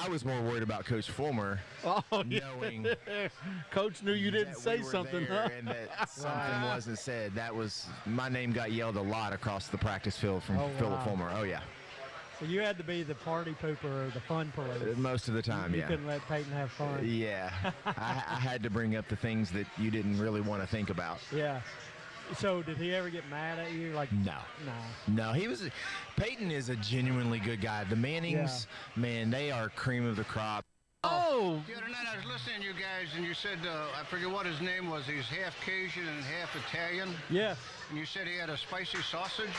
I was more worried about Coach Fulmer knowing Coach knew you didn't say something, huh? And that something wasn't said. That was my name got yelled a lot across the practice field from Philip Fulmer. Oh yeah. So you had to be the party pooper or the fun police. Most of the time, You couldn't let Peyton have fun. Yeah. I had to bring up the things that you didn't really want to think about. Yeah. So did he ever get mad at you? Like No. Peyton is a genuinely good guy. The Mannings, man, they are cream of the crop. Oh! The other night I was listening to you guys, and you said, I forget what his name was. He's half Cajun and half Italian. Yeah. And you said he had a spicy sausage.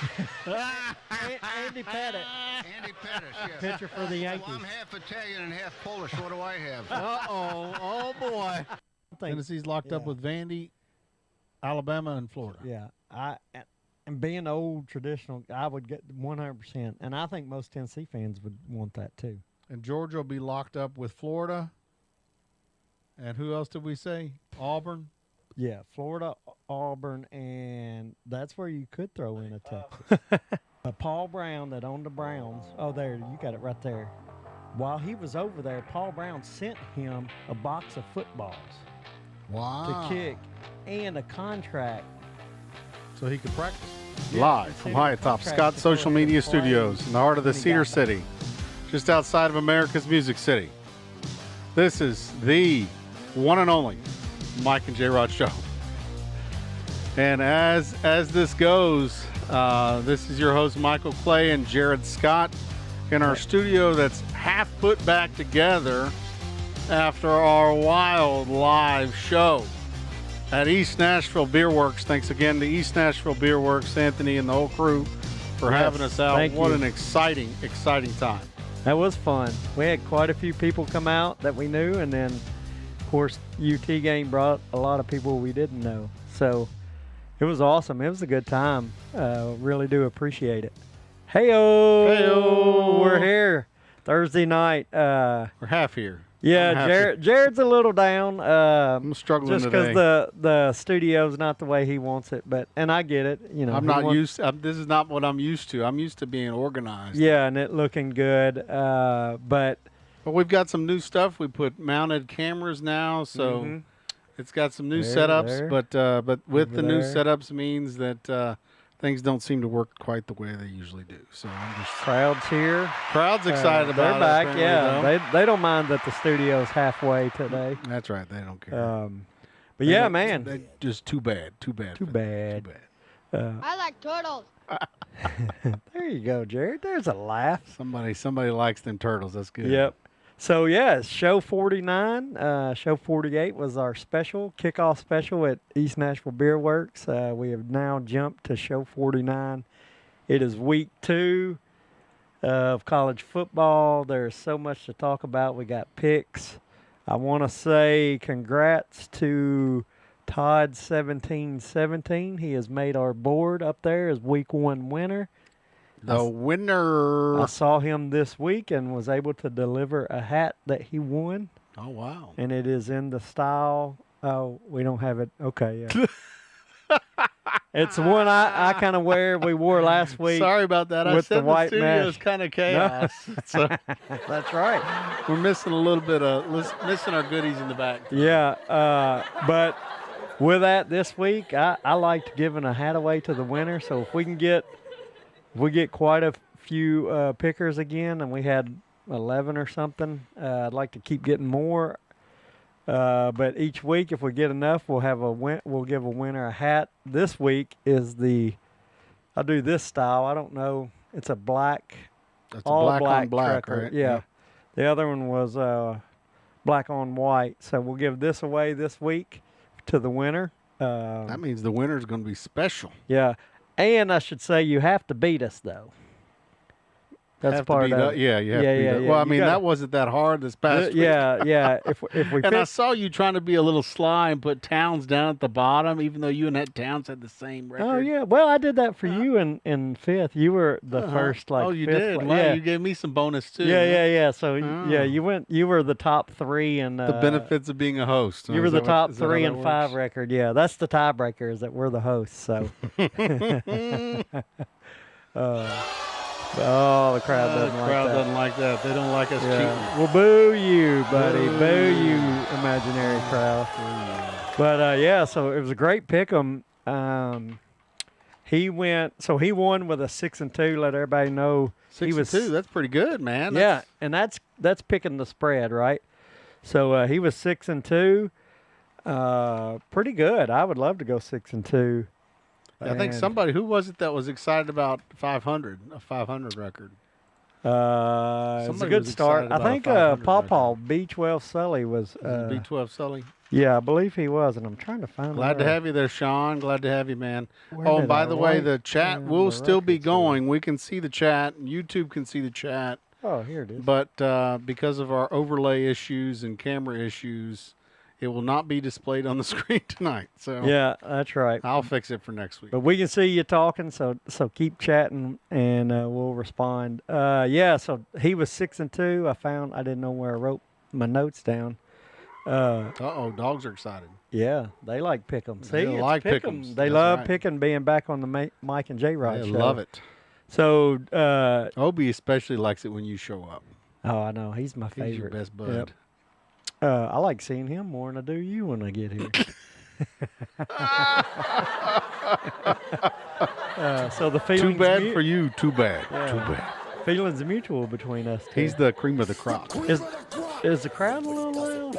Andy Pettit. Andy Pettit, yeah. Pitcher for the Yankees. Well, I'm half Italian and half Polish. What do I have? Oh boy. Tennessee's locked up with Vandy, Alabama, and Florida. Yeah. And being old, traditional, I would get 100%. And I think most Tennessee fans would want that too. And Georgia will be locked up with Florida. And who else did we say? Auburn? Yeah, Florida, Auburn, and that's where you could throw in a Texas. Paul Brown that owned the Browns. Oh, there, you got it right there. While he was over there, Paul Brown sent him a box of footballs to kick and a contract. So he could practice. Yeah, Live from High Top Scott Social Media Studios in the heart of the Cedar City, just outside of America's Music City. This is the one and only Mike and Jrod show. And as this goes, this is your host Michael Clay and Jared Scott in our studio that's half put back together after our wild live show at East Nashville Beer Works. Thanks again to East Nashville Beer Works, Anthony and the whole crew for having us out. What an exciting time. That was fun. We had quite a few people come out that we knew, and then of course UT game brought a lot of people we didn't know. So it was awesome. It was a good time. Really do appreciate it. Hey-o! We're here Thursday night. We're half here. Yeah, Jared's a little down. I'm struggling just today. because the studio's not the way he wants it, and I get it. You know, I'm not used. This is not what I'm used to. I'm used to being organized. Yeah, and it looking good. But we've got some new stuff. We put mounted cameras now, so it's got some new setups. But with the new setups means that things don't seem to work quite the way they usually do. So I'm just crowd's here. Crowd's excited about it. They're back. Yeah, they don't mind that the studio's halfway today. That's right. They don't care. But yeah, man, they just too bad. I like turtles. There you go, Jared. There's a laugh. Somebody likes them turtles. That's good. Yep. So, yeah, show 49, show 48 was our kickoff special at East Nashville Beer Works. We have now jumped to show 49. It is week 2 of college football. There's so much to talk about. We got picks. I want to say congrats to Todd 1717. He has made our board up there as week 1 winner. The winner. I saw him this week and was able to deliver a hat that he won. Oh, wow. And it is in the style. Oh, we don't have it. Okay, yeah. It's the one I kind of wear. We wore last week. Sorry about that. I said the studio's kind of chaos. So that's right. We're missing a little bit of missing our goodies in the back. Yeah, but with that this week, I liked giving a hat away to the winner. So if we get quite a few pickers again, and we had 11 or something, I'd like to keep getting more. But each week, if we get enough, we'll give a winner a hat. This week is I'll do this style. I don't know. It's a black. That's all black on black, trucker. right? Yeah. The other one was black on white. So we'll give this away this week to the winner. That means the winner's going to be special. Yeah. And I should say you have to beat us, though. That's part of it. Yeah, you have to beat us. Well, I mean, that wasn't that hard this past week. Yeah. If we and I saw you trying to be a little sly and put Towns down at the bottom, even though you and Towns had the same record. Oh, yeah. Well, I did that for you in fifth. You were the first, Oh, you fifth did? Wow, you gave me some bonus, too. Yeah. So, yeah, you were the top 3. And the benefits of being a host. You were the top 3 and 5 record. Yeah, that's the tiebreaker is that we're the hosts. So. Oh, the crowd doesn't like crowd that. doesn't like that. They don't like us cheating. Well, boo you, buddy. Boo you, imaginary crowd. But yeah, so it was a great pick 'em. He won with a 6-2. Let everybody know 6-2. That's pretty good, man. Yeah, and that's picking the spread, right? So he was 6-2. Pretty good. I would love to go 6-2. I think somebody, who was it that was excited about 500, a 500 record? It's a good start. I think Paw B12 Sully was. B12 Sully? Yeah, I believe he was, and I'm trying to find. Glad to have you there, Sean. Glad to have you, man. And by the way, the chat will still be going. We can see the chat. YouTube can see the chat. Oh, here it is. But because of our overlay issues and camera issues, it will not be displayed on the screen tonight. So yeah, that's right. I'll fix it for next week. But we can see you talking, so keep chatting, and we'll respond. Yeah, so he was 6-2. I didn't know where I wrote my notes down. Dogs are excited. Yeah, they like Pick'em. See, they like Pick'em. They love Pick'em being back on the Mike and Jrod show. They love it. So Obi especially likes it when you show up. Oh, I know. He's my favorite. He's your best bud. Yep. I like seeing him more than I do you when I get here. So the feelings. Too bad for you. Too bad. Yeah. Too bad. Feelings mutual between us two. He's the cream of the crop. Is the crowd a little loud?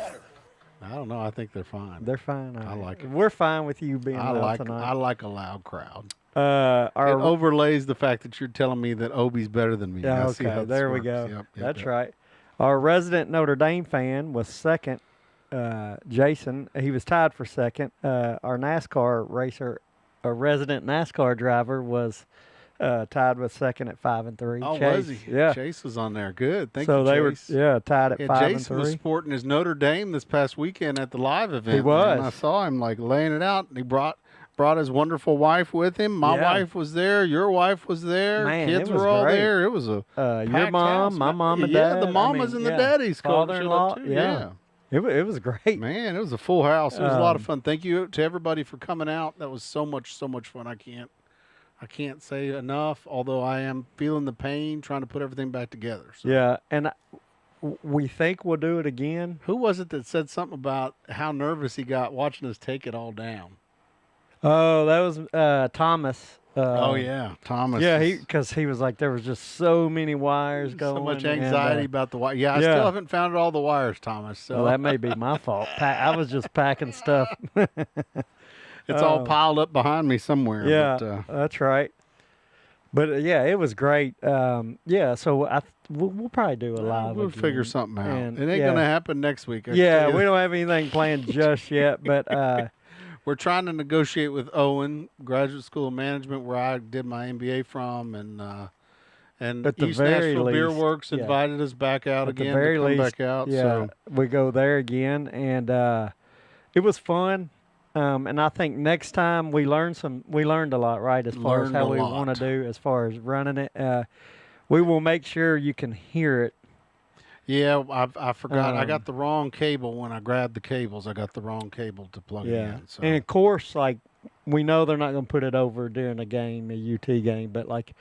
I don't know. I think they're fine. They're fine. I like it. We're fine with you being loud tonight. I like a loud crowd. It overlays the fact that you're telling me that Obi's better than me. Yeah, okay. There we go. Yep, that's right. Our resident Notre Dame fan was second. Jason, he was tied for second. Our NASCAR racer, a resident NASCAR driver, was tied with second at 5-3. Oh, Chase, was he? Yeah. Chase was on there. Good. Thank you, Chase. So they were, tied at 5-3. Jason was sporting his Notre Dame this past weekend at the live event. He was. And I saw him laying it out. And he brought his wonderful wife with him. My wife was there. Your wife was there. Man, kids was were all great. there. It was a your mom, house. my mom and dad. Yeah, the mamas and the daddies. Father-in-law. Too. Yeah. It was great. Man, it was a full house. It was a lot of fun. Thank you to everybody for coming out. That was so much fun. I can't say enough, although I am feeling the pain trying to put everything back together. So. Yeah, and we think we'll do it again. Who was it that said something about how nervous he got watching us take it all down? Oh, that was Thomas. Thomas. Yeah, because he was like, there was just so many wires going. So much anxiety about the wire. Yeah, I still haven't found all the wires, Thomas. So well, that may be my fault. I was just packing stuff. It's all piled up behind me somewhere. Yeah, but, that's right. But yeah, it was great. So we'll probably do a live. We'll figure something out. It ain't gonna happen next week. We don't have anything planned just yet, but we're trying to negotiate with Owen, Graduate School of Management, where I did my MBA from, and East Nashville Beer Works invited us back out again to come back out. Yeah, so we go there again, and it was fun. And I think next time we learned a lot, right, as far as how we want to do, as far as running it. We will make sure you can hear it. Yeah, I forgot. I got the wrong cable when I grabbed the cables. I got the wrong cable to plug it in. So. And of course, like, we know they're not going to put it over during a game, a UT game, but like,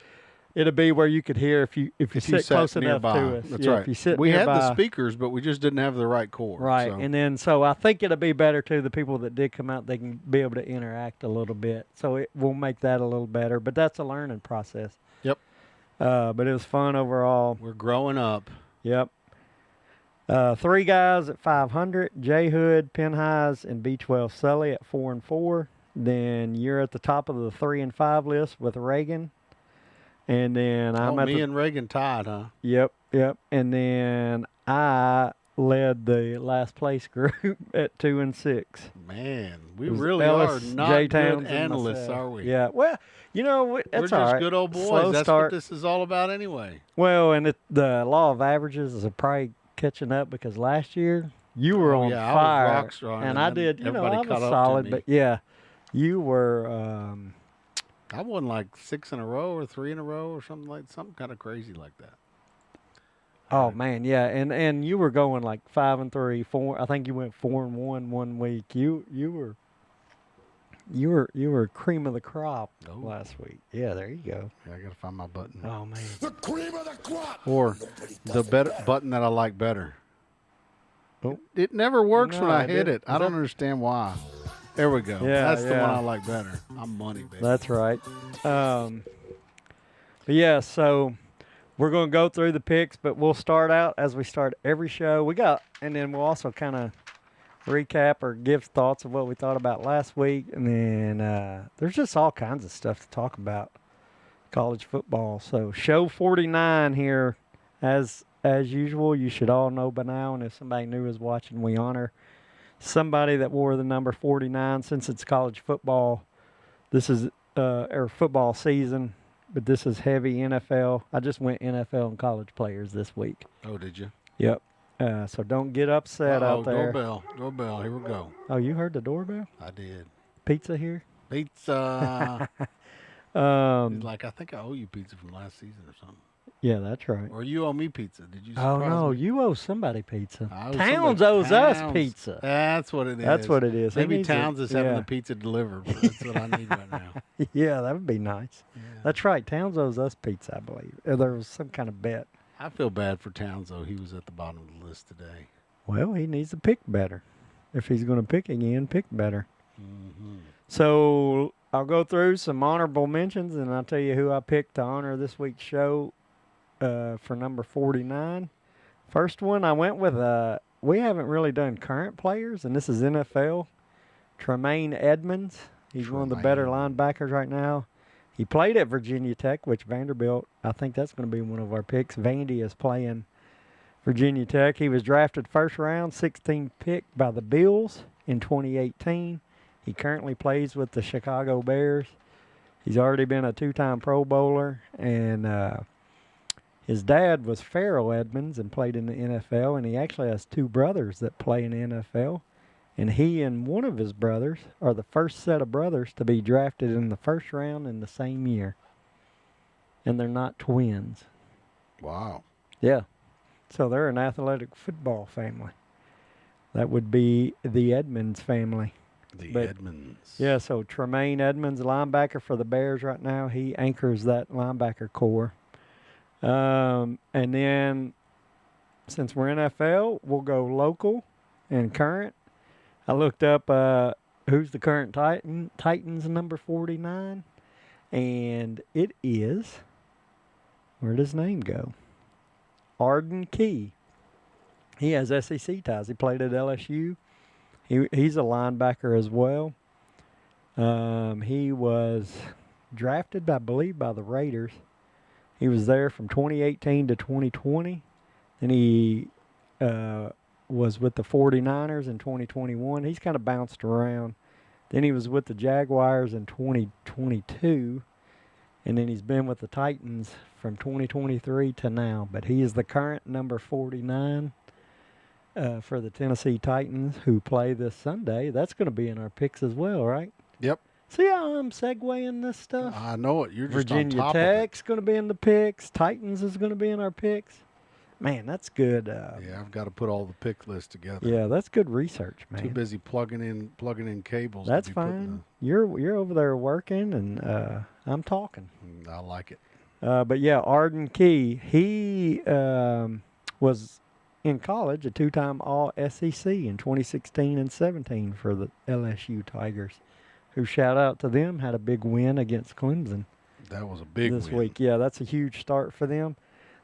it'll be where you could hear if you sit close nearby. enough to us. That's right. If you sit we nearby, had the speakers, but we just didn't have the right cord. Right. So. And then, so I think it'll be better too. The people that did come out, they can be able to interact a little bit. So it will make that a little better. But that's a learning process. Yep. But it was fun overall. We're growing up. Yep. 3 guys at 500, J Hood, Penhise, and B12 Sully at 4-4. Then you're at the top of the 3 and 5 list with Reagan. And then I'm at me and Reagan tied, huh? Yep. And then I led the last place group at 2 and 6. Man, we really are not good analysts, are we? Yeah. Well, that's all right. We're just good old boys. Slow That's start. what this is all about anyway. Well, and the law of averages is probably catching up because last year you were on fire. I was rock star, and I did, I was caught up solid, to me. but yeah, you were. I won like 6 in a row or 3 in a row or something kind of crazy like that. Oh man, yeah, and you were going like 5 and 3, 4. I think you went 4 and 1 one week. You You were cream of the crop Oh. last week. Yeah, there you go. Yeah, I got to find my button. Oh man. The cream of the crop. Or the better button that I like better. Oh. It never works when No, I it hit didn't. it. I don't understand why. There we go. Yeah, That's the one yeah. I like better. I'm money, baby. That's right. But yeah, so we're going to go through the picks, but we'll start out as we start every show. And then we'll also kind of recap or give thoughts of what we thought about last week. And then there's just all kinds of stuff to talk about college football. So show 49 here, as usual. You should all know by now, and if somebody new is watching, we honor somebody that wore the number 49 since it's college football. This is or football season, but this is heavy NFL. I just went NFL and college players this week. Oh, did you? Yep. So don't get upset out there. Doorbell. Here we go. Oh, you heard the doorbell? I did. Pizza here? Pizza. He's like, I think I owe you pizza from last season or something. Yeah, that's right. Or you owe me pizza. Did you Oh, surprise no, me? you owe somebody pizza. I owe Towns somebody- owes us Towns. pizza. That's what it is. That's what it is. He Maybe needs it. Towns is having Yeah. the pizza delivered, but that's what I need right now. Yeah, that would be nice. Yeah. That's right. Towns owes us pizza, I believe. There was some kind of bet. I feel bad for Towns, though. He was at the bottom of the list today. Well, he needs to pick better. If he's going to pick again, pick better. Mm-hmm. So I'll go through some honorable mentions, and I'll tell you who I picked to honor this week's show for number 49. First one, I went with, we haven't really done current players, and this is NFL. Tremaine Edmonds. He's one of the better linebackers right now. He played at Virginia Tech, which Vanderbilt, I think that's going to be one of our picks. Vandy is playing Virginia Tech. He was drafted first round, 16th pick by the Bills in 2018. He currently plays with the Chicago Bears. He's already been a two-time Pro Bowler, and his dad was Farrell Edmonds and played in the NFL, and he actually has two brothers that play in the NFL. And he and one of his brothers are the first set of brothers to be drafted in the first round in the same year. And they're not twins. Wow. Yeah. So they're an athletic football family. That would be the Edmonds family. The Edmonds. Yeah, so Tremaine Edmonds, linebacker for the Bears right now. He anchors that linebacker core. And then, since we're NFL, we'll go local and current. I looked up who's the current Titans number 49, and it is, where'd his name go? Arden Key. He has SEC ties. He played at LSU. He's a linebacker as well. He was drafted, I believe, by the Raiders. He was there from 2018 to 2020. Then he was with the 49ers in 2021. He's kind of bounced around. Then he was with the Jaguars in 2022. And then he's been with the Titans from 2023 to now. But he is the current number 49 for the Tennessee Titans, who play this Sunday. That's going to be in our picks as well, right? Yep. See how I'm segueing this stuff? I know it. You're just Virginia on top Tech's going to be in the picks. Titans is going to be in our picks. Man, that's good. Yeah, I've got to put all the pick lists together. Yeah, that's good research, man. Too busy plugging in cables. That's to be putting fine. You're over there working, and I'm talking. I like it. But yeah, Arden Key, he was in college a two-time All-SEC in 2016 and 17 for the LSU Tigers, who, shout out to them, had a big win against Clemson. That was a big this win. week. Yeah, that's a huge start for them.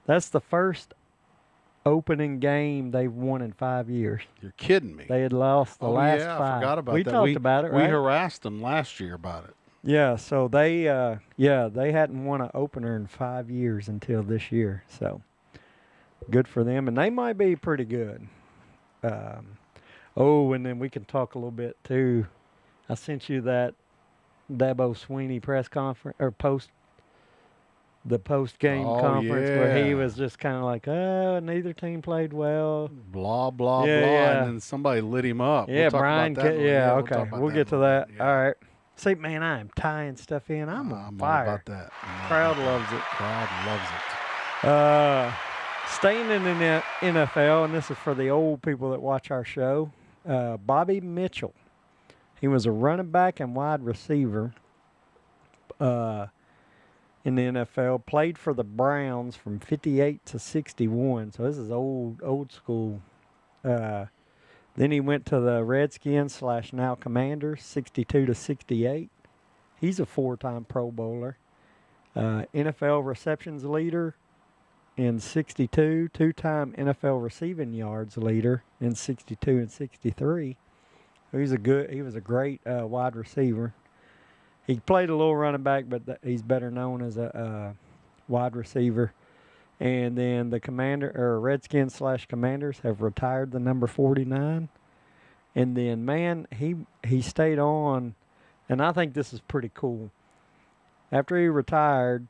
That's the first opening game they've won in 5 years. You're kidding me. They had lost the last yeah, five. I forgot about we that. Talked about it, right? We harassed them last year about it. Yeah, so they hadn't won an opener in 5 years until this year. So good for them, and they might be pretty good. And then we can talk a little bit too. I sent you that Dabo Sweeney press conference or post game conference where he was just kind of like, oh, neither team played well. Blah blah Yeah, blah, yeah. and then somebody lit him up. Yeah, we'll talk Brian. About that We'll talk about get to in a that. minute. Yeah. All right. See, man, I am tying stuff in. I'm on all fire. about that. I'm all Crowd about loves that. it. Crowd loves it. Staying in the NFL, and this is for the old people that watch our show, Bobby Mitchell. He was a running back and wide receiver in the NFL. Played for the Browns from 58 to 61. So this is old school. Then he went to the Redskins / now Commanders, 62 to 68. He's a 4-time Pro Bowler. NFL receptions leader in 62, 2-time NFL receiving yards leader in 62 and 63. He was a great wide receiver. He played a little running back, but he's better known as a wide receiver. And then the Redskins / Commanders have retired the number 49. And then, man, he stayed on, and I think this is pretty cool. After he retired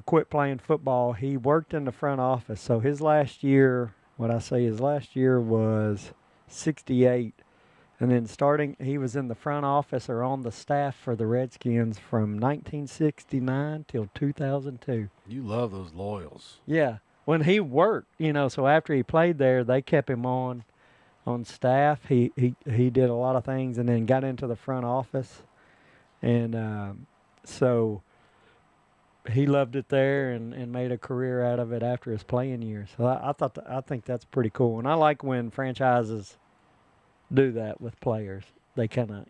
quit playing football, he worked in the front office. So his last year was 68. And then he was in the front office or on the staff for the Redskins from 1969 till 2002. You love those loyals. Yeah. When he worked, so after he played there, they kept him on staff. He did a lot of things and then got into the front office. And so he loved it there and made a career out of it after his playing years. So I think that's pretty cool. And I like when franchises do that with players. They kind of,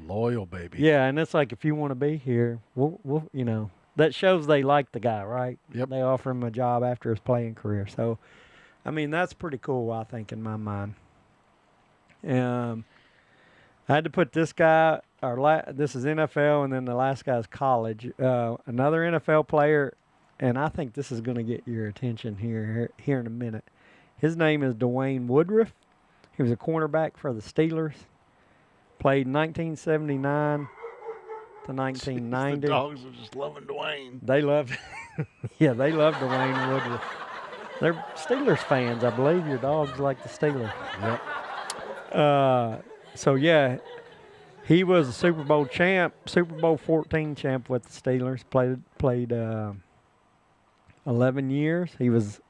loyal, baby. Yeah, and it's like if you want to be here, we'll that shows they like the guy, right? Yep. They offer him a job after his playing career. So, I mean, that's pretty cool, I think, in my mind. I had to put this guy, this is NFL, and then the last guy's college. Another NFL player, and I think this is going to get your attention here in a minute. His name is Dwayne Woodruff. He was a cornerback for the Steelers. Played 1979 to 1990. The dogs are just loving Dwayne. They loved, they loved Dwayne Woodruff. They're Steelers fans, I believe. Your dogs like the Steelers. Yep. So yeah, he was a Super Bowl champ, Super Bowl 14 champ with the Steelers. Played 11 years. He was.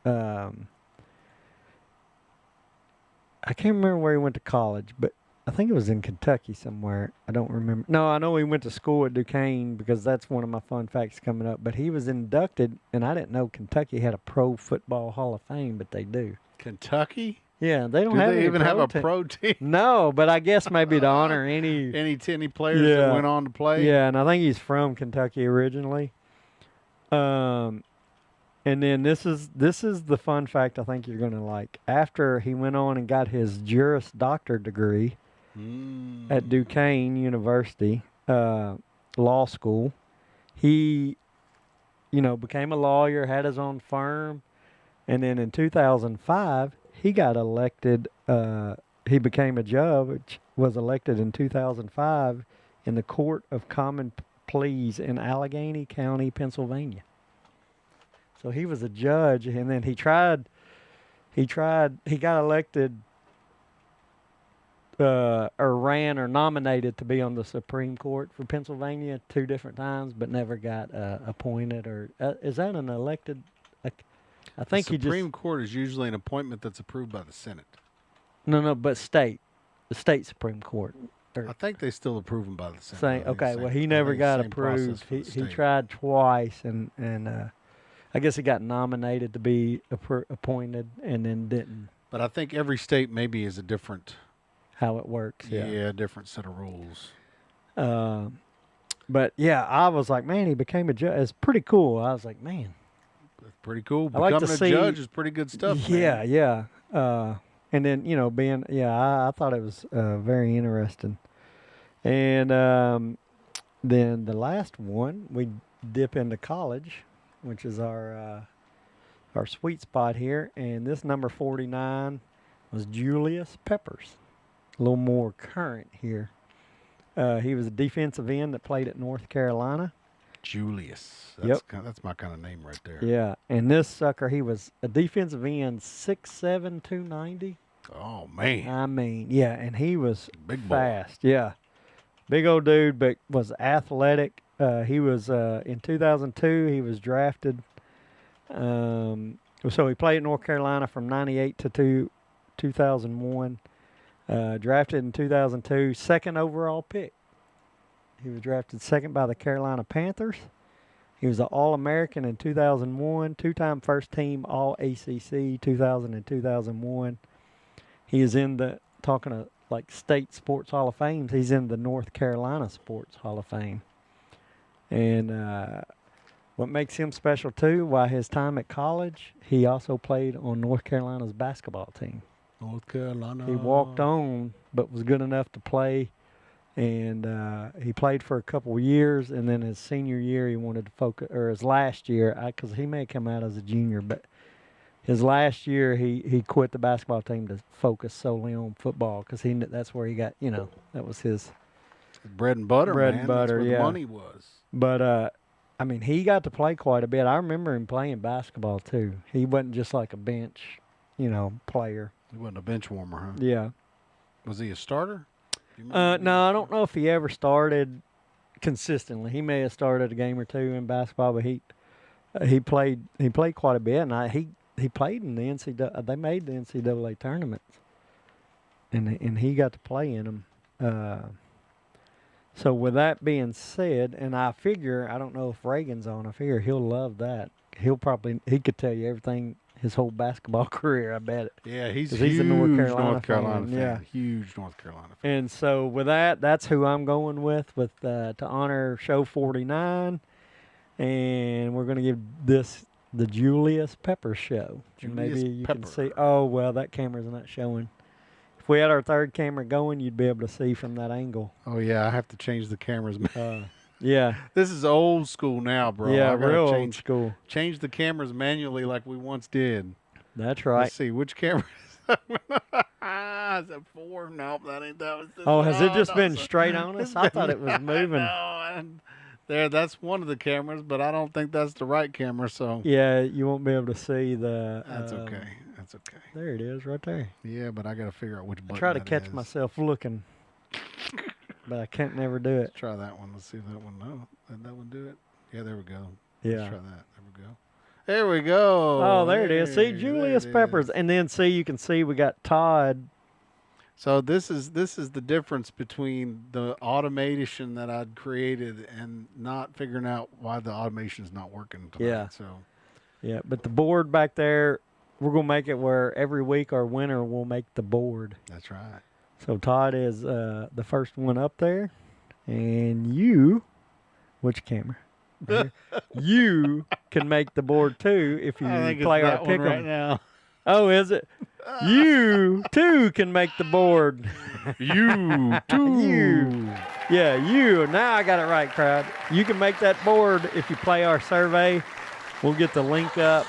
I can't remember where he went to college, but I think it was in Kentucky somewhere. I don't remember. No, I know he went to school at Duquesne because that's one of my fun facts coming up. But he was inducted, and I didn't know Kentucky had a Pro Football Hall of Fame, but they do. Kentucky? Yeah, they don't Do have they any even have a pro team? No, but I guess maybe to honor any players that went on to play? Yeah, and I think he's from Kentucky originally. And then this is the fun fact I think you're going to like. After he went on and got his Juris Doctor degree at Duquesne University Law School, he, became a lawyer, had his own firm, and then in 2005 he got elected. He became a judge, was elected in 2005 in the Court of Common Pleas in Allegheny County, Pennsylvania. So he was a judge, and then he got elected or ran or nominated to be on the Supreme Court for Pennsylvania 2 different times, but never got appointed. Or is that an elected? I think the Supreme Court is usually an appointment that's approved by the Senate. No, but the state Supreme Court. I think they still approve them by the Senate. Well, he never got approved. He tried twice, and I guess he got nominated to be appointed and then didn't. But I think every state maybe is a different... How it works, yeah. Different set of rules. But, yeah, I was like, man, he became a judge. It's pretty cool. I was like, man. That's pretty cool. Becoming a judge is pretty good stuff, man. Yeah. And then, being... Yeah, I thought it was very interesting. And then the last one, we dip into college, which is our sweet spot here. And this number 49 was Julius Peppers. A little more current here. He was a defensive end that played at North Carolina. Julius. That's my kind of name right there. Yeah. And this sucker, he was a defensive end, 6'7", 290. Oh, man. I mean, yeah. And he was big fast. Boy. Yeah. Big old dude, but was athletic. He was in 2002. He was drafted. So he played at North Carolina from 98 to 2001. Drafted in 2002, second overall pick. He was drafted second by the Carolina Panthers. He was an All-American in 2001, two-time first-team All-ACC 2000 and 2001. He is in the, talking of like state sports Hall of Fame, he's in the North Carolina Sports Hall of Fame. And what makes him special, too, while his time at college, he also played on North Carolina's basketball team. North Carolina. He walked on, but was good enough to play. And he played for a couple of years, and then his senior year he wanted to focus, or his last year, because he may come out as a junior, but his last year he quit the basketball team to focus solely on football because that's where he got, that was his bread and butter, bread man. and butter, That's where yeah. the money was. But I mean, he got to play quite a bit. I remember him playing basketball too. He wasn't just like a bench, player. He wasn't a bench warmer, huh? Yeah. Was he a starter? No, I don't know if he ever started consistently. He may have started a game or two in basketball, but he played quite a bit, and he played in the NCAA. They made the NCAA tournaments, and he got to play in them. So with that being said, and I figure, I don't know if Reagan's on. I figure he'll love that. He could tell you everything. His whole basketball career, I bet. Yeah, he's a North Carolina fan. Yeah, huge North Carolina fan. And so with that's who I'm going with to honor Show 49. And we're going to give this the Julius Pepper Show. And maybe you can see. Oh, well, that camera's not showing. If we had our third camera going, you'd be able to see from that angle. Oh, yeah, I have to change the cameras. Yeah. This is old school now, bro. Yeah, real old school. Change the cameras manually like we once did. That's right. Let's see, which camera is that? Is that 4? Nope, that ain't that. Has it just been straight on us? I thought it was moving. No, that's one of the cameras, but I don't think that's the right camera, so. Yeah, you won't be able to see the. That's okay. That's okay. There it is, right there. Yeah, but I got to figure out which button I try to that catch is. myself looking. But I can't never do it. Let's try that one. Let's see if that one. No, did that one do it? Yeah, there we go. Yeah. Let's try that. There we go. There we go. Oh, there it is. See, Julius Peppers, and then you can see we got Todd. So this is the difference between the automation that I'd created and not figuring out why the automation is not working tonight. Yeah. So. Yeah, but the board back there, we're gonna make it where every week our winner will make the board. That's right. So Todd is the first one up there, and you, which camera? You can make the board too if you play our pick 'em right now. Oh, is it? You too can make the board. You too. You. Now I got it right, crowd. You can make that board if you play our survey. We'll get the link up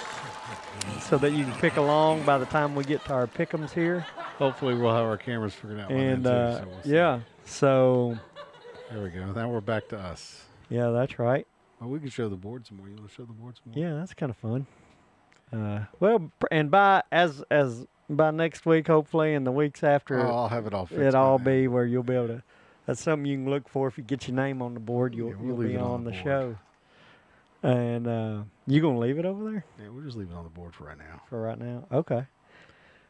so that you can pick along by the time we get to our pick'ems here. Hopefully we'll have our cameras figured out. And so we'll yeah, so there we go. Now we're back to us. Yeah, that's right. Well, we can show the board some more. You want to show the board some more? Yeah, that's kind of fun. Well, and by next week, hopefully, and the weeks after, I'll have it all fixed. It'll be where you'll be able to. That's something you can look for if you get your name on the board. You'll be on the show. And you gonna leave it over there? Yeah, we'll just leave it on the board for right now. For right now, okay.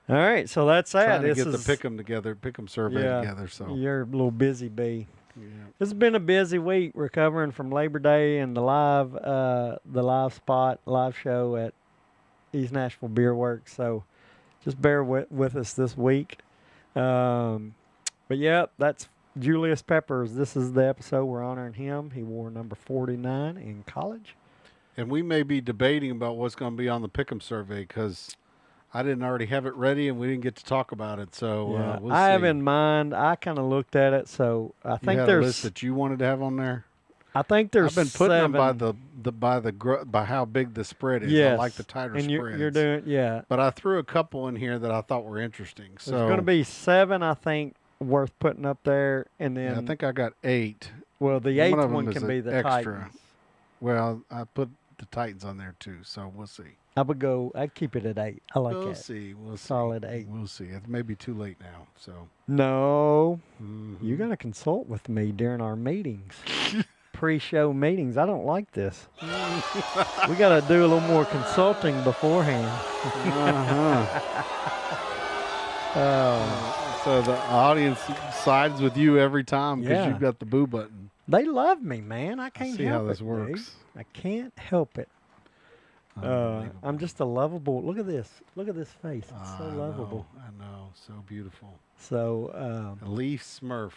All right, so that's that. Trying to get the pick'em survey together. So you're a little busy bee. Yeah. It's been a busy week recovering from Labor Day and the live show at East Nashville Beer Works. So just bear with us this week. But yeah, that's Julius Peppers. This is the episode we're honoring him. He wore number 49 in college. And we may be debating about what's going to be on the pick'em survey because I didn't already have it ready and we didn't get to talk about it. So we'll see. I have in mind. I kind of looked at it, so I think there's a list that you wanted to have on there. I think there's. I've been putting 7. them by how big the spread is. Yes. I like the tighter and spreads. You're doing But I threw a couple in here that I thought were interesting. So there's going to be 7, I think, worth putting up there, and then I think I got 8. Well, the 8th one can be the extra. Titans. Well, I put the Titans on there too, so we'll see. I'd keep it at 8. I like that. We'll see. Solid 8. We'll see. It may be too late now. So no, you got to consult with me during our meetings, pre-show meetings. I don't like this. We got to do a little more consulting beforehand. So the audience sides with you every time because Yeah. you've got the boo button. They love me, man. I can't see help how this it, works. dude. I can't help it. Unbelievable. I'm just a lovable. Look at this. Look at this face. It's so lovable. I know. So beautiful. So, Leaf Smurf.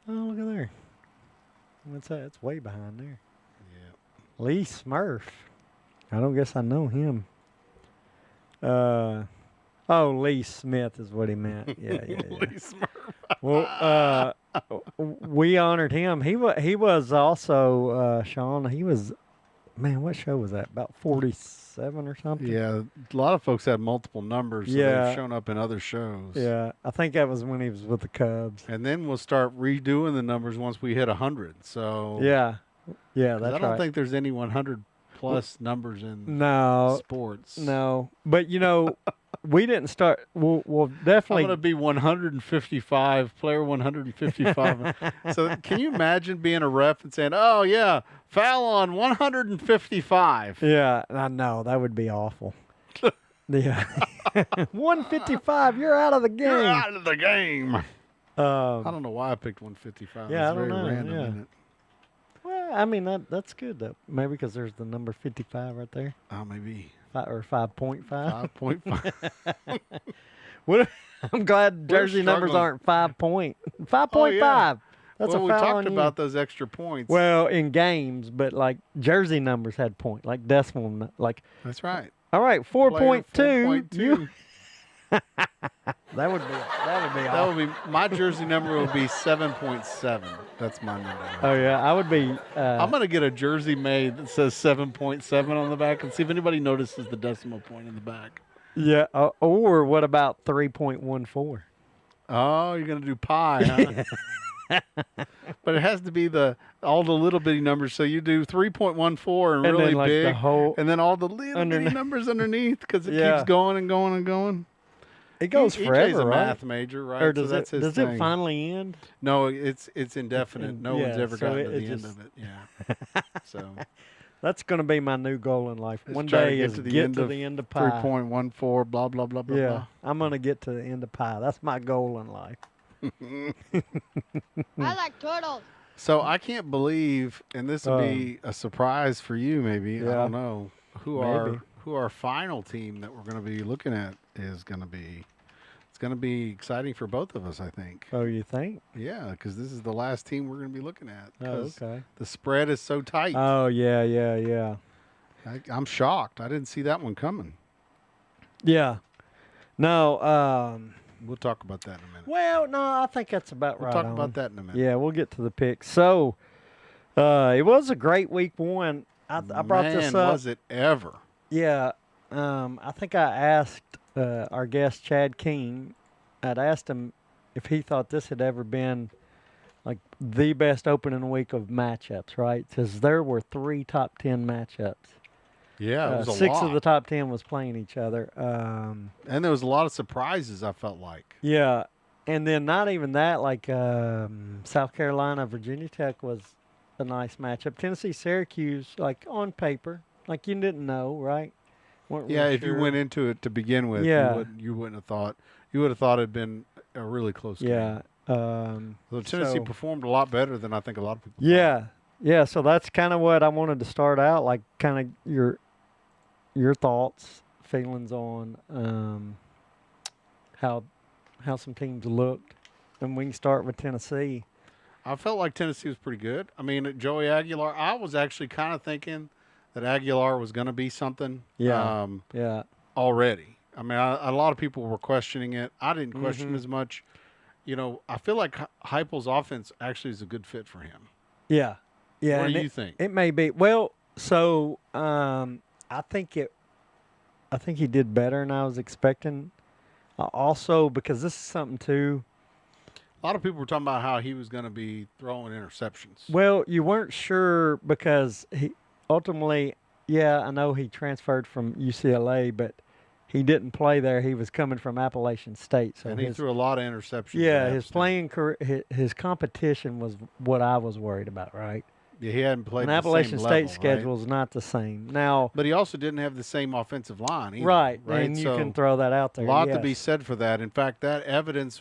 oh, look at there. What's that? It's way behind there. Yeah. Lee Smurf. I don't guess I know him. Oh, Lee Smith is what he meant. Yeah. Lee Smurf. Well, we honored him. He was also Sean. He was, man. What show was that? About 47 or something. Yeah, a lot of folks had multiple numbers, so Yeah. they've shown up in other shows. Yeah, I think that was when he was with the Cubs. And then we'll start redoing the numbers once we hit 100. So Yeah, 'cause that's I don't right. think there's any 100 plus numbers in No, sports. no. But we didn't start. We'll I'm definitely. going to be 155, player 155. So can you imagine being a ref and saying, "Oh yeah, foul on 155"? Yeah, I know that would be awful. Yeah, 155. You're out of the game. You're out of the game. I Um, don't know why I picked 155. Yeah, It's I don't very know, random, yeah. isn't it? well, I mean that's good though. Maybe because there's the number 55 right there, Oh, maybe 5.5. 5.5. What? I'm glad We're jersey numbers struggling. aren't 5.5. Oh, yeah. That's well, a we foul talked on you. about those extra points. Well, in games, but like jersey numbers had point, like decimal, like That's right. all right, 4.2. 4.2. You that would be That awesome. would be my jersey number would be 7.7. That's my number. Oh yeah, I would be. I'm gonna get a jersey made that says 7.7 on the back and see if anybody notices the decimal point in the back. Yeah. Or what about 3.14? Oh, you're gonna do pi, huh? But it has to be all the little bitty numbers. So you do 3.14 and And really then, like, the big, whole and then all the little bitty underneath. numbers underneath because it Yeah. keeps going and going and going. It goes EJ's forever, a right? math major, right? Or does so that's his does thing. it finally end? No, it's indefinite. No one's yeah, ever so gotten it- to the it end just- of it. Yeah. So That's going to be my new goal in life. Let's One try to day get is to the get end to of the end of pi. 3.14, blah blah blah blah Yeah, blah. I'm going to get to the end of pi. That's my goal in life. I like turtles. So I can't believe, and this will be a surprise for you, maybe. I Yeah. don't know who Maybe. our final team that we're going to be looking at is going to be. It's going to be exciting for both of us, I think. Oh, you think? Yeah, because this is the last team we're going to be looking at. Oh, 'cause okay. The spread is so tight. Oh, yeah. I'm shocked. I didn't see that one coming. Yeah. No, We'll talk about that in a minute. well, no, I think that's about We'll right talk on. about that in a minute. Yeah, we'll get to the picks. So, it was a great week one. I brought this Man, up. was it ever? Yeah, I think I asked our guest Chad King. I'd asked him if he thought this had ever been like the best opening week of matchups, right? Because there were 3 top 10 matchups. Yeah, it was a 6 lot. of the top 10 was playing each other. And there was a lot of surprises, I felt like. Yeah, and then not even that. Like South Carolina, Virginia Tech was a nice matchup. Tennessee, Syracuse, like on paper, like you didn't know, right? Weren't Yeah, really if you sure. went into it to begin with, Yeah. you wouldn't have thought. You would have thought it'd been a really close Yeah. game. So Tennessee so- performed a lot better than I think a lot of people thought. Yeah, yeah. So that's kind of what I wanted to start out, like kind of your thoughts, feelings on how some teams looked, and we can start with Tennessee. I felt like Tennessee was pretty good. I mean, Joey Aguilar, I was actually kind of thinking that Aguilar was going to be something Yeah. Yeah, already. I mean, a lot of people were questioning it. I didn't question Mhm. as much. You know, I feel like Heupel's offense actually is a good fit for him. yeah, yeah. What and do you think? It may be. Well, so I think he did better than I was expecting. Also, because this is something too. A lot of people were talking about how he was going to be throwing interceptions. Well, you weren't sure because he ultimately, yeah, I know he transferred from UCLA, but he didn't play there. He was coming from Appalachian State, so And he his, threw a lot of interceptions. yeah, at App his State. playing career, his competition was what I was worried about, right? Yeah, he hadn't played And the Appalachian same State level, schedule right? is not the same. Now, But he also didn't have the same offensive line either. right, Right. and you So, can throw that out a there. lot yes. to be said for that. In fact, that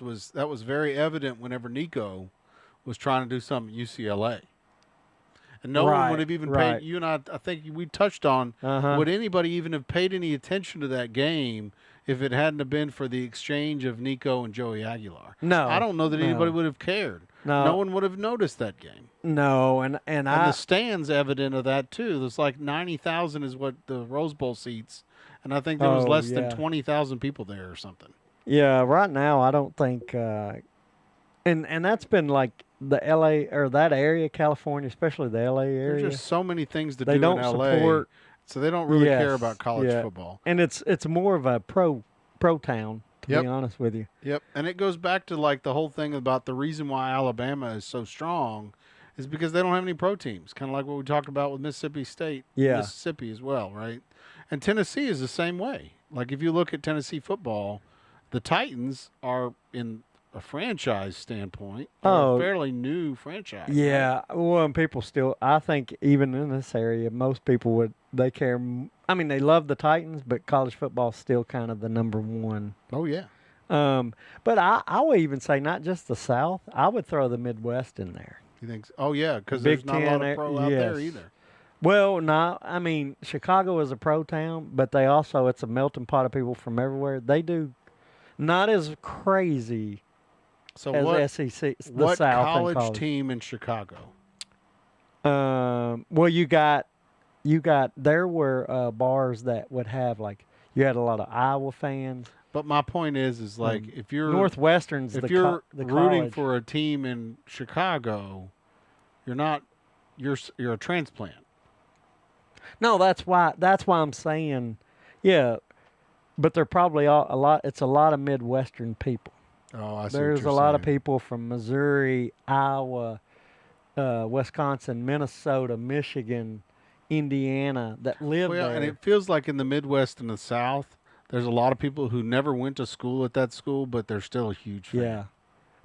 was very evident whenever Nico was trying to do something at UCLA. And no one would have even right. paid. You and I think we touched on, would anybody even have paid any attention to that game if it hadn't have been for the exchange of Nico and Joey Aguilar? No. I don't know that anybody would have cared. No one would have noticed that game. No, and the stands evident of that too. There's like 90,000 is what the Rose Bowl seats, and I think there was less than 20,000 people there or something. Yeah, right now I don't think, and that's been like the LA or that area, California, especially the LA area. There's just so many things to they do don't in LA, support, so they don't really care about college football. And it's more of a pro town, to be honest with you. Yep, and it goes back to like the whole thing about the reason why Alabama is so strong is because they don't have any pro teams, kind of like what we talked about with Mississippi State, Mississippi as well, right? And Tennessee is the same way. Like if you look at Tennessee football, the Titans are in a franchise standpoint, a fairly new franchise. Yeah, right? well, and people still, I think even in this area, most people they care. I mean, they love the Titans, but college football is still kind of the number one. Oh, yeah. But I would even say not just the South. I would throw the Midwest in there. You think so? Oh, yeah, because there's not a lot of pro out there either. Well, no, I mean, Chicago is a pro town, but it's a melting pot of people from everywhere. They do not as crazy as SEC, the what South college team in Chicago? Well, you got there were bars that would have like you had a lot of Iowa fans. But my point is like if you're Northwestern's, if the you're the rooting college. for a team in Chicago, you're a transplant. No, that's why I'm saying, yeah, but they're probably it's a lot of Midwestern people. Oh, I see. There's a lot of people from Missouri, Iowa, Wisconsin, Minnesota, Michigan, Indiana that live there. And it feels like in the Midwest and the South, there's a lot of people who never went to school at that school, but they're still a huge fan. Yeah,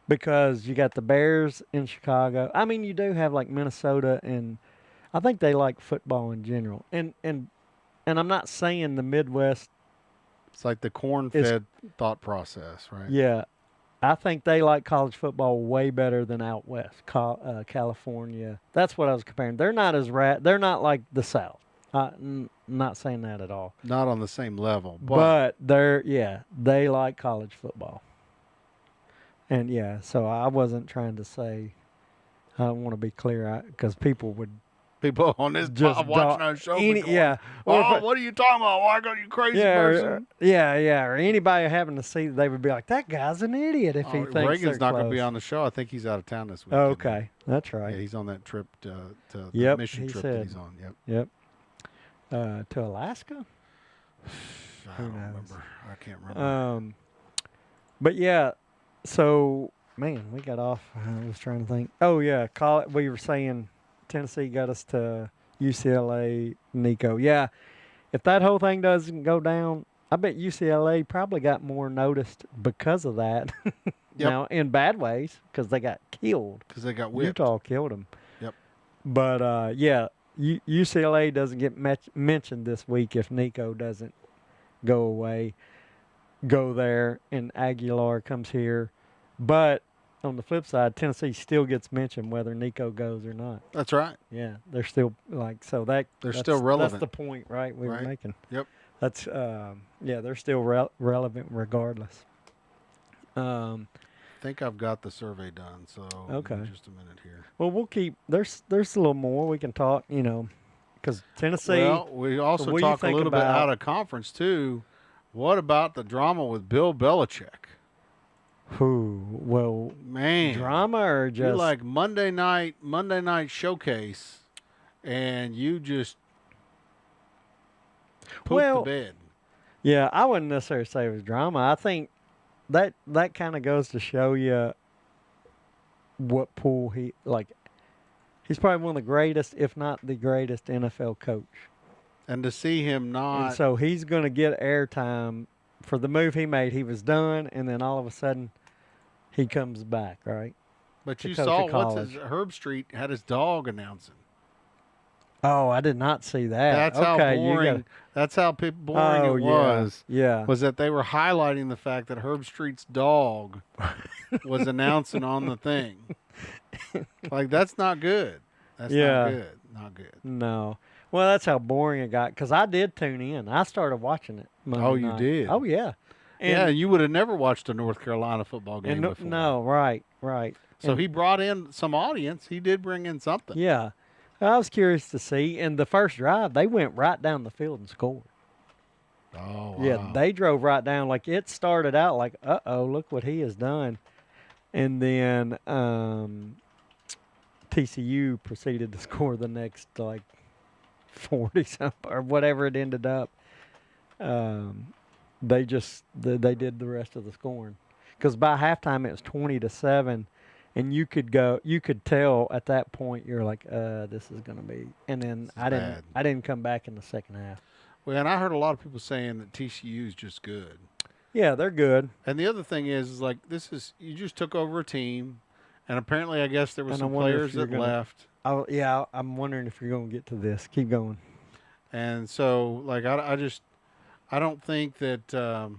because you got the Bears in Chicago. I mean, you do have like Minnesota, and I think they like football in general. And I'm not saying the Midwest. It's like the corn-fed thought process, right? Yeah. I think they like college football way better than out west, California. That's what I was comparing. They're not they're not like the South. Not saying that at all. Not on the same level, but they like college football. And so I wasn't trying to say. I don't want to be clear because people on this just watching our show. Or what are you talking about? Why go you crazy person? Or anybody having to see, they would be like, that guy's an idiot if he thinks Reagan's not going to be on the show. I think he's out of town this week. Okay, that's right. Yeah, he's on that trip to the mission trip that he's on. Yep. To Alaska? I don't remember. I can't remember. But so man, we got off. I was trying to think. Oh yeah, we were saying Tennessee got us to UCLA, Nico. Yeah, if that whole thing doesn't go down, I bet UCLA probably got more noticed because of that. Now, in bad ways, because they got killed. Because they got whipped. Utah killed them. Yep. But, UCLA doesn't get mentioned this week if Nico doesn't go there, and Aguilar comes here. But on the flip side, Tennessee still gets mentioned whether Nico goes or not. That's right. Yeah, they're still they're still relevant. That's the point, right? We were making. Yep. That's they're still relevant regardless. I think I've got the survey done, so okay. Just a minute here. Well, we'll keep. There's a little more we can talk. Because Tennessee. Well, we also talk a little bit out of conference too. What about the drama with Bill Belichick? Well, man, drama or just you're like Monday night showcase, and you just pooped the bed. Yeah, I wouldn't necessarily say it was drama. I think that kind of goes to show you what pool he's probably one of the greatest, if not the greatest, NFL coach. And to see him not, and so he's going to get airtime for the move he made. He was done, and then all of a sudden, he comes back, right? But you saw Herb Street had his dog announcing. Oh, I did not see that. That's okay, how boring. That's how boring Oh, it yeah. was. Yeah. Was that they were highlighting the fact that Herb Street's dog was announcing on the thing. Like, that's not good. That's Yeah. not good. Not good. No. Well, that's how boring it got. Because I did tune in. I started watching it Monday Oh, you night. did? Oh, yeah. Yeah, you would have never watched a North Carolina football game before. No, right. So And- he brought in some audience. He did bring in something. Yeah. I was curious to see. And the first drive, they went right down the field and scored. Oh, wow. Yeah, they drove right down. Like, it started out like, uh-oh, look what he has done. And then TCU proceeded to score the next, like, 40-something or whatever it ended up. They did the rest of the scoring. Because by halftime, it was 20-7. And you could tell at that point, you're like, this is going to be. And then I didn't come back in the second half. Well, and I heard a lot of people saying that TCU is just good. Yeah, they're good. And the other thing is like, you just took over a team, and apparently I guess there were And some I wonder players if you're that gonna- left. Oh, yeah, I'm wondering if you're going to get to this. Keep going. And so, like, I don't think that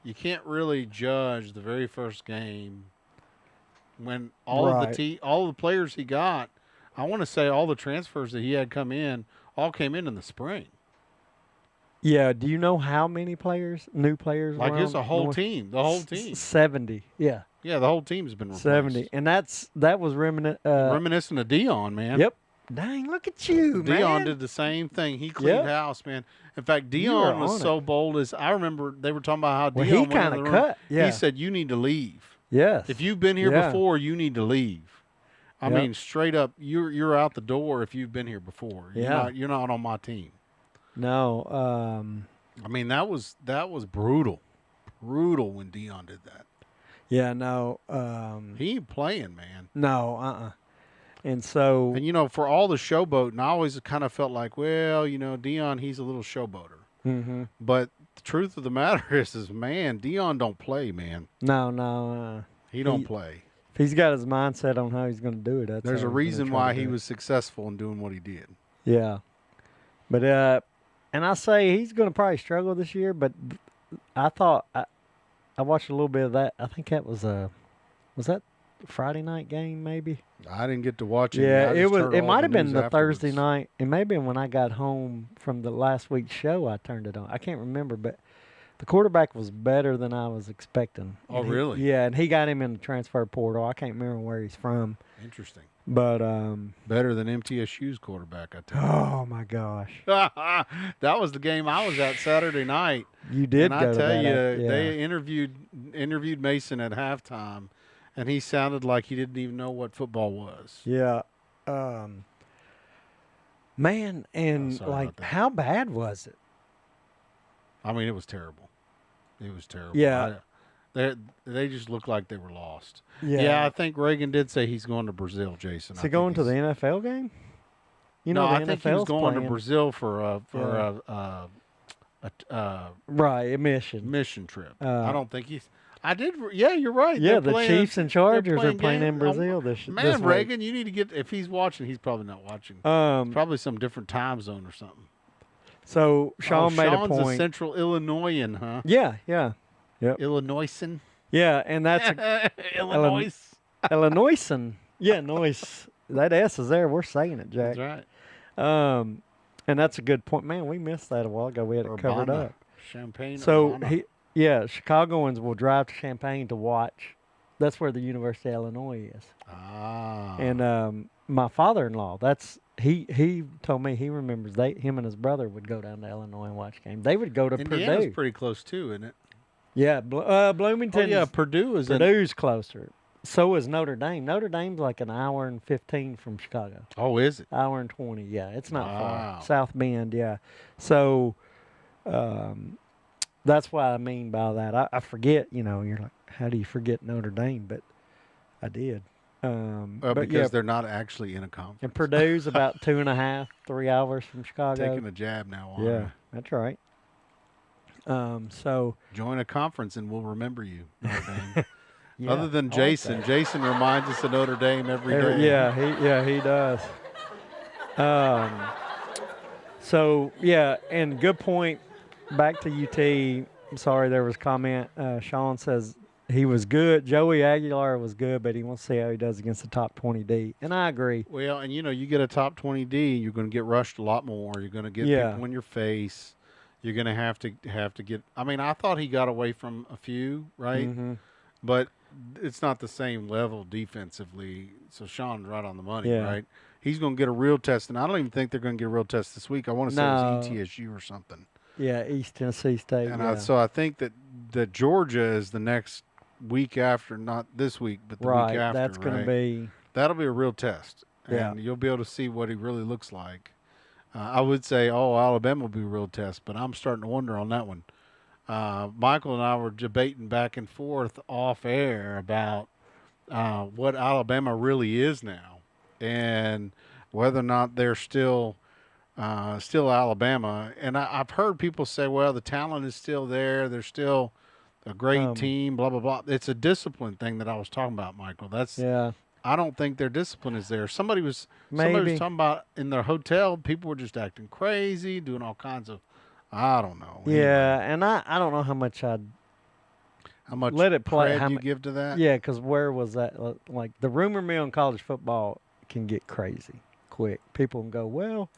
you can't really judge the very first game when all of the players he got. I want to say all the transfers that he had come in all came in the spring. Yeah, do you know how many new players? Like, were it's on a whole North? team. The whole team. 70. Yeah, Yeah, the whole team's been replaced. 70, and that was Reminiscent of Dion, man. Yep. Dang, look at you, man. Dion did the same thing. He cleaned Yep. house, man. In fact, You were Dion was on so bold as I remember they were talking about how Well, Dion he went in kind the of room. cut. Yeah. He said, "You need to leave. Yes. If you've been here Yeah. before, you need to leave." I Yep. mean, straight up, you're out the door if you've been here before. Yeah. You're not on my team. No. I mean, that was brutal when Dion did that. Yeah. No. He ain't playing, man. No. And so. And for all the showboating, I always kind of felt like, well, Dion, he's a little showboater. Mm-hmm. But the truth of the matter is, man, Dion don't play, man. No. He don't play. If he's got his mindset on how he's going to do it, There's a reason why he was successful in doing what he did. Yeah. But and I say he's going to probably struggle this year. But I thought I watched a little bit of that. I think that was that Friday night game maybe. I didn't get to watch it. Yeah, I it just was. heard It all might have been news the afterwards. Thursday night. It may have been when I got home from the last week's show. I turned it on. I can't remember, but the quarterback was better than I was expecting. Oh, And really? Yeah, and he got him in the transfer portal. I can't remember where he's from, Interesting. but Better than MTSU's quarterback, I tell you. oh my gosh, That was the game I was at Saturday night. you did. And go I to tell that, you, yeah. they interviewed Mason at halftime, and he sounded like he didn't even know what football was. Yeah. Man, and sorry like, about that. how bad was it? I mean, it was terrible. It was terrible. Yeah. They just looked like they were lost. Yeah. Yeah, I think Reagan did say he's going to Brazil, Jason. Is he going to the NFL game? No, the I think he was NFL's going playing. to Brazil for Right, a mission. mission trip. Uh, I don't think he's. I did. Yeah, you're right. Yeah, They're the playing- Chiefs and Chargers they're are playing in game- Brazil this Man, this week. Reagan, you need to get. If he's watching, he's probably not watching. Probably some different time zone or something. So Sean made Sean's a point. Central Illinoisan, huh? Yeah. Illinoisan. Yeah, and that's Illinois. Illinoisan. Yeah, noise. That S is there. We're saying it, Jack. That's right. And that's a good point. Man, we missed that a while ago. We had it covered Urbana. up. Champagne. So Urbana. Chicagoans will drive to Champaign to watch. That's where the University of Illinois is. Ah. And my father-in-law, he told me he remembers him and his brother would go down to Illinois and watch games. They would go to Indiana's Purdue. pretty close too, isn't it? Yeah, Bloomington. Oh, yeah, Purdue is in. Purdue's closer. So is Notre Dame. Notre Dame's like an hour and 15 from Chicago. Oh, is it? Hour and 20, yeah. It's not Wow. far. South Bend, yeah. So that's what I mean by that. I forget, you're like, how do you forget Notre Dame? But I did. But Because yeah, they're not actually in a conference. and Purdue's about 2.5, 3 hours from Chicago. Taking a jab now on Yeah, you. that's right. So Join a conference and we'll remember you, Notre Dame. yeah, Other than I like Jason. that. Jason reminds us of Notre Dame every day. Yeah, he does. So yeah, and good point. Back to UT. I'm sorry, there was comment. Sean says he was good. Joey Aguilar was good, but he wants to see how he does against the top 20D. And I agree. Well, and you get a top 20D, you're going to get rushed a lot more. You're going to get people in your face. You're going to have to get. I mean, I thought he got away from a few, right? Mm-hmm. But it's not the same level defensively. So Sean's right on the money, right? He's going to get a real test, and I don't even think they're going to get a real test this week. I want to say it was ETSU or something. Yeah, East Tennessee State. And so I think that Georgia is the next week after, not this week, but the week after. That's going to be. That'll be a real test, Yeah. and you'll be able to see what he really looks like. I would say, Alabama will be a real test, but I'm starting to wonder on that one. Michael and I were debating back and forth off air about what Alabama really is now, and whether or not they're still Alabama. And I've heard people say, well, the talent is still there. They're still a great team, blah, blah, blah. It's a discipline thing that I was talking about, Michael. I don't think their discipline is there. Somebody was talking about in their hotel, people were just acting crazy, doing all kinds of, I don't know. Yeah, and I don't know how much let it play. How you give to that? Yeah, because where was that? Like the rumor mill in college football can get crazy quick. People can go, well,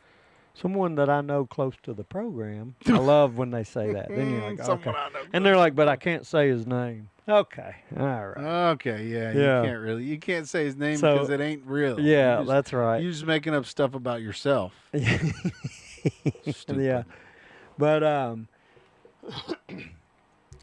someone that I know close to the program. I love when they say that. Then you're like, okay. And they're like, but I can't say his name. Okay, all right. Okay, yeah. You can't say his name because it ain't real. Yeah, that's right. You're just making up stuff about yourself. Yeah, but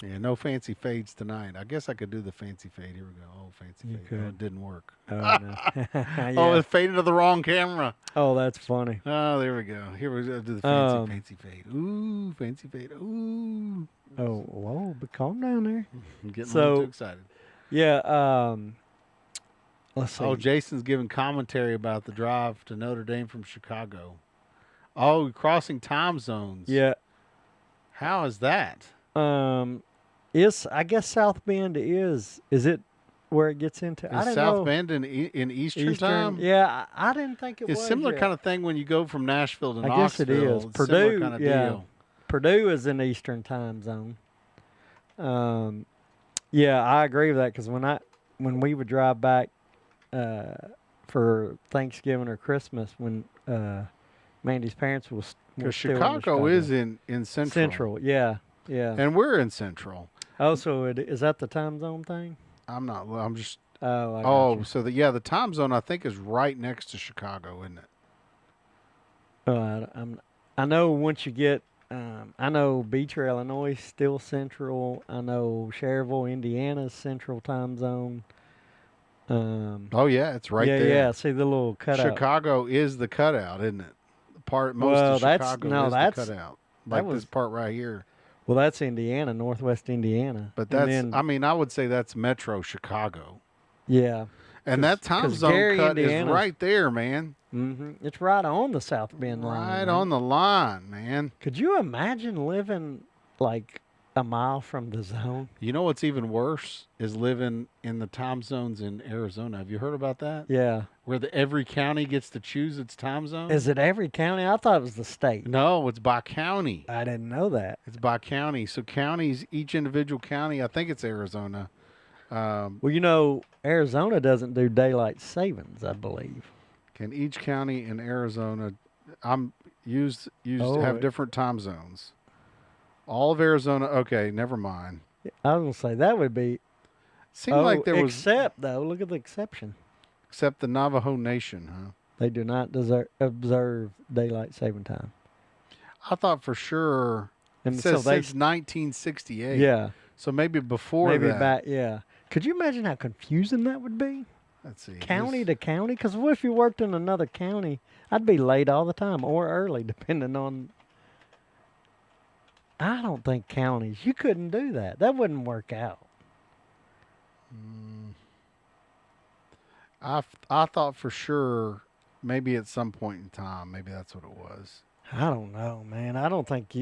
yeah, no fancy fades tonight. I guess I could do the fancy fade. Here we go. Oh, fancy fade. Oh, it didn't work. Oh, no. Yeah. Oh, it faded to the wrong camera. Oh, that's funny. Oh, there we go. Here we go. Do the fancy fade. Ooh, fancy fade. Ooh. Oh, whoa, but calm down there. I'm getting a little too excited. Yeah, let's see. Oh, Jason's giving commentary about the drive to Notre Dame from Chicago. Oh, crossing time zones. Yeah. How is that? I guess South Bend is it where it gets into? I don't South know. Bend in Eastern time? Yeah, I didn't think it was. It's a similar kind of thing when you go from Nashville to Knoxville. I guess it is. It's Purdue, kind of deal. Purdue is in Eastern time zone. Yeah, I agree with that because when we would drive back for Thanksgiving or Christmas when Mandy's parents was because Chicago is in Central. Central, yeah. And we're in Central. Oh, so is that the time zone thing? I'm not. I'm just. Oh, so the time zone I think is right next to Chicago, isn't it? I know once you get. I know Beecher, Illinois, is still Central. I know Cherville, Indiana's Central time zone. Oh yeah, it's right there. Yeah. See the little cutout. Chicago is the cutout, isn't it? Most of Chicago is the cutout. Like this part right here. Well, that's Indiana, Northwest Indiana. But I would say that's Metro Chicago. Yeah. And that time zone cut is right there, man. Mm-hmm. It's right on the South Bend line. Right on the line, man. Could you imagine living like a mile from the zone? You know what's even worse is living in the time zones in Arizona. Have you heard about that? Yeah. Where every county gets to choose its time zone? Is it every county? I thought it was the state. No, it's by county. I didn't know that. It's by county. So counties, each individual county, I think it's Arizona. Well, Arizona doesn't do daylight savings, I believe. Can each county in Arizona used to have different time zones? All of Arizona. Okay, never mind. I was gonna say that would be. Seemed like there was. Except though, look at the exception. Except the Navajo Nation, huh? They do not observe daylight saving time. I thought for sure. And it says since 1968. Yeah. So maybe before that. Maybe back. Yeah. Could you imagine how confusing that would be? Let's see. County to county? Because what if you worked in another county? I'd be late all the time or early, depending on. I don't think counties. You couldn't do that. That wouldn't work out. I thought for sure maybe at some point in time, maybe that's what it was. I don't know, man. I don't think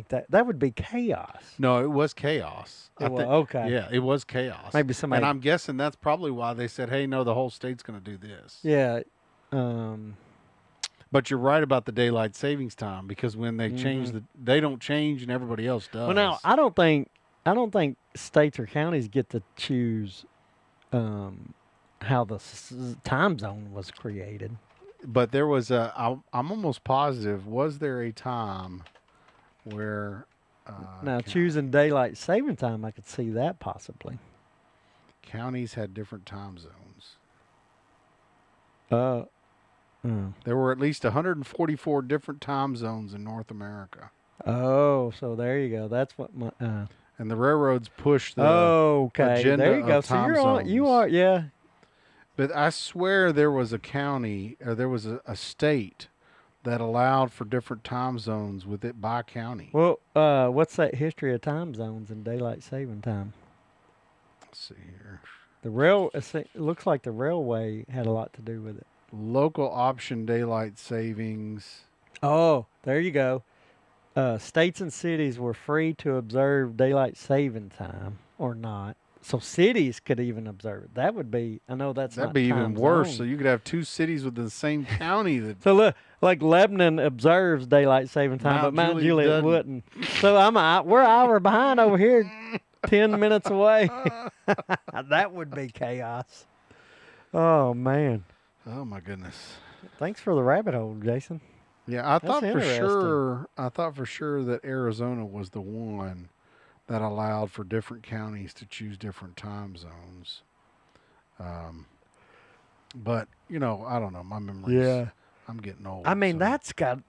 that would be chaos. No, it was chaos. Okay. Yeah, it was chaos. Maybe somebody. And I'm guessing that's probably why they said, "Hey, no, the whole state's going to do this." Yeah. But you're right about the daylight savings time, because when they change they don't change and everybody else does. Well, now I don't think states or counties get to choose how the time zone was created. But there was I'm almost positive, was there a time where Now choosing daylight saving time, I could see that possibly. counties had different time zones? There were at least 144 different time zones in North America. Oh, so there you go. That's what my. And the railroads pushed the Okay, agenda there you go. of So time you zones. are, yeah. But I swear there was a county, or there was a state that allowed for different time zones with it by county. Well, what's that history of time zones and daylight saving time? Let's see here. It looks like the railway had a lot to do with it. Local option daylight savings. Oh, there you go. States and cities were free to observe daylight saving time or not. So cities could even observe it. That would be, I know that's That'd not be even time worse. zone. So you could have two cities within the same county that. So look, like Lebanon observes daylight saving time, but Mount Juliet wouldn't. So we're an hour behind over here, 10 minutes away. That would be chaos. Oh man. Oh my goodness. Thanks for the rabbit hole, Jason. Yeah, I thought interesting. for sure that Arizona was the one that allowed for different counties to choose different time zones. But I don't know. My memories. Yeah. I'm getting old. I mean, so.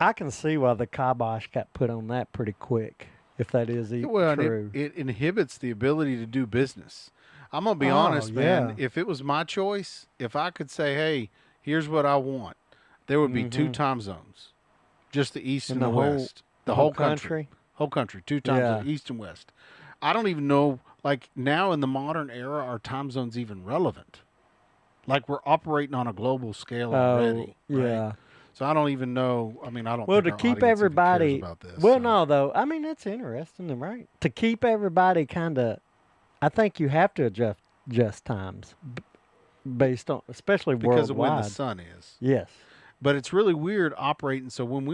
I can see why the kibosh got put on that pretty quick, if that is true. It inhibits the ability to do business. I'm gonna be honest, man. If it was my choice, if I could say, "Hey, here's what I want," there would be two time zones, just the east and the west, the whole country, two time zones, east and west. I don't even know. Like now in the modern era, are time zones even relevant? Like we're operating on a global scale already. Yeah. Right? So I don't even know. I mean, I don't. Well, think to our keep audience even everybody. cares about this, Well, so. no, though. I mean, that's interesting, right? To keep everybody kind of, I think you have to adjust times based on, especially because worldwide. of when the sun is. Yes. But it's really weird operating. So when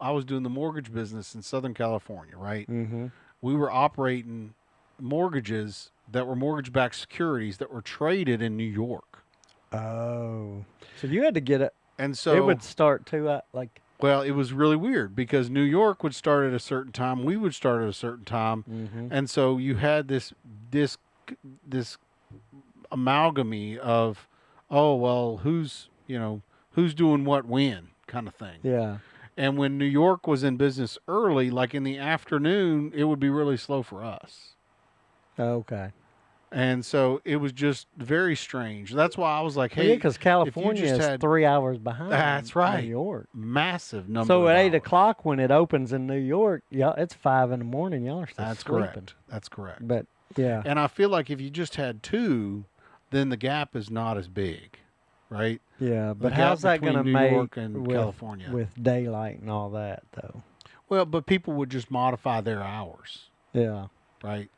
I was doing the mortgage business in Southern California, right? Mm-hmm. We were operating mortgages that were mortgage-backed securities that were traded in New York. Oh. So you had to get it. And so it would start to Well, it was really weird because New York would start at a certain time, we would start at a certain time, and so you had this amalgamy of, oh well, who's doing what when kind of thing. Yeah. And when New York was in business early, like in the afternoon, it would be really slow for us. Okay. And so it was just very strange. That's why I was like, hey, because California is 3 hours behind. That's right. New York. Massive number. So at 8 o'clock when it opens in New York, it's 5 in the morning. Y'all are still That's sleeping. correct. That's correct. But yeah. And I feel like if you just had two, then the gap is not as big, right? Yeah, but The how's gap that going to between New make York and California with daylight and all that, though? Well, but people would just modify their hours, Yeah. right?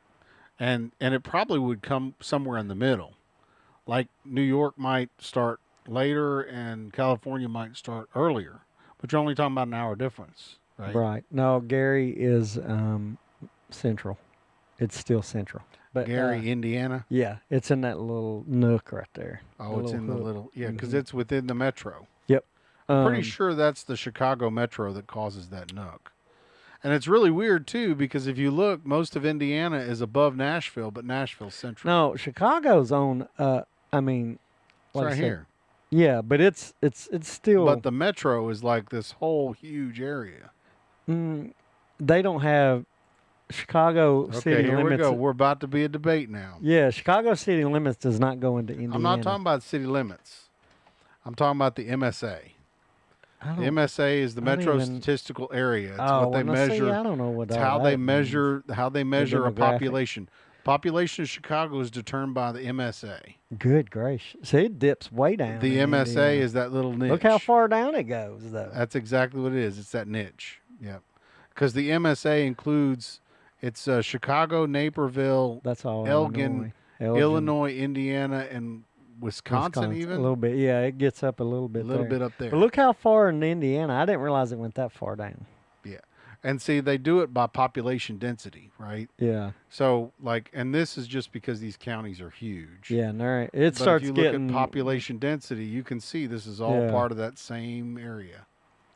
And it probably would come somewhere in the middle. Like New York might start later and California might start earlier, but you're only talking about an hour difference, right? Right. No, Gary is central. It's still central. But Gary, Indiana. Yeah, it's in that little nook right there. Oh, it's in the hook. little, because it's within the metro. Yep. I'm pretty sure that's the Chicago metro that causes that nook. And it's really weird, too, because if you look, most of Indiana is above Nashville, but Nashville's central. No, Chicago's on, I mean. It's right here. Yeah, but it's still. But the metro is like this whole huge area. They don't have Chicago city limits. Okay, here we go. We're about to be a debate now. Yeah, Chicago city limits does not go into Indiana. I'm not talking about city limits. I'm talking about the MSA. The MSA is the Metro Statistical Area. It's what they measure. I don't know what it's how they measure a population. Population of Chicago is determined by the MSA. Good gracious. See, it dips way down. The MSA is that little niche. Look how far down it goes, though. That's exactly what it is. It's that niche. Yep. Because the MSA includes, it's Chicago, Naperville, that's all. Elgin, Illinois, Indiana, and Wisconsin A even. little bit. Yeah, it gets up a little bit. A little bit up there. But look how far in Indiana. I didn't realize it went that far down. Yeah. And see, they do it by population density, right? Yeah. So, like, and this is just because these counties are huge. Yeah, and it But starts if you look getting at population density, you can see this is all Yeah. part of that same area.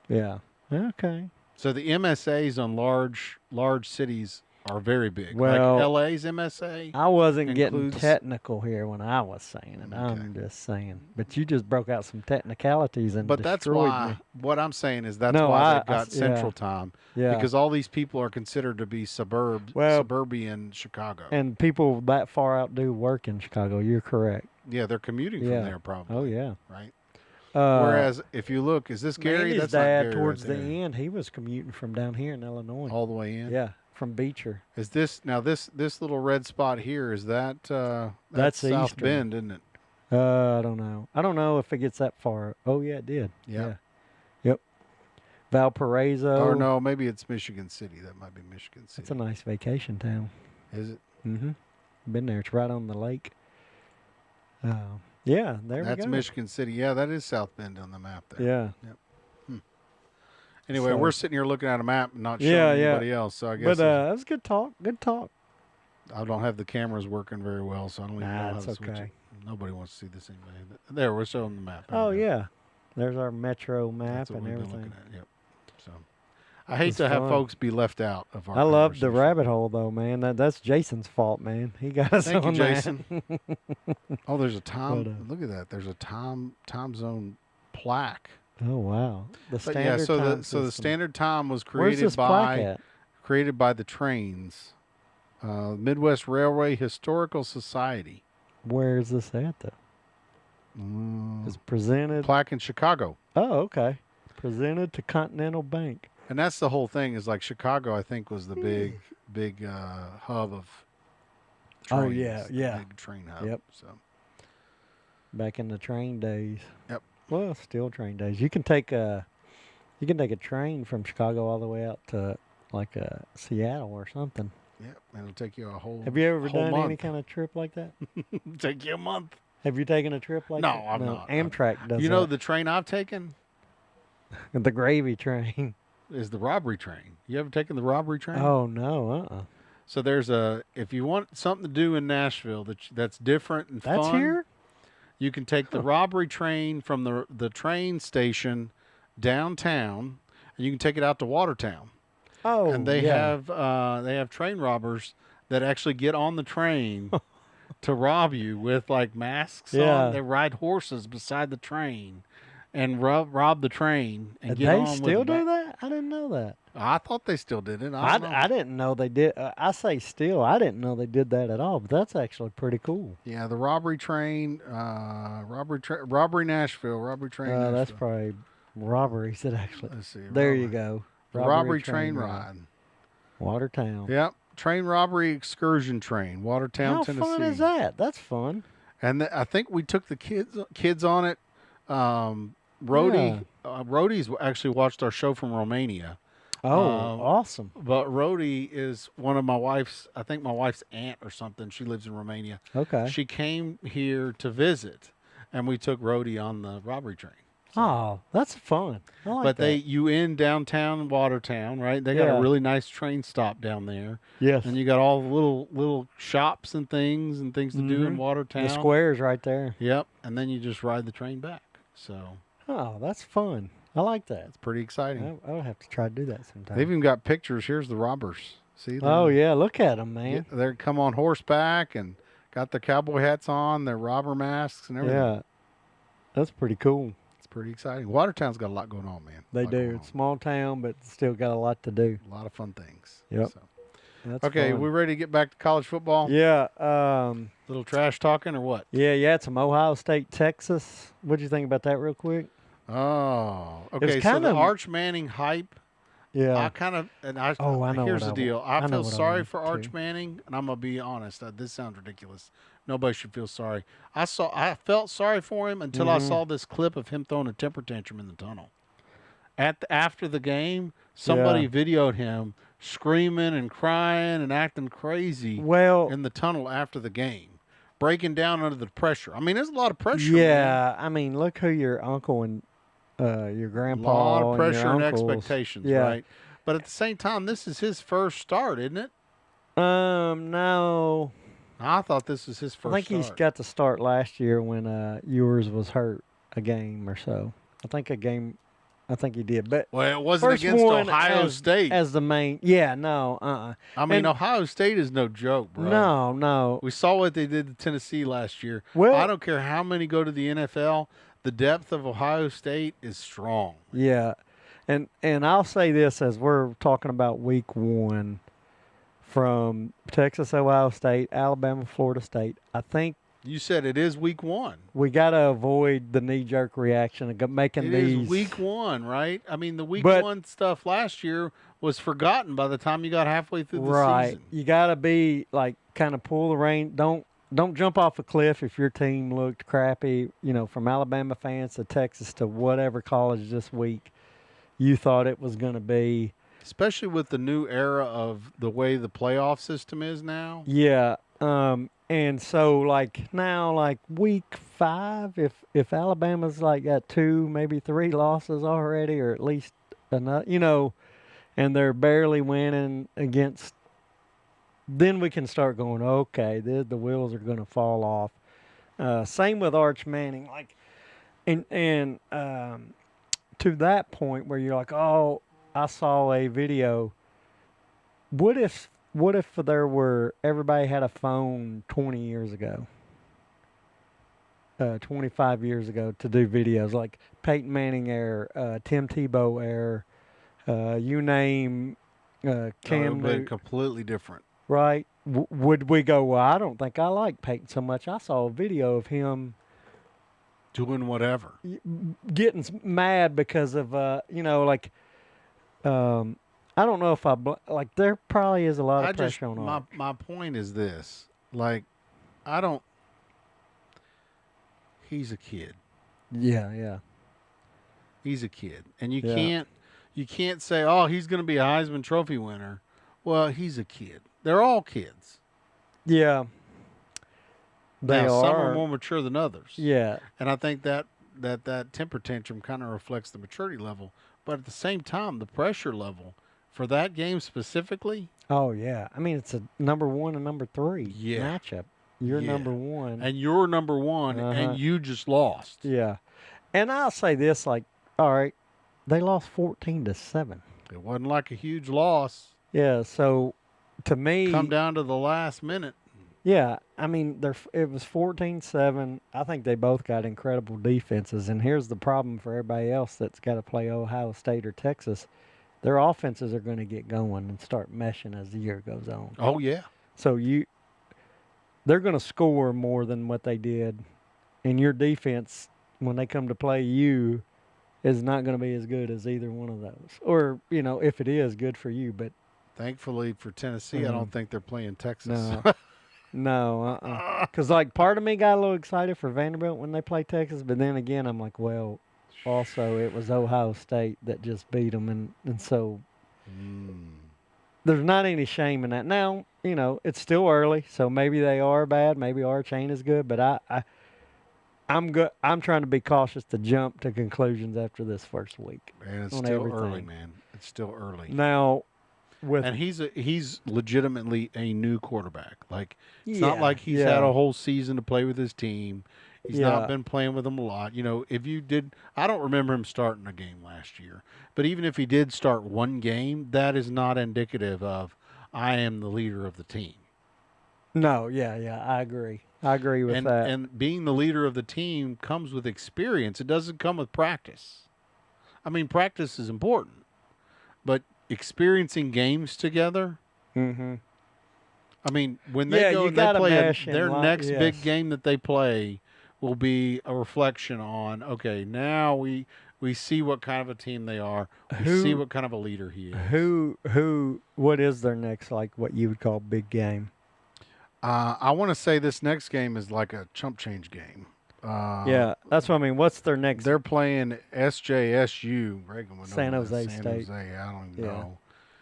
Yeah. Okay. So the MSAs on large cities are very big. Well, like LA's MSA. I wasn't getting includes- technical here when I was saying it. I'm just saying. But you just broke out some technicalities and But that's destroyed why me. what I'm saying is that's No, why I- they've got yeah. Central Time. Yeah. Because all these people are considered to be suburban Chicago. And people that far out do work in Chicago. You're correct. Yeah, they're commuting Yeah. from there probably. Oh yeah. Right. Uh, Whereas if you look, is this Gary? Mandy's That's dad not Gary towards right the there. end, he was commuting from down here in Illinois. All the way in. Yeah, from Beecher. Is this now this little red spot here? Is that That's South Eastern. Bend, isn't it? I don't know. I don't know if it gets that far. Oh yeah, it did. Yeah. Yep. Valparaiso. Or no, maybe it's Michigan City. That might be Michigan City. It's a nice vacation town. Is it? Mm-hmm. Been there. It's right on the lake. Yeah, there we That's go. Michigan City. Yeah, that is South Bend on the map there. Yeah. Anyway, So- we're sitting here looking at a map and not showing Yeah, yeah. anybody else. So I guess But that was good talk. Good talk. I don't have the cameras working very well, so I don't even know how That's to switch okay. it. Nobody wants to see this anyway. There, we're showing the map. Oh There we go. yeah. There's our metro map That's what and we've been everything. looking at. Yep. So I hate It's to have fun. folks be left out of our I love the conversation. rabbit hole though, man. That's Jason's fault, man. He got us Thank you, on that. Jason. Oh, there's a time. But, look at that. There's a time zone plaque. Oh wow. The But standard yeah, so time the system. standard time was Where's created this plaque by at? the trains. Midwest Railway Historical Society. Where is this at though? It's presented. Plaque in Chicago. Oh, okay. Presented to Continental Bank. And that's the whole thing is like Chicago, I think, was the big hub of trains. Oh, yeah, the yeah. big train hub. Yep. So, Back in the train days. Yep. Well, still train days. You can take a train from Chicago all the way out to like Seattle or something. yep. And it'll take you a whole Have you ever whole done month. any kind of trip like that? Take you a month. Have you taken a trip like No, that? I've not. Amtrak does You know, that. the train I've taken The gravy train. is the robbery train. You ever taken the robbery train? Oh, no. So there's if you want something to do in Nashville that's different and That's fun, here? you can take the robbery train from the train station downtown, and you can take it out to Watertown. Oh, And they yeah. have train robbers that actually get on the train to rob you with like masks Yeah. on. They ride horses beside the train and rob the train and get They on still with do that? I didn't know that. I thought they still did it. I don't know. I didn't know they did. I say still. I didn't know they did that at all. But that's actually pretty cool. Yeah, the robbery train, robbery Nashville, robbery train. Nashville. That's probably robberies that actually. Let's see. There you go. Robbery train ride. Watertown. Yep. Train robbery excursion train, Watertown, How Tennessee. fun is that? That's fun. And I think we took the kids on it. Rhodey's actually watched our show from Romania. Oh, awesome. But Rhodey is one of my wife's, I think my wife's aunt or something. She lives in Romania. Okay. She came here to visit, and we took Rhodey on the robbery train. Oh, that's fun. I like But that. you in downtown Watertown, right? They got Yeah. a really nice train stop down there. Yes. And you got all the little shops and things to do in Mhm. Watertown. The squares right there. Yep. And then you just ride the train back. So Oh, that's fun. I like that. it's pretty exciting. I would have to try to do that sometime. They've even got pictures. Here's the robbers. See? Oh yeah, look at them, man. They come on horseback and got their cowboy hats on, their robber masks and everything. Yeah, that's pretty cool. It's pretty exciting. Watertown's got a lot going on, man. They A lot going do. on. It's small town, but still got a lot to do. A lot of fun things. Yep. So. That's Okay, fun. we ready to get back to college football? Yeah. Little trash talking or what? Yeah. It's some Ohio State, Texas. What'd you think about that, real quick? Oh, okay. So kind the of- Arch Manning hype. Yeah. I kind of Oh, I know Here's what the I deal. want. I I know feel what I sorry want, for Arch too. Manning, and I'm gonna be honest. This sounds ridiculous. Nobody should feel sorry. I felt sorry for him until I saw this clip of him throwing a temper tantrum in the tunnel. After the game, somebody videoed him screaming and crying and acting crazy Well, in the tunnel after the game. breaking down under the pressure. I mean, there's a lot of pressure. Yeah, I mean, look who your uncle and your grandpa. A lot of and pressure your and uncles. expectations, Yeah. right? But at the same time, this is his first start, isn't it? No. I thought this was his first I think start. he's got to start last year when yours was hurt a game or so. I think he did. But Well, it wasn't first against one Ohio State. as the main. Yeah, no, I mean, and- Ohio State is no joke, bro. No. We saw what they did to Tennessee last year. Well- I don't care how many go to the NFL. The depth of Ohio State is strong. Yeah, and I'll say this as we're talking about week 1 from Texas, Ohio State, Alabama, Florida State. I think You said it is week 1. we got to avoid the knee-jerk reaction of making It these. is week 1, right? I mean, the week But- 1 stuff last year was forgotten by the time you got halfway through the Right. season. You got to be like kind of pull the rein. Don't jump off a cliff if your team looked crappy. You know, from Alabama fans to Texas to whatever college this week, you thought it was going to be. Especially with the new era of the way the playoff system is now. Yeah. And so like now, like week 5, if Alabama's like got 2, maybe 3 losses already, or at least enough, you know, and they're barely winning against, then we can start going, okay, the wheels are going to fall off. Same with Arch Manning, like, and to that point where you're like, oh, I saw a video. What if there were, everybody had a phone 20 years ago, 25 years ago to do videos like Peyton Manning era, Tim Tebow era, you name Cam Been Newton, completely different. right? Would we go, well, I don't think I like Peyton so much. I saw a video of him Doing whatever. getting mad because of, you know, like, I don't know if like there probably is a lot of pressure on Arch. my point is this. Like, he's a kid. Yeah. He's a kid. And you Yeah. can't say, oh, he's going to be a Heisman Trophy winner. Well, he's a kid. They're all kids. Yeah. They Now, are. some are more mature than others. Yeah. And I think that temper tantrum kind of reflects the maturity level. But at the same time, the pressure level for that game specifically. Oh, yeah. I mean, it's a number 1 and number 3 Yeah. matchup. You're Yeah. number 1. And you're number 1, Uh-huh. and you just lost. Yeah. And I'll say this, like, all right, they lost 14-7. It wasn't like a huge loss. Yeah, so to me, Come down to the last minute. yeah, I mean, it was 14-7. I think they both got incredible defenses. And here's the problem for everybody else that's got to play Ohio State or Texas. Their offenses are going to get going and start meshing as the year goes on. Oh, yeah. So they're going to score more than what they did. And your defense, when they come to play you, is not going to be as good as either one of those. Or, you know, if it is, good for you. But Thankfully for Tennessee, I don't think they're playing Texas. no. No, because like part of me got a little excited for Vanderbilt when they play Texas, but then again, I'm like, well, also it was Ohio State that just beat them, and so there's not any shame in that. Now, you know, it's still early, so maybe they are bad, maybe our chain is good, but I'm good. I'm trying to be cautious to jump to conclusions after this first week. Man, it's on still everything. early, man. It's still early. Now, with And he's legitimately a new quarterback. Like, it's not Yeah, like he's yeah. had a whole season to play with his team. He's Yeah. not been playing with them a lot. You know, if you did, I don't remember him starting a game last year. But even if he did start one game, that is not indicative of I am the leader of the team. no, yeah, I agree. I agree with that. And being the leader of the team comes with experience. It doesn't come with practice. I mean, practice is important, but experiencing games together. Mm-hmm. I mean, when they Yeah, go you and they gotta play mesh and their line- next big yes. game that they play will be a reflection on, okay, now we see what kind of a team they are. We see what kind of a leader he is. What is their next, like what you would call big game? I want to say this next game is like a chump change game. Yeah, that's what I mean. What's their next? They're playing SJSU. Reagan would know San that. Jose San State. Jose, I don't even Yeah. know.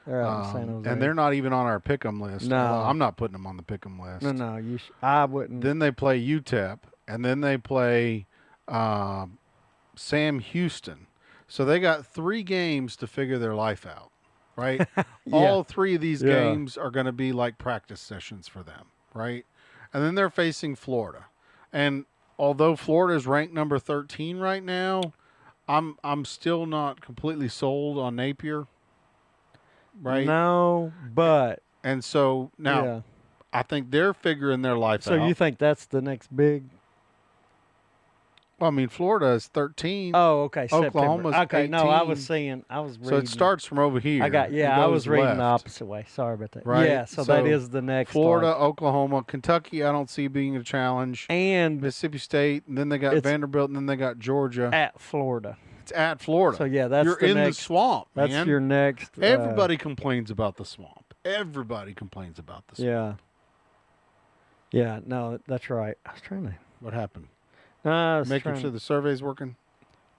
They're out in San Jose. And they're not even on our pick'em list. No. I'm not putting them on the pick'em list. No. I wouldn't. Then they play UTEP, and then they play Sam Houston. So they got 3 games to figure their life out, right? All 3 of these games are going to be like practice sessions for them, right? And then they're facing Florida. And although Florida is ranked number 13 right now, I'm still not completely sold on Napier, right? No, but and so now I think they're figuring their life out. So you think that's the next big? Well, I mean, Florida is 13. Oh, okay. Oklahoma's September. Okay, 18. no, I was reading. So it starts from over here. I was reading the opposite way. Sorry about that. Right? Yeah, so that is the next. Florida, Oklahoma, Kentucky, I don't see being a challenge. And Mississippi State, and then they got Vanderbilt, and then they got Georgia. At Florida. It's at Florida. So, yeah, that's You're the in next, the swamp, man. That's your next. Everybody complains about the swamp. Everybody complains about the swamp. Yeah. Yeah, no, that's right. I was trying to. What happened? Making sure the survey's working.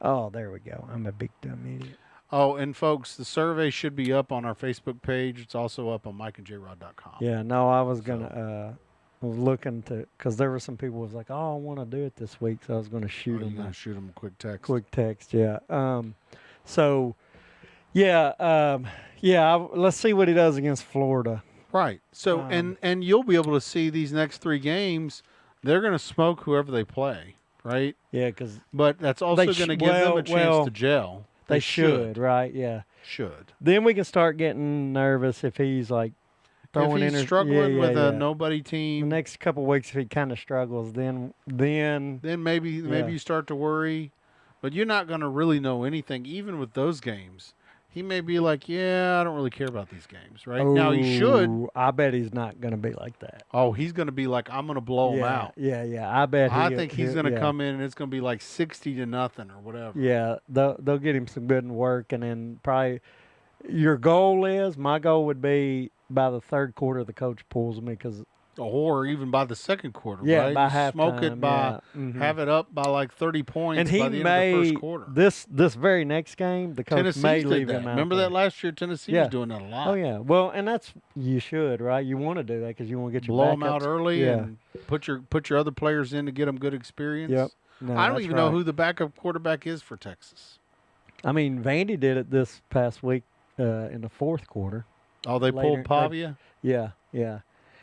Oh, there we go. I'm a big dumb idiot. Oh, and folks, the survey should be up on our Facebook page. It's also up on MikeandJrod.com. Yeah, no, I was gonna. I was looking to, because there were some people who was like, "Oh, I want to do it this week," so I was going to shoot them. You're going to shoot them a quick text. Quick text, yeah. So, yeah, let's see what he does against Florida. Right. So, and you'll be able to see these next 3 games. They're going to smoke whoever they play. Right? Yeah, because but that's also going to give them a chance to gel. They should, right? Yeah. Should. Then we can start getting nervous if he's like throwing if he's struggling with a nobody team. The next couple of weeks, if he kind of struggles, then maybe you start to worry. But you're not going to really know anything, even with those games. He may be like, yeah, I don't really care about these games, right? Now, he should. I bet he's not going to be like that. Oh, he's going to be like, I'm going to blow him out. Yeah. I think he's going to come in, and it's going to be like 60-0 or whatever. Yeah, they'll get him some good work, and then probably my goal would be by the third quarter, the coach pulls me because. Or even by the second quarter, yeah, right? by halftime. Smoke it by, have it up by like 30 points and he by the end of the first quarter. This very next game, the coach may leave him out. Remember that last year? Tennessee was doing that a lot. Oh, yeah. Well, and you should, right? You want to do that because you want to get your blow them out early and put your other players in to get them good experience. Yep. No, I don't even know who the backup quarterback is for Texas. I mean, Vandy did it this past week in the fourth quarter. Oh, they pulled Pavia? Yeah.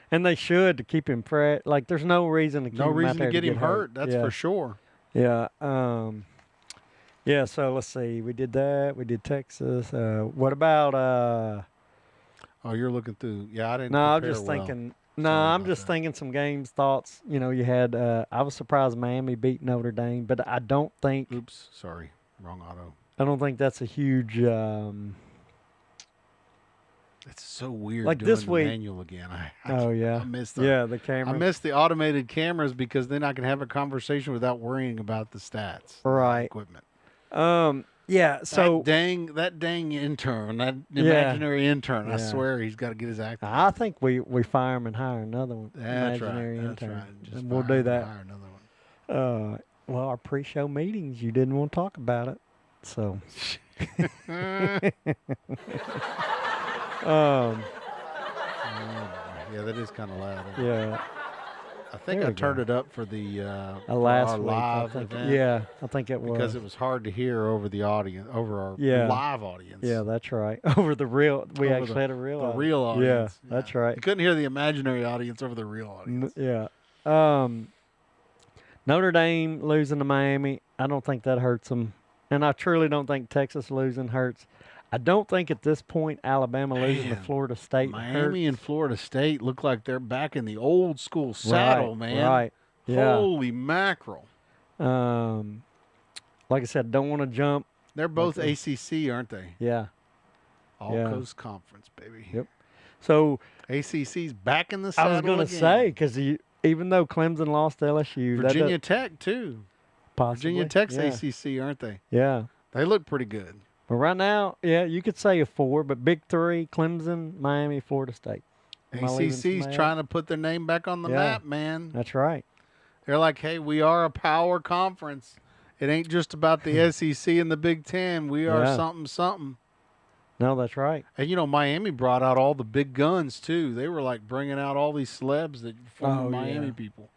And they should to keep him fresh. Like, there's no reason to keep him out there to get him hurt. That's for sure. Yeah. Yeah. So let's see. We did that. We did Texas. What about? Oh, you're looking through. Yeah, I didn't. No, I'm just thinking. No, I'm just thinking some games thoughts. You had. I was surprised Miami beat Notre Dame, but I don't think. Oops, sorry, wrong auto. I don't think that's a huge. It's so weird like doing this week. The manual again. I missed the camera. I missed the automated cameras because then I can have a conversation without worrying about the stats. Right. Equipment. Yeah. So that dang intern, that imaginary intern. Yeah. I swear he's got to get his act. I think we fire him and hire another one. That's imaginary right. intern. That's right. Just and we'll do that. Hire another one. Well, our pre-show meetings, you didn't want to talk about it, so. Yeah, that is kind of loud. Yeah. I think I turned it up for the last week, live I think. event. Yeah, I think it was. Because it was hard to hear over the audience, over our live audience. Yeah, that's right. Over the real, we actually had a real audience. The real audience. Yeah, that's right. You couldn't hear the imaginary audience over the real audience. Yeah. Notre Dame losing to Miami, I don't think that hurts them. And I truly don't think Texas losing hurts. I don't think at this point Alabama losing to Florida State Miami and Florida State look like they're back in the old school saddle, man. Right. Yeah. Holy mackerel. Like I said, don't want to jump. They're both ACC, aren't they? Yeah. All Coast Conference, baby. Yep. So ACC's back in the saddle. I was going to say, because even though Clemson lost to LSU, Virginia Tech too. Possibly. Virginia Tech's ACC, aren't they? Yeah. They look pretty good. But right now, you could say a 4, but big 3, Clemson, Miami, Florida State. ACC's trying to put their name back on the map, man. That's right. They're like, hey, we are a power conference. It ain't just about the SEC and the Big Ten. We are something. No, that's right. And, you know, Miami brought out all the big guns, too. They were, like, bringing out all these celebs that former Miami people.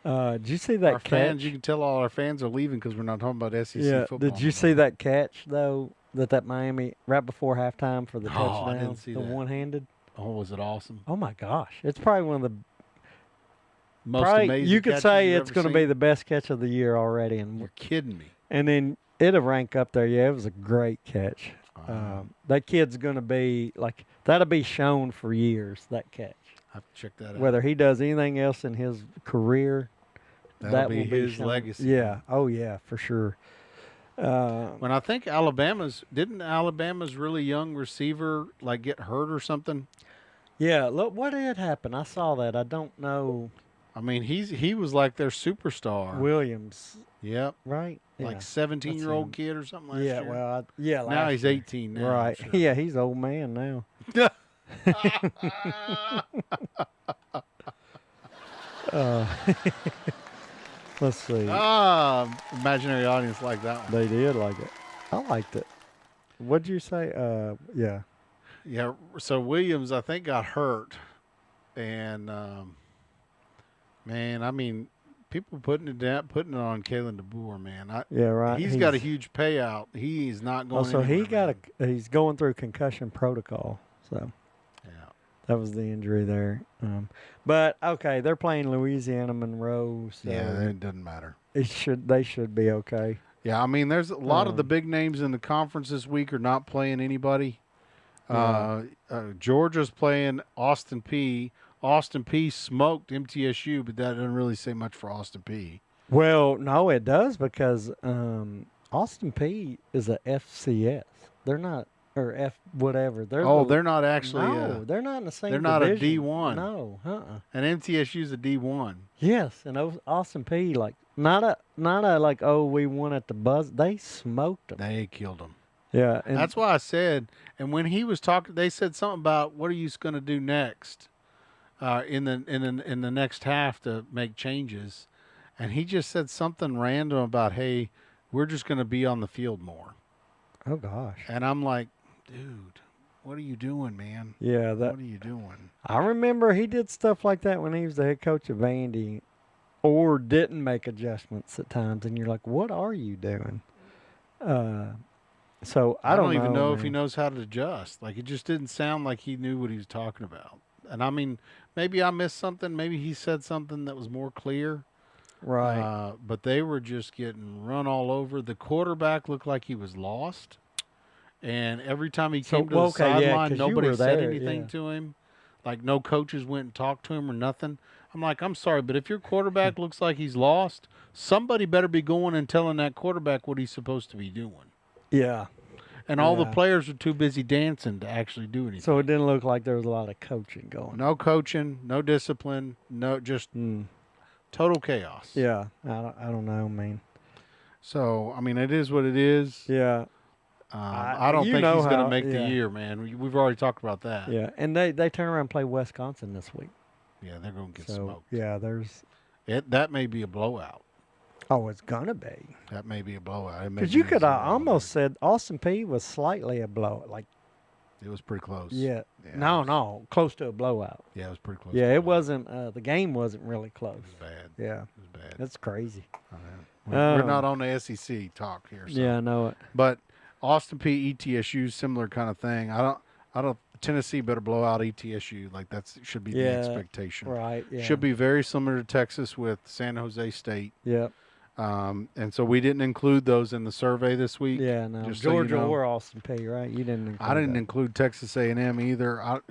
Did you see that our catch? Fans, you can tell all our fans are leaving because we're not talking about SEC football. Did you see that catch, though, that Miami, right before halftime for the touchdown? I didn't see the that. one-handed? Oh, was it awesome? Oh, my gosh. It's probably one of the most amazing you could catches say you've it's ever going to seen? be the best catch of the year already. And You're kidding me. And then it'll rank up there. Yeah, it was a great catch. That kid's going to be, like, that'll be shown for years, that catch. I have to check that out. Whether he does anything else in his career, That'll be will his shown. legacy. Yeah. Oh, yeah, for sure. When I think didn't Alabama's really young receiver, like, get hurt or something? Yeah, look, what had happened? I saw that. I don't know. I mean, he was like their superstar. Williams. Yep. Right? Like Yeah. 17-year-old kid or something last year. Well, now last he's year. 18 now. Right. Sure. Yeah, he's old man now. Let's see. Imaginary audience like that one. They did like it. I liked it. What'd you say? Yeah. Yeah, so Williams, I think, got hurt. And, man, I mean, people putting it on Kalen DeBoer, man. Yeah, right. He's got a huge payout. He's not going so anywhere, he's going through concussion protocol. So yeah, that was the injury there. But okay, they're playing Louisiana Monroe. So yeah, it doesn't matter. they should be okay. Yeah, I mean, there's a lot of the big names in the conference this week are not playing anybody. Georgia's playing Austin Peay. Austin Peay smoked MTSU, but that doesn't really say much for Austin Peay. Well, no, it does because Austin Peay is a FCS. They're not, or F whatever. They're not actually. No, they're not in the same. They're not division. a D1. No, And MTSU's a D1. Yes, and Austin Peay like not a like we won at the buzz. They smoked them. They killed them. Yeah, and That's why I said. And when he was talking, they said something about what are you going to do next, in the next half to make changes, and he just said something random about, hey, we're just going to be on the field more. Oh gosh. And I'm like, dude, what are you doing, man? Yeah, what are you doing? I remember he did stuff like that when he was the head coach of Vandy, or didn't make adjustments at times, and you're like, what are you doing? So I don't even know man. if he knows how to adjust. Like, it just didn't sound like he knew what he was talking about. And I mean, maybe I missed something. Maybe he said something that was more clear. Right. But they were just getting run all over. The quarterback looked like he was lost. And every time he came to the sideline, nobody said anything to him. Like, no coaches went and talked to him or nothing. I'm like, I'm sorry, but if your quarterback looks like he's lost, somebody better be going and telling that quarterback what he's supposed to be doing. Yeah. And all the players are too busy dancing to actually do anything. So it didn't look like there was a lot of coaching going. No coaching, no discipline, no just total chaos. Yeah, I don't know, man. So, I mean, it is what it is. Yeah. I don't think he's going to make the year, man. We've already talked about that. Yeah, and they turn around and play Wisconsin this week. Yeah, they're going to get smoked. Yeah, that may be a blowout. Oh, it's gonna be. That may be a blowout. Because you could almost said Austin Peay was slightly a blowout. Like, it was pretty close. Yeah. No, close to a blowout. Yeah, it was pretty close. Yeah, it wasn't. The game wasn't really close. It was bad. Yeah, it was bad. That's crazy. We're not on the SEC talk here. So. Yeah, I know it. But Austin Peay, ETSU, similar kind of thing. I don't. Tennessee better blow out ETSU. Like, that should be the expectation. Right. Yeah. Should be very similar to Texas with San Jose State. Yeah. And so we didn't include those in the survey this week. Yeah, no. Just Georgia so you know. or Austin Peay, right? You didn't include I didn't include Texas A&M either.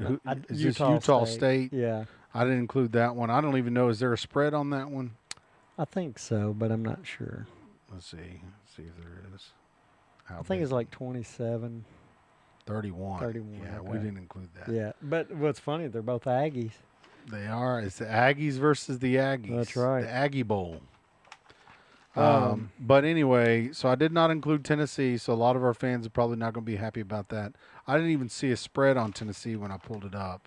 Utah State. Yeah. I didn't include that one. I don't even know. Is there a spread on that one? I think so, but I'm not sure. Let's see. Let's see if there is. I think it's like 27. 31. 31. Yeah, okay. we didn't include that. Yeah, but what's funny, they're both Aggies. They are. It's the Aggies versus the Aggies. That's right. The Aggie Bowl. But anyway, so I did not include Tennessee, so a lot of our fans are probably not going to be happy about that. I didn't even see a spread on Tennessee when I pulled it up.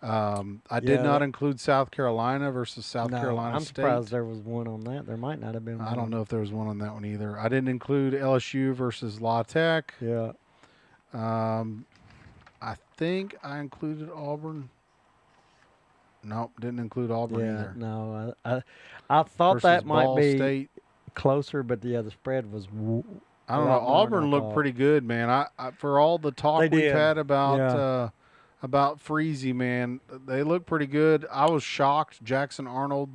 I did not include South Carolina versus South Carolina I'm State. surprised there was one on that. There might not have been one. I don't know if there was one on that one either. I didn't include LSU versus La Tech. Yeah. I think I included Auburn. Nope, didn't include Auburn either. No, I thought Versus that might Ball be State. closer, but the spread was. I don't know. Auburn looked pretty good, man. I for all the talk we've had about Freezy, man, they look pretty good. I was shocked. Jackson Arnold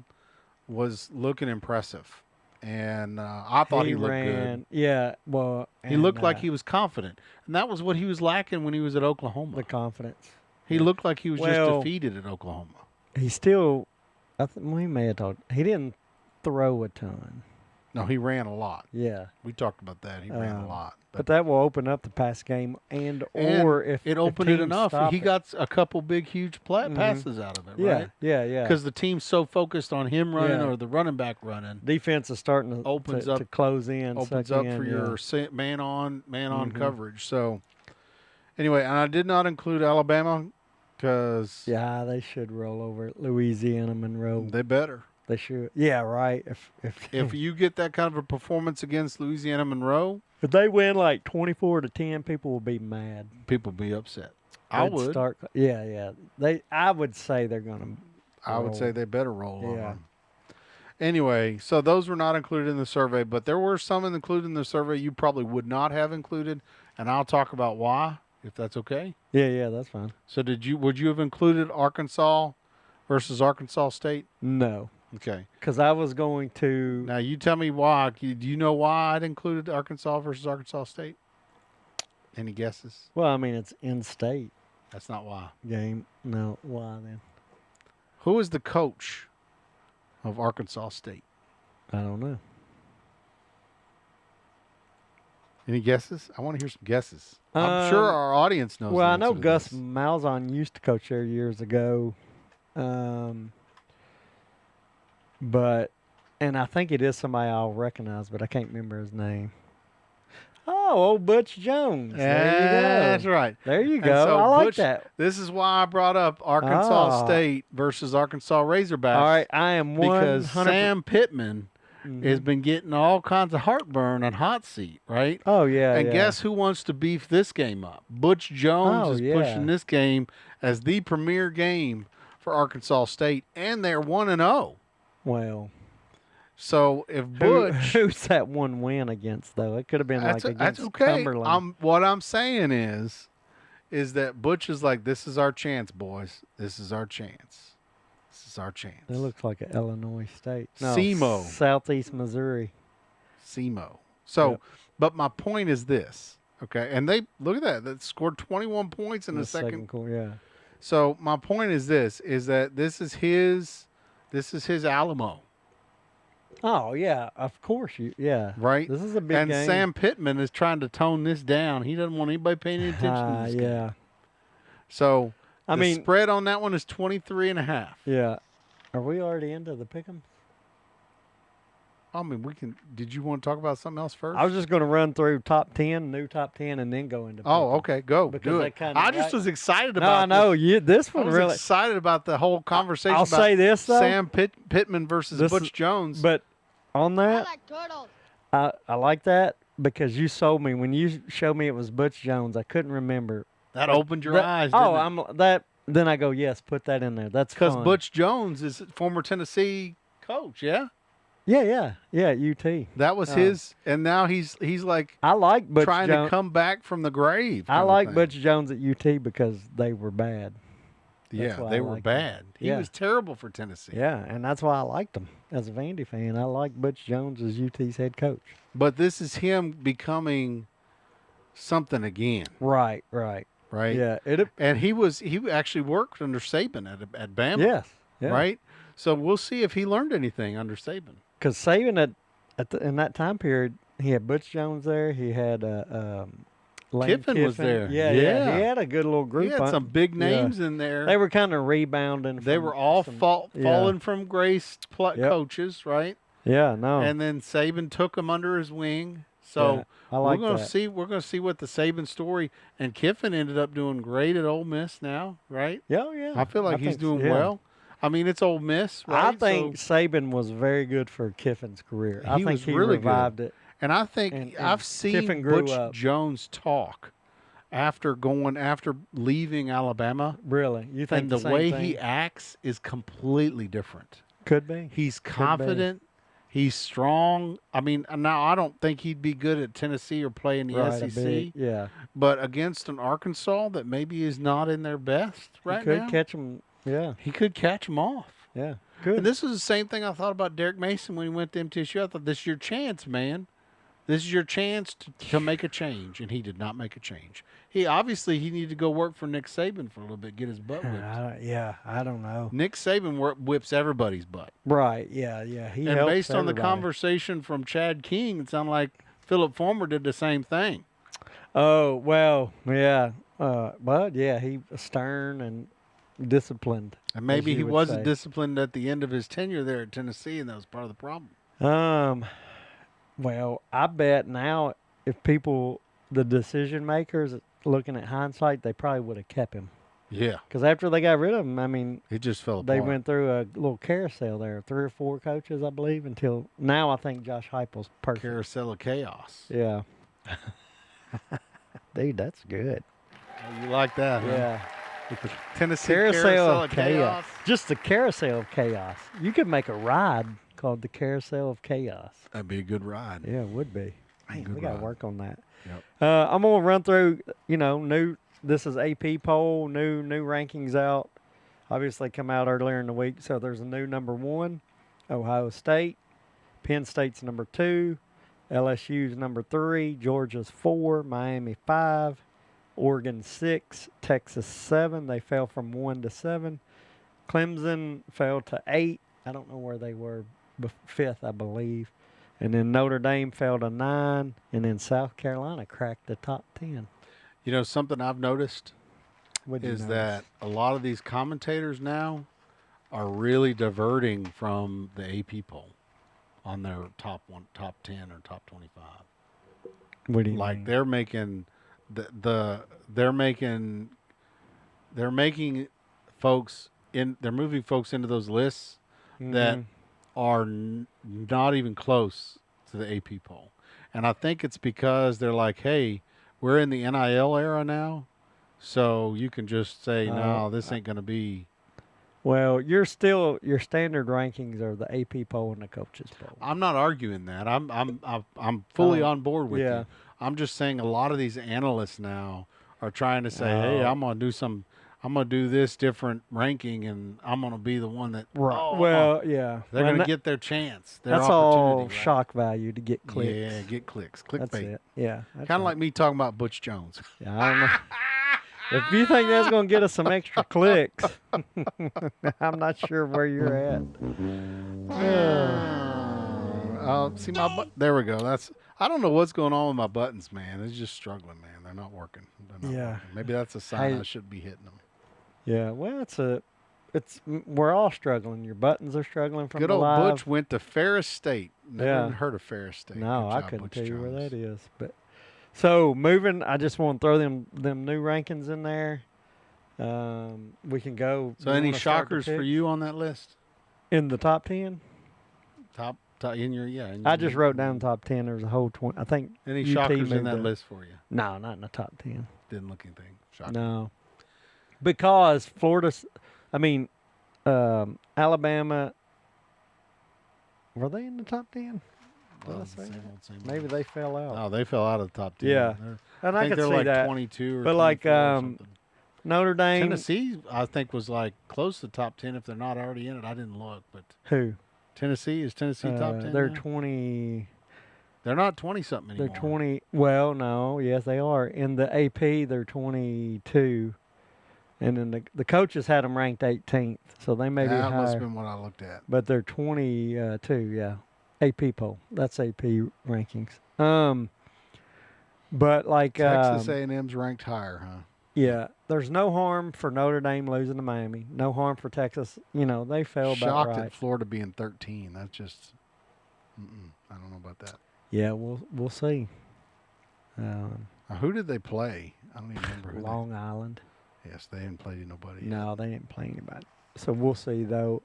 was looking impressive, and I thought he looked good. Yeah, well, He looked like he was confident, and that was what he was lacking when he was at Oklahoma. the confidence. He looked like he was just defeated at Oklahoma. He still, we may have talked. He didn't throw a ton. No, he ran a lot. Yeah, We talked about that. He ran a lot. but that will open up the pass game, or if it opened it teams enough, stop he it. got a couple big, huge passes out of it, right? Yeah. Because the team's so focused on him running or the running back running. Defense is starting to Opens up- to close in, Opens suck up in, for your man on coverage. So anyway, and I did not include Alabama because they should roll over Louisiana Monroe. they better. They should. Yeah, right. If you get that kind of a performance against Louisiana Monroe, if they win like 24-10, people will be mad. people be upset. I They'd would. Yeah. I would say they're gonna. I would say roll. they better roll over Yeah. them. Anyway, so those were not included in the survey, but there were some included in the survey you probably would not have included, and I'll talk about why, if that's okay. Yeah, that's fine. So would you have included Arkansas versus Arkansas State? No, Okay. because I was going to. Now you tell me why. Do you know why I'd included Arkansas versus Arkansas State? Any guesses? Well, I mean, it's in-state That's not why. game. No, why then? Who is the coach of Arkansas State? I don't know. Any guesses? I want to hear some guesses. I'm sure our audience knows. Well, the I know answer to Gus this. Malzahn used to coach there years ago, and I think it is somebody I'll recognize, but I can't remember his name. Oh, old Butch Jones. There you go. That's right. There you And go. so I like Butch- that. This is why I brought up Arkansas State versus Arkansas Razorbacks. All right, I am Because 100%. Sam Pittman Mhm. has been getting all kinds of heartburn on hot seat, right? Oh yeah. And yeah. guess who wants to beef this game up? Butch Jones Oh, is yeah. pushing this game as the premier game for Arkansas State, and they're 1-0. Well, So if Butch, who's that one win against though? It could have been that's against okay. Cumberland. What I'm saying is that Butch is like, this is our chance, boys. This is our chance. This is our chance. It looks like an Illinois State. No, SEMO. Southeast Missouri. SEMO. So, Yep. but my point is this, okay? And they look at that. That scored 21 points in the second. quarter. Yeah. So my point is this: is that this is his Alamo, Oh yeah, of course yeah. right? This is a big and game. Sam Pittman is trying to tone this down. He doesn't want anybody paying any attention to this game. Yeah. So I the mean, spread on that one is 23.5. yeah. Are we already into the pick'em? I mean, we can. Did you want to talk about something else first? I was just going to run through top 10, new top 10, and then go into. Oh, pick'em. okay, go Because do they it. kinda I just right- was excited No, about. I know this I one was really. excited about the whole conversation. I'll about say this though, Sam Pittman versus This Butch is- Jones. but on I that, like turtles. I like that because you sold me when you showed me it was Butch Jones. I couldn't remember. that opened your eyes. Oh, didn't it? I'm that. Then I go, yes, put that in there. That's Because fun. Butch Jones is a former Tennessee coach, yeah? Yeah, at UT. That was Oh. his, and now he's like I like Butch trying Jones. to come back from the grave. I kind of like thing. Butch Jones at UT because they were bad. Yeah, why they I were like him. bad. He Yeah. was terrible for Tennessee. Yeah, and that's why I liked him as a Vandy fan. I like Butch Jones as UT's head coach. But this is him becoming something again, Right. right? Yeah. And he actually worked under Saban at Bama, Yes. Yeah. right? So we'll see if he learned anything under Saban. Because Saban in that time period, he had Butch Jones there. He had Lane Kiffin was there. Yeah. Yeah. He had a good little group. He had some big names in there. They were kind of rebounding. They from were all some- falling from grace Yep. coaches, right? Yeah. No. And then Saban took them under his wing. So Yeah, I like we're gonna that. see. We're gonna see what the Saban story. And Kiffin ended up doing great at Ole Miss now, right? Yeah. I feel like he's think doing so, yeah. well. I mean, it's Ole Miss, right? I think Saban was very good for Kiffin's career. I He think was he really good. revived it. and I think and I've seen Kiffin grew Butch up. Jones talk, after leaving Alabama. Really? You think And the same way thing? he acts is completely different. Could be. He's confident. He's strong. I mean, now I don't think he'd be good at Tennessee or play in the Right, a SEC. big- yeah. But against an Arkansas that maybe is not in their best right He could now, catch him. Yeah. he could catch them off. Yeah. Good. And this was the same thing I thought about Derek Mason when he went to MTSU. I thought, this is your chance, man. This is your chance to make a change. And he did not make a change. He needed to go work for Nick Saban for a little bit, get his butt whipped. I don't know. Nick Saban whips everybody's butt. Right. Yeah. Yeah. He And helps based on the everybody. conversation from Chad King, it sounded like Philip Fulmer did the same thing. Oh well. Yeah. But yeah, he was stern and disciplined. And maybe as he you would wasn't say. disciplined at the end of his tenure there at Tennessee, and that was part of the problem. Well, I bet now if the decision makers, looking at hindsight, they probably would have kept him. Yeah. Because after they got rid of him, I mean, It just fell apart. they went through a little carousel there, 3 or 4 coaches, I believe, until now. I think Josh Heupel's perfect. Carousel of chaos. Yeah. Dude, that's good. Oh, you like that, huh? Yeah. With the Tennessee Carousel of chaos. Just the carousel of chaos. You could make a ride called the Carousel of Chaos. That'd be a good ride. Yeah, it would be. Man, Good we got to ride. work on that. Yep. I'm going to run through, this is AP poll, new rankings out. Obviously come out earlier in the week. So there's a new number 1, Ohio State. Penn State's number 2. LSU's number 3. Georgia's 4. Miami 5. Oregon 6. Texas 7. They fell from 1 to 7. Clemson fell to 8. I don't know where they were. 5th, I believe. And then Notre Dame fell to 9. And then South Carolina cracked the top 10. You know, something I've noticed What'd you is notice? that a lot of these commentators now are really diverting from the AP poll on their top 10 or top 25. What do you Like mean? they're making they're making folks they're moving folks into those lists that are not even close to the AP poll. And I think it's because they're like, hey, we're in the NIL era now, so you can just say, no, this ain't going to be. Well, your standard rankings are the AP poll and the coaches poll. I'm not arguing that. I'm fully on board with yeah. you. I'm just saying a lot of these analysts now are trying to say, hey, I'm going to do this different ranking, and I'm going to be the one that. Right. Oh, well, yeah. they're Well, going to get their chance. Their that's all opportunity, right? shock value to get clicks. Yeah, get clicks. That's Clickbait. it. Yeah. Kind of like me talking about Butch Jones. Yeah, I don't know. If you think that's going to get us some extra clicks, I'm not sure where you're at. See my there we go. I don't know what's going on with my buttons, man. It's just struggling, man. They're not working. Yeah. Working. Maybe that's a sign Hey. I should be hitting them. Yeah, well, we're all struggling. Your buttons are struggling from Good the old live. Butch went to Ferris State. Never Yeah. even heard of Ferris State. No, Good I job, couldn't Butch tell you where Jones. that is. But so moving, I just want to throw them new rankings in there. We can go. So you any wanna start the shockers for picks? you on that list? In the top 10? Top in your I just wrote down top 10. There's a whole 20. I think Any UT shockers in moved that up. list for you? No, not in the top 10. Didn't look anything. Shocking. No, because Alabama. Were they in the top 10? Well, Did I say same that? old, same Maybe old. they fell out. Oh, they fell out of the top 10. Yeah. And I think could they're see like that. 22 or But like 24 or something. Notre Dame. Tennessee, I think, was like close to the top 10 if they're not already in it. I didn't look, but Who? Tennessee top 10? They're now? 20. They're not 20 something anymore. They're 20. Well, no, yes, they are. In the AP, they're 22. And then the coaches had them ranked 18th, so they may be That must higher. have been what I looked at. But they're 22, yeah. AP poll. That's AP rankings. But like Texas A&M's ranked higher, huh? yeah, there's no harm for Notre Dame losing to Miami. No harm for Texas. They fell about Shocked right. at Florida being 13. That's just, I don't know about that. Yeah, we'll see. Now, who did they play? I don't even remember who. Long Island. Yes, they didn't play nobody. yet. No, they didn't play anybody. So we'll see though.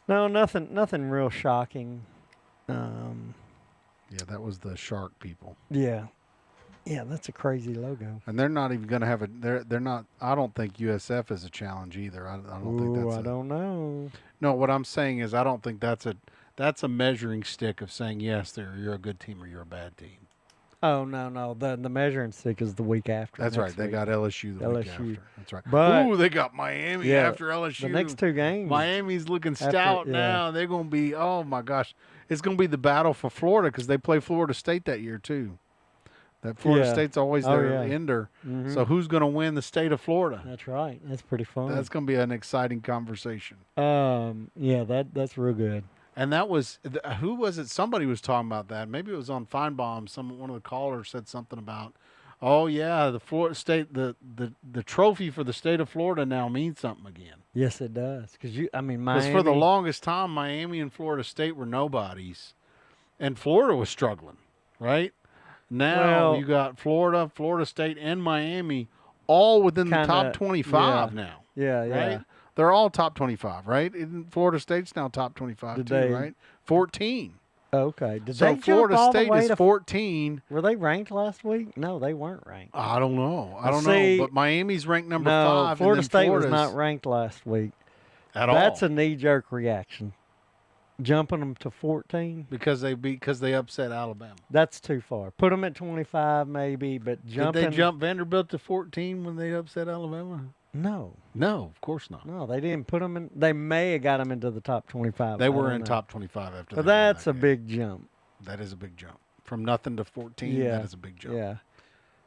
No, nothing real shocking. Yeah, that was the Shark people. Yeah. Yeah, that's a crazy logo. And they're not even going to have a. They're not. I don't think USF is a challenge either. I don't think that's. I don't know. No, what I'm saying is I don't think that's a measuring stick of saying yes, you're a good team or you're a bad team. Oh no. The measuring stick is the week after. That's right. They week. got LSU the week LSU. after. That's right. But ooh, they got Miami after LSU. The next two games. Miami's looking stout now. They're going to be. Oh my gosh, it's going to be the battle for Florida because they play Florida State that year too. That Florida State's always their ender. Mm-hmm. So who's going to win the state of Florida? That's right. That's pretty fun. That's going to be an exciting conversation. Yeah, that's real good. And that was who was it? Somebody was talking about that. Maybe it was on Feinbaum. One of the callers said something about, oh yeah, the Florida State, the trophy for the state of Florida now means something again. Yes, it does. Miami. Because for the longest time, Miami and Florida State were nobodies, and Florida was struggling, right? Now you got Florida State, and Miami all within the top 25 now. Yeah, yeah. Right? They're all top 25, right? Florida State's now top 25 right? 14. Okay. So Florida State is 14. Were they ranked last week? No, they weren't ranked. I don't know. I don't know. But Miami's ranked number 5. Florida State was not ranked last week. At all. That's a knee-jerk reaction. Jumping them to 14 because they upset Alabama. That's too far. Put them at 25 maybe, but jumping. Did they jump Vanderbilt to 14 when they upset Alabama? No, of course not. No, they didn't put them in. They may have got them into the top 25. They were in top 25 after. But that's a big jump. That is a big jump from nothing to 14. That is a big jump. Yeah,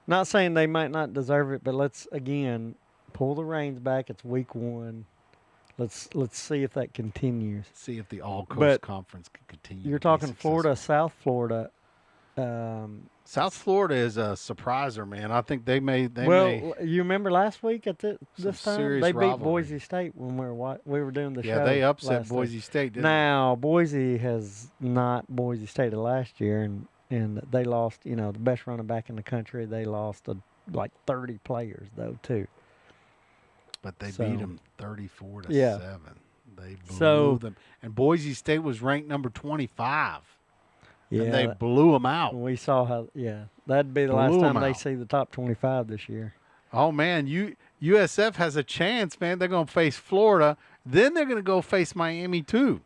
not saying they might not deserve it, but let's again pull the reins back. It's week 1. Let's see if that continues. See if the All-Coast Conference can continue. You're talking Florida, South Florida. South Florida is a surpriser, man. I think they may. You remember last week at this time they beat Boise State when we were doing the show. Yeah, they upset Boise State. Now Boise has not Boise State of last year, and they lost. The best running back in the country. They lost like 30 players though too. But they beat them 34-7. They blew them. And Boise State was ranked number 25. Yeah, and they blew them out. We saw how. Yeah, that'd be the last time they see the top 25 this year. Oh man, USF has a chance, man. They're going to face Florida, then they're going to go face Miami too.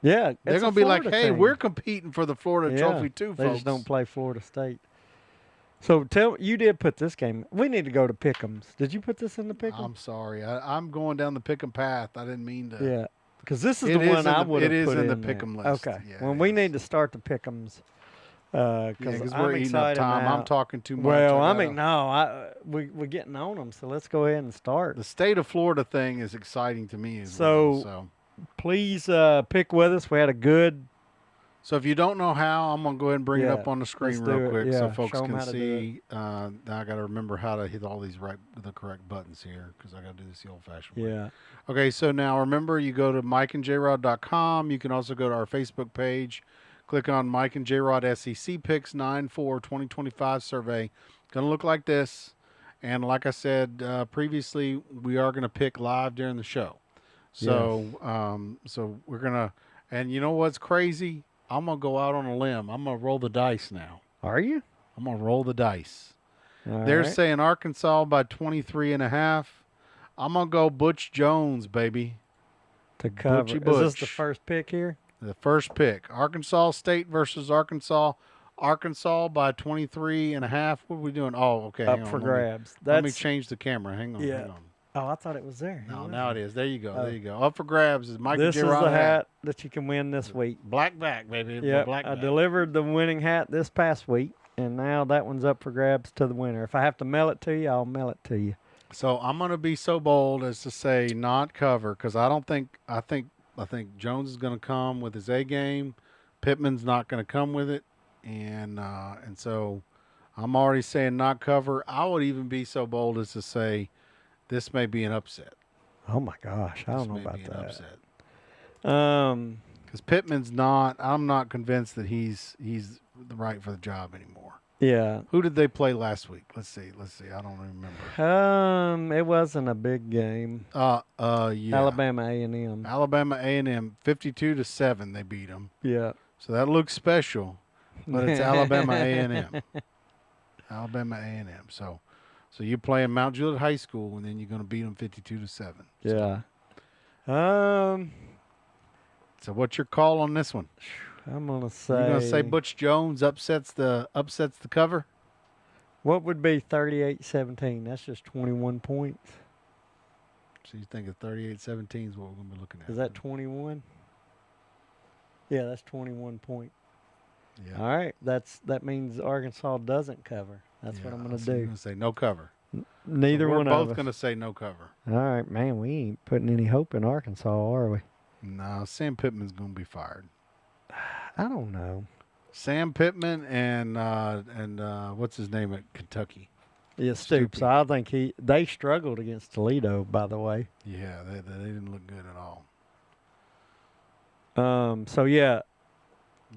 Yeah, they're going to be like, hey, we're competing for the Florida trophy too, they folks. They just don't play Florida State. So you did put this game. We need to go to Pick'ems. Did you put this in the Pick'em? I'm sorry. I'm going down the Pick'em path. I didn't mean to. Yeah, because this is the one I would have put in. It is in the Pick'em list. Okay. Yeah, well, we need to start the Pick'ems. Because we're eating up time. Now. I'm talking too much. Well, we're getting on them, so let's go ahead and start. The state of Florida thing is exciting to me as well. So please pick with us. We had a good. So if you don't know how, I'm going to go ahead and bring it up on the screen real quick so folks can see. Now I got to remember how to hit all these the correct buttons here because I got to do this the old-fashioned way. Yeah. Okay, so now remember, you go to MikeandJrod.com. You can also go to our Facebook page. Click on Mike and Jrod SEC Picks 9-4 2025 survey. Going to look like this. And like I said previously, we are going to pick live during the show. So, so we're going to, and you know what's crazy? I'm going to go out on a limb. I'm going to roll the dice now. Are you? I'm going to roll the dice. All They're right. saying Arkansas by 23.5. I'm going to go Butch Jones, baby. To cover. Butchie Is Butch. this the first pick here? The first pick. Arkansas State versus Arkansas. Arkansas by 23.5. What are we doing? Oh, okay. Up for grabs. Let me change the camera. Hang on. Yeah. Hang on. Oh, I thought it was there. No, now it is. There you go. There you go. Up for grabs is Mike This is Jrod the hat that you can win this week. Black back, baby. Yeah, Black I back. delivered the winning hat this past week, and now that one's up for grabs to the winner. If I have to mail it to you, I'll mail it to you. So I'm going to be so bold as to say not cover because I think Jones is going to come with his A game. Pittman's not going to come with it, and so I'm already saying not cover. I would even be so bold as to say this may be an upset. Oh my gosh, I don't know about This may be an upset. Because Pittman's not. I'm not convinced that he's right for the job anymore. Yeah. Who did they play last week? Let's see. I don't remember. It wasn't a big game. Yeah. Alabama A&M. Alabama A&M 52-7. They beat them. Yeah. So that looks special, but it's Alabama A&M. Alabama A&M. So you play in Mount Juliet High School, and then you're going to beat them 52-7. Yeah. So what's your call on this one? I'm gonna say. You're going to say Butch Jones upsets the cover? What would be 38-17? That's just 21 points. So you think of 38-17 is what we're going to be looking at? Is that 21? Yeah, that's 21 points. Yeah. All right, that means Arkansas doesn't cover. That's what I'm going to do. You're going to say no cover. Neither so one of us. We're both going to say no cover. All right, man, we ain't putting any hope in Arkansas, are we? No, Sam Pittman's going to be fired. I don't know. Sam Pittman and what's his name at Kentucky? Yeah, Stoops. I think they struggled against Toledo, by the way. Yeah, they didn't look good at all. So yeah.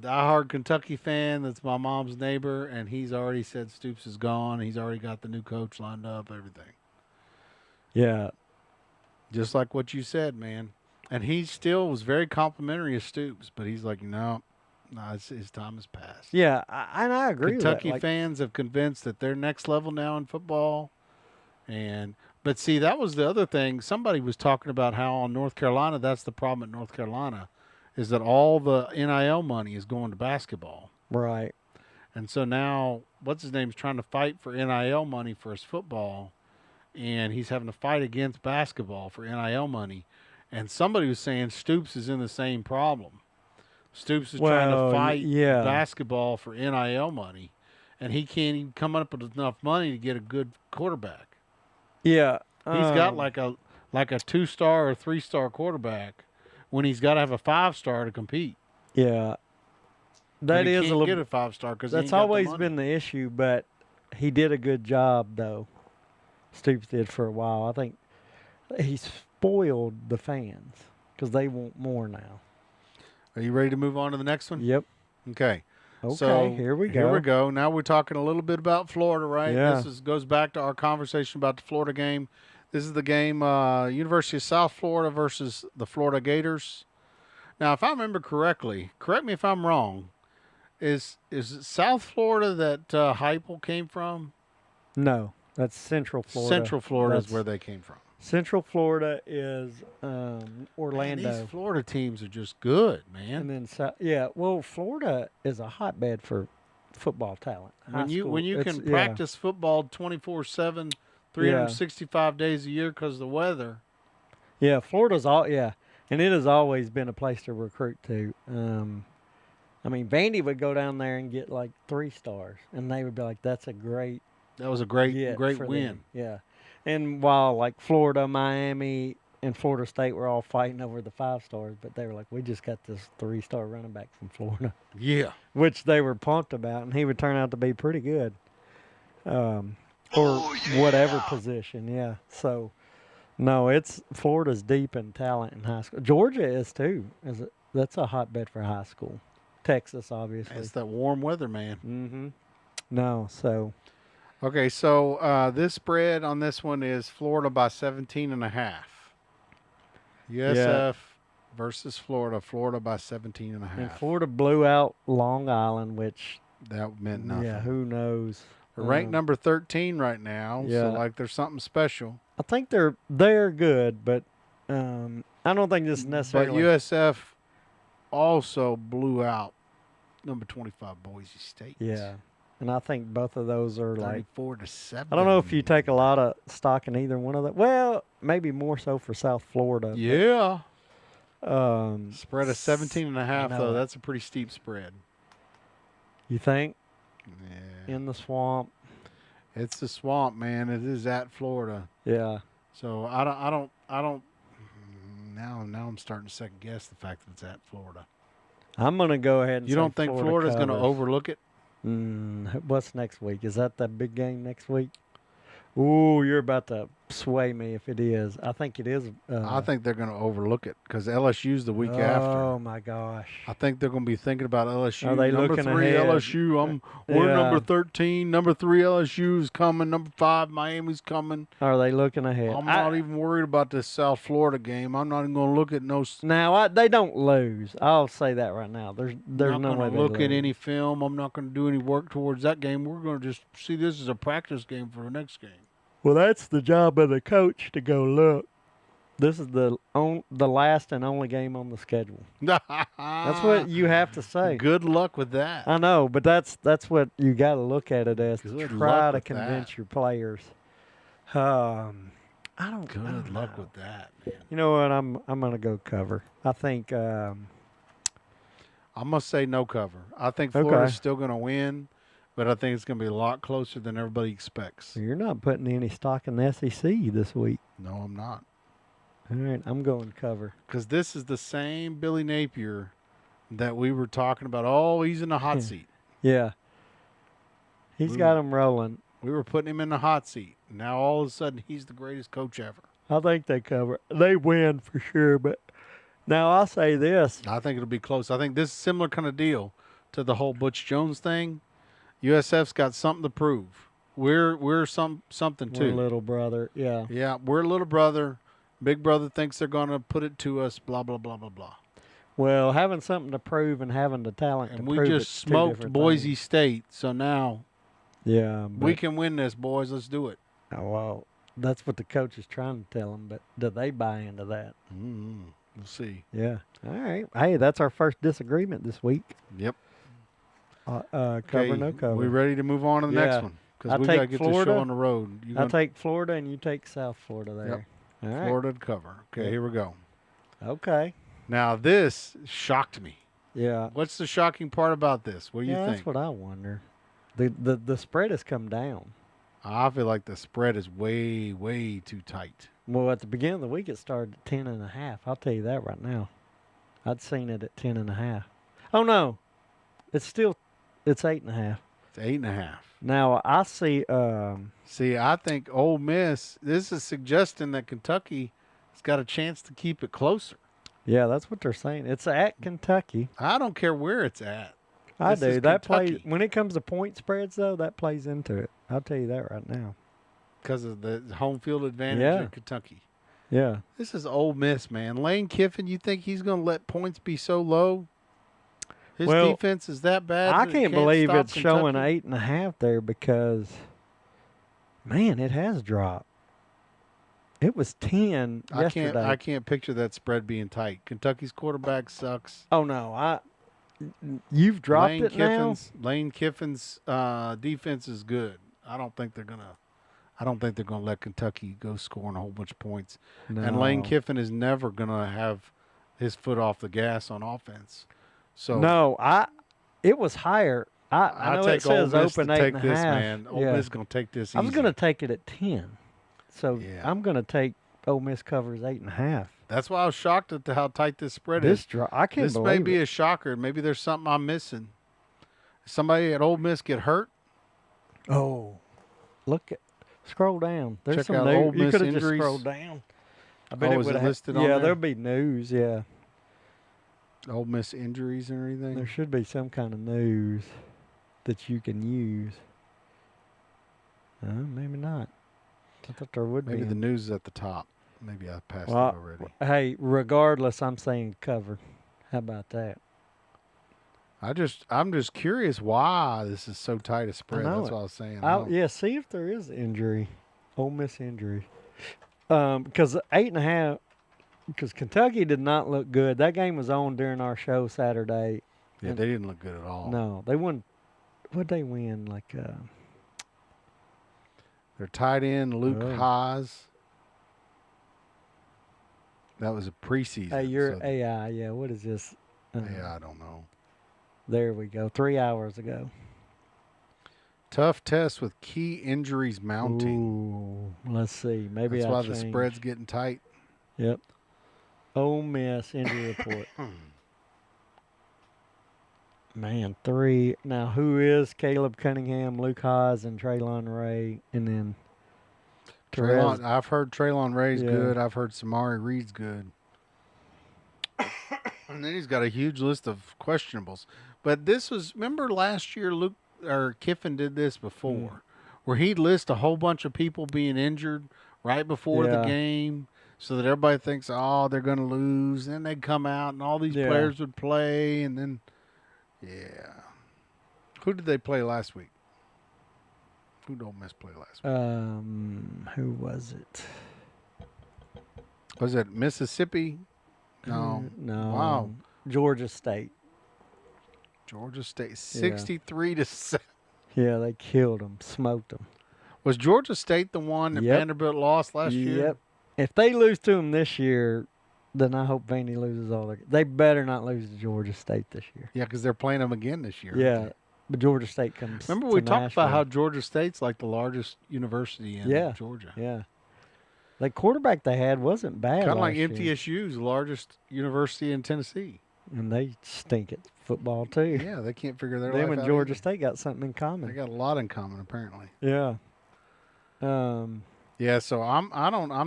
Diehard Kentucky fan that's my mom's neighbor, and he's already said Stoops is gone. He's already got the new coach lined up, everything. Yeah. Just like what you said, man. And he still was very complimentary of Stoops, but he's like, no, his time has passed. Yeah, I agree Kentucky with that. fans have convinced that they're next level now in football. But see, that was the other thing. Somebody was talking about how on North Carolina, that's the problem at North Carolina, is that all the NIL money is going to basketball. Right. And so now, what's his name's trying to fight for NIL money for his football, and he's having to fight against basketball for NIL money. And somebody was saying Stoops is in the same problem. Stoops is trying to fight basketball for NIL money, and he can't even come up with enough money to get a good quarterback. Yeah. He's got like a 2-star or 3-star quarterback when he's got to have a 5-star to compete. Yeah. That is a little. Get a 5-star because that's always been the issue, but he did a good job though. Stoops did for a while. I think he spoiled the fans because they want more now. Are you ready to move on to the next one? Yep. Okay. Okay, so here we go. Here we go. Now we're talking a little bit about Florida, right? Yeah. This goes back to our conversation about the Florida game. This is the game University of South Florida versus the Florida Gators. Now, if I remember correctly, correct me if I'm wrong, is it South Florida that Heupel came from? No, that's Central Florida. Central Florida is where they came from. Central Florida is Orlando. Man, these Florida teams are just good, man. And then, well, Florida is a hotbed for football talent. When you can practice football 24/7, 365 days a year because of the weather. Yeah, Florida's and it has always been a place to recruit to. I mean, Vandy would go down there and get like 3 stars, and they would be like, "That's a great." That was a great win. Them. Yeah. And while like Florida, Miami, and Florida State were all fighting over the 5 stars, but they were like, we just got this 3-star running back from Florida. Yeah. Which they were pumped about, and he would turn out to be pretty good. Whatever position, yeah. So, no, Florida's deep in talent in high school. Georgia is too. That's a hotbed for high school. Texas, obviously. It's that warm weather, man. Mm-hmm. No, so... Okay, so this spread on this one is Florida by 17.5. USF versus Florida. Florida by 17.5. And Florida blew out Long Island, which that meant nothing. Yeah, who knows? They're ranked number 13 right now, so like there's something special. I think they're good, but I don't think this necessarily. But USF also blew out number 25 Boise State. Yeah. And I think both of those are 34-7. I don't know if you take a lot of stock in either one of them. Well, maybe more so for South Florida. Yeah. Spread of 17.5 though. That's a pretty steep spread. You think? Yeah. In the swamp. It's the swamp, man. It is at Florida. Yeah. So I don't. Now I'm starting to second guess the fact that it's at Florida. I'm gonna go ahead and. You don't think Florida's going to overlook it? What's next week? Is that the big game next week? Ooh, you're about to sway me if it is. I think it is. I think they're going to overlook it because LSU's the week Oh after. my gosh! I think they're going to be thinking about LSU. Are they number looking 3 ahead? LSU. We're Yeah. number 13. Number 3 LSU's coming. Number 5 Miami's coming. Are they looking ahead? I'm not even worried about this South Florida game. I'm not even going to look at no. Now they don't lose. I'll say that right now. There's I'm no not way going they to look at lose. any film. I'm not going to do any work towards that game. We're going to just see this as a practice game for the next game. Well, that's the job of the coach to go look. This is the last and only game on the schedule. That's what you have to say. Good luck with that. I know, but that's what you got to look at it as. Good Try luck to with convince that. your players. I don't. Good luck know. with that, man. You know what? I'm gonna go cover. I think. I'm going to say no cover. I think Florida's still going to win, but I think it's going to be a lot closer than everybody expects. You're not putting any stock in the SEC this week. No, I'm not. All right, I'm going cover. Because this is the same Billy Napier that we were talking about. Oh, he's in the hot seat. Yeah. He's got them rolling. We were putting him in the hot seat. Now all of a sudden he's the greatest coach ever. I think they cover. They win for sure, but now I'll say this. I think it'll be close. I think this is a similar kind of deal to the whole Butch Jones thing. USF's got something to prove. We're something too. We're little brother. Yeah. Yeah, we're little brother. Big brother thinks they're going to put it to us, blah, blah, blah, blah, blah. Well, having something to prove and having the talent And to we prove just it's two smoked different Boise things. State, so now Yeah. we can win this, boys. Let's do it. Oh, well, that's what the coach is trying to tell them, but do they buy into that? Mm-hmm. We'll see. Yeah. All right. Hey, that's our first disagreement this week. Yep. Cover, Okay, no cover. we ready to move on to the Yeah. next one? I Because we got to take get this Florida. show on the road. I take Florida and you take South Florida there. Yep. All right. Florida to cover. Okay, here we go. Okay. Now, this shocked me. Yeah. What's the shocking part about this? What do you Yeah, think? that's what I wonder. The spread has come down. I feel like the spread is way, way too tight. Well, at the beginning of the week, it started at 10.5. I'll tell you that right now. I'd seen it at 10.5. Oh no, it's 8.5. It's 8.5. Now I see. See, I think Ole Miss, this is suggesting that Kentucky has got a chance to keep it closer. Yeah, that's what they're saying. It's at Kentucky. I don't care where it's at. I This do. is That plays Kentucky. when it comes to point spreads, though. That plays into it. I'll tell you that right now. Because of the home field advantage Yeah. in Kentucky. Yeah. This is Ole Miss, man. Lane Kiffin, you think he's going to let points be so low? His Well, defense is that bad? I that it can't believe stop it's showing Kentucky? 8.5 there because, man, it has dropped. It was 10 yesterday. I can't picture that spread being tight. Kentucky's quarterback sucks. Oh no, you've dropped it now. Lane Kiffin's defense is good. I don't think they're gonna let Kentucky go scoring a whole bunch of points. And Lane No. Kiffin is never gonna have his foot off the gas on offense. So No, it was higher. I know take it says Ole Miss open to 8.5. take this, man. Ole Yeah. Miss gonna take this. I was easy. going to take it at 10, so Yeah. I'm going to take Ole Miss covers 8.5. That's why I was shocked at how tight this spread This is. drop, I can't This believe may be it. a shocker. Maybe there's something I'm missing. Somebody at Ole Miss get hurt? Oh, scroll down. There's Check some out news. Ole You Miss could have just injuries. scrolled down. I bet Oh, it is would it have listed on Yeah, there? there'll be news. Yeah, Ole Miss injuries and everything? there should be some kind of news that you can use. Maybe not. I thought there would Maybe be. the news is at the top. Maybe I passed Well, it already. Hey, regardless, I'm saying cover. How about that? I'm just curious why this is so tight a spread. know That's it. what I was saying. Yeah, see if there is injury, Ole Miss injury. Because 8.5. Because Kentucky did not look good. That game was on during our show Saturday. Yeah, they didn't look good at all. No, they won. What'd they win? Like Their tight end, Luke Oh. Haas. That was a preseason. hey, you're so- AI. Yeah, what is this? yeah, I don't know. There we go. 3 hours ago. Tough test with key injuries mounting. Ooh, let's see. Maybe That's I why the changed. spread's getting tight. Yep. Ole Miss injury report. Man, 3. Now, who is Caleb Cunningham, Luke Haas, and Traylon Ray? And then I've heard Traylon Ray's Yeah. good. I've heard Samari Reed's good. And then he's got a huge list of questionables. But this was, remember last year Luke or Kiffin did this before, where he'd list a whole bunch of people being injured right before the Yeah. game so that everybody thinks, oh, they're going to lose. Then they'd come out and all these Yeah. players would play. And then, yeah. Who did they play last week? Who did Ole Miss play last week? Who was it? Was it Mississippi? No. No. Wow. Georgia State. Georgia State, 63-7. Yeah, they killed them, smoked them. Was Georgia State the one that Yep. Vanderbilt lost last year? Yep. If they lose to them this year, then I hope Vandy loses all their. They better not lose to Georgia State this year. Yeah, because they're playing them again this year. Yeah, but Georgia State comes. Remember to we talked about how Nashville. Georgia State's like the largest university in Yeah. Georgia. Yeah. The quarterback they had wasn't bad. Kind of like last year. MTSU's largest university in Tennessee. And they stink at football too. Yeah, they can't figure their Them life and out Georgia either. State got something in They common. got a lot in common apparently. Yeah. Yeah, so I'm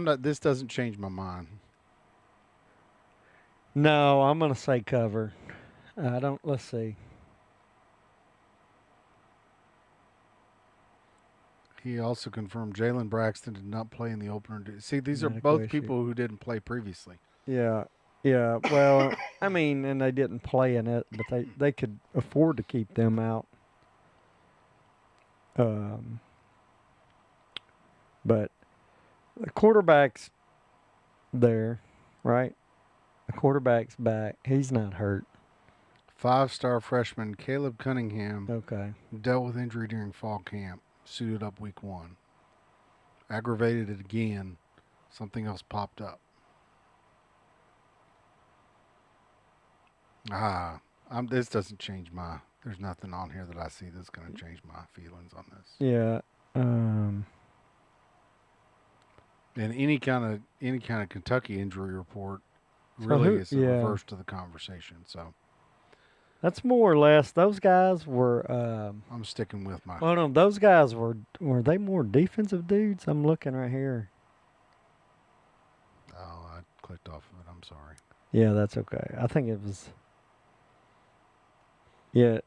not. This doesn't change my mind. No, I'm gonna say cover. I don't. Let's see. He also confirmed Jalen Braxton did not play in the opener. See, these are Medical both issue. people who didn't play previously. Yeah. Yeah. Well, I mean, and they didn't play in it, but they could afford to keep them out. But the quarterback's there, right? The quarterback's back. He's not hurt. 5-star freshman Caleb Cunningham Okay. dealt with injury during fall camp. Suited up week 1. Aggravated it again. Something else popped up. This doesn't change my. There's nothing on here that I see that's going to change my feelings on this. Yeah. And any kind of Kentucky injury report really is a reverse to the conversation. So That's more or less. Those guys were. I'm sticking with my. Well, no, those guys were they more defensive dudes? I'm looking right here. Oh, I clicked off of it. I'm sorry. Yeah, that's okay. I think it was. Yeah.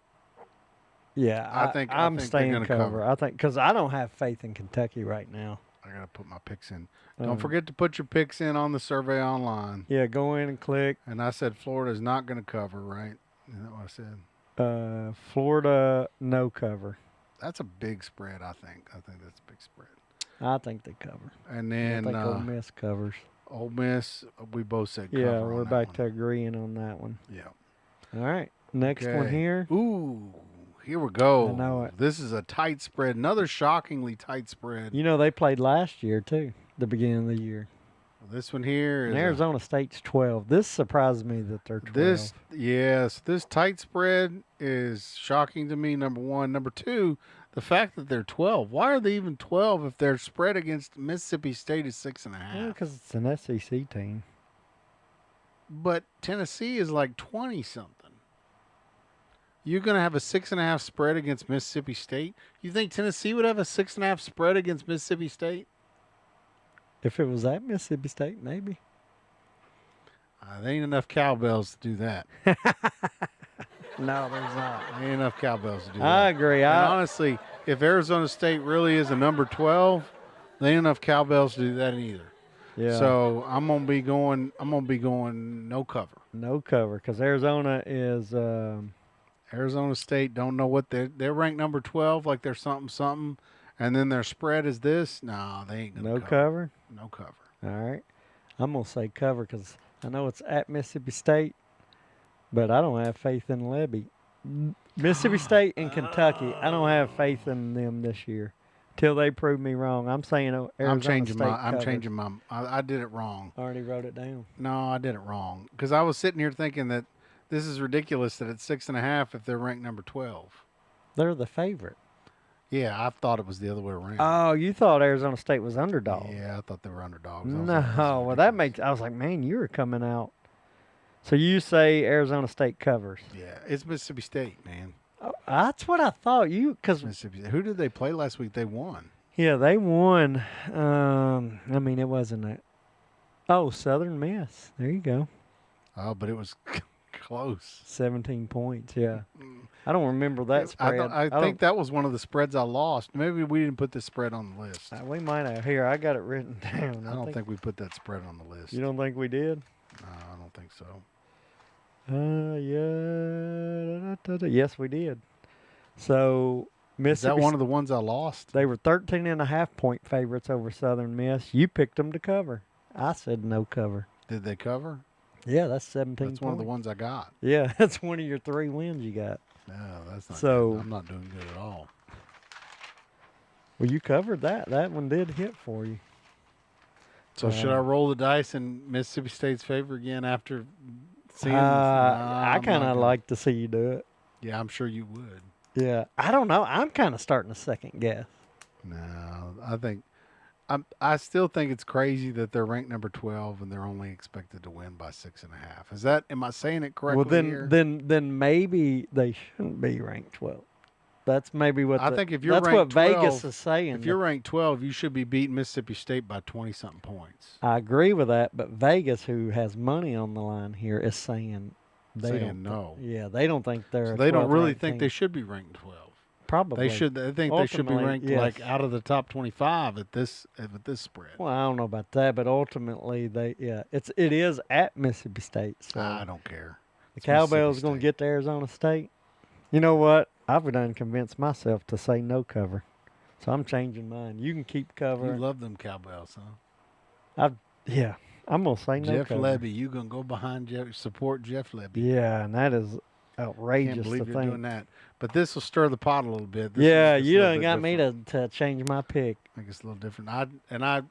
Yeah, I think I'm they're staying gonna cover. cover. I think because I don't have faith in Kentucky right now. I got to put my picks in. Don't forget to put your picks in on the survey online. Yeah, go in and click. And I said Florida's not going to cover, right? Is that what I said? Florida no cover. That's a big spread, I think. I think that's a big spread. I think they cover. And I then think Ole Miss covers. Ole Miss, we both said cover. Yeah, on we're that back one. to agreeing on that one. Yeah. All right, next one Okay. here. Ooh, here we go. I know it. This is a tight spread. Another shockingly tight spread. You know they played last year too, the beginning of the year. This one here is And Arizona State's 12. This surprised me that they're 12. This tight spread is shocking to me, number one. Number two, the fact that they're 12. Why are they even 12 if their spread against Mississippi State is 6.5? Because it's an SEC team. But Tennessee is like 20-something. You're going to have a 6.5 spread against Mississippi State? You think Tennessee would have a 6.5 spread against Mississippi State? If it was at Mississippi State, maybe. There ain't enough cowbells to do that. No, there's not. There ain't enough cowbells to do that. I agree. And honestly, if Arizona State really is a number 12, there ain't enough cowbells to do that either. Yeah. So I'm gonna be going no cover. No cover because Arizona is. Arizona State don't know what they're ranked number 12, like they're something, and then their spread is this. No, they ain't gonna No cover? No cover. All right. I'm going to say cover because I know it's at Mississippi State, but I don't have faith in Lebby. Mississippi State and Kentucky, I don't have faith in them this year till they prove me wrong. I'm saying Arizona I'm changing State my. covers. I did it wrong. I already wrote it down. No, I did it wrong because I was sitting here thinking that this is ridiculous that it's 6.5 if they're ranked number 12. They're the favorite. Yeah, I thought it was the other way around. Oh, you thought Arizona State was underdog. Yeah, I thought they were underdogs. I was No, like, this is well, that ridiculous. makes. I was like, man, you were coming out. So you say Arizona State covers? Yeah, it's Mississippi State, man. Oh, that's what I thought. Because Mississippi State. Who did they play last week? They won. Yeah, they won. I mean, it wasn't a. Oh, Southern Miss. There you go. Oh, but it was close. 17 points. Yeah. I don't remember that spread. I think that was one of the spreads I lost. Maybe we didn't put the spread on the list. We might have. Here, I got it written down. I don't think we put that spread on the list. You don't think we did? No, I don't think so. Yeah. Yes, we did. So Is that one of the ones I lost? They were 13.5-point favorites over Southern Miss. You picked them to cover. I said no cover. Did they cover? Yeah, that's 17 That's one of the ones I got. Yeah, that's one of your 3 wins you got. No, that's not So good. I'm not doing good at all. Well, you covered that. That one did hit for you. So should I roll the dice in Mississippi State's favor again after seeing? I kind of like to see you do it. Yeah, I'm sure you would. Yeah, I don't know. I'm kind of starting to second guess. No, I still think it's crazy that they're ranked number 12 and they're only expected to win by 6.5. Is that? Am I saying it correctly? Well, then maybe they shouldn't be ranked 12. That's maybe what I think if you're that's ranked what 12, Vegas is saying. If you're ranked 12, you should be beating Mississippi State by 20-something points. I agree with that, but Vegas, who has money on the line here, is saying they saying no. Yeah, they don't think they're. So they don't really ranked think team. they should be ranked 12. Probably They should. I think they should be Ultimately, ranked yes. like out of the top 25 at this spread. Well, I don't know about that, but ultimately it is at Mississippi State. So I don't care. the It's Cowbells Mississippi going to State. get to Arizona State. You know what? I've done convinced myself to say no cover, so I'm changing mine. You can keep cover. You love them Cowbells, huh? I'm gonna say no Jeff cover. Levy, you gonna go behind Jeff, support Jeff Levy? Yeah, and that is Can't outrageous believe to you're doing think. that. But this will stir the pot a little bit. This Yeah, is just a you little done bit got me different. to change my pick. I think it's a little different.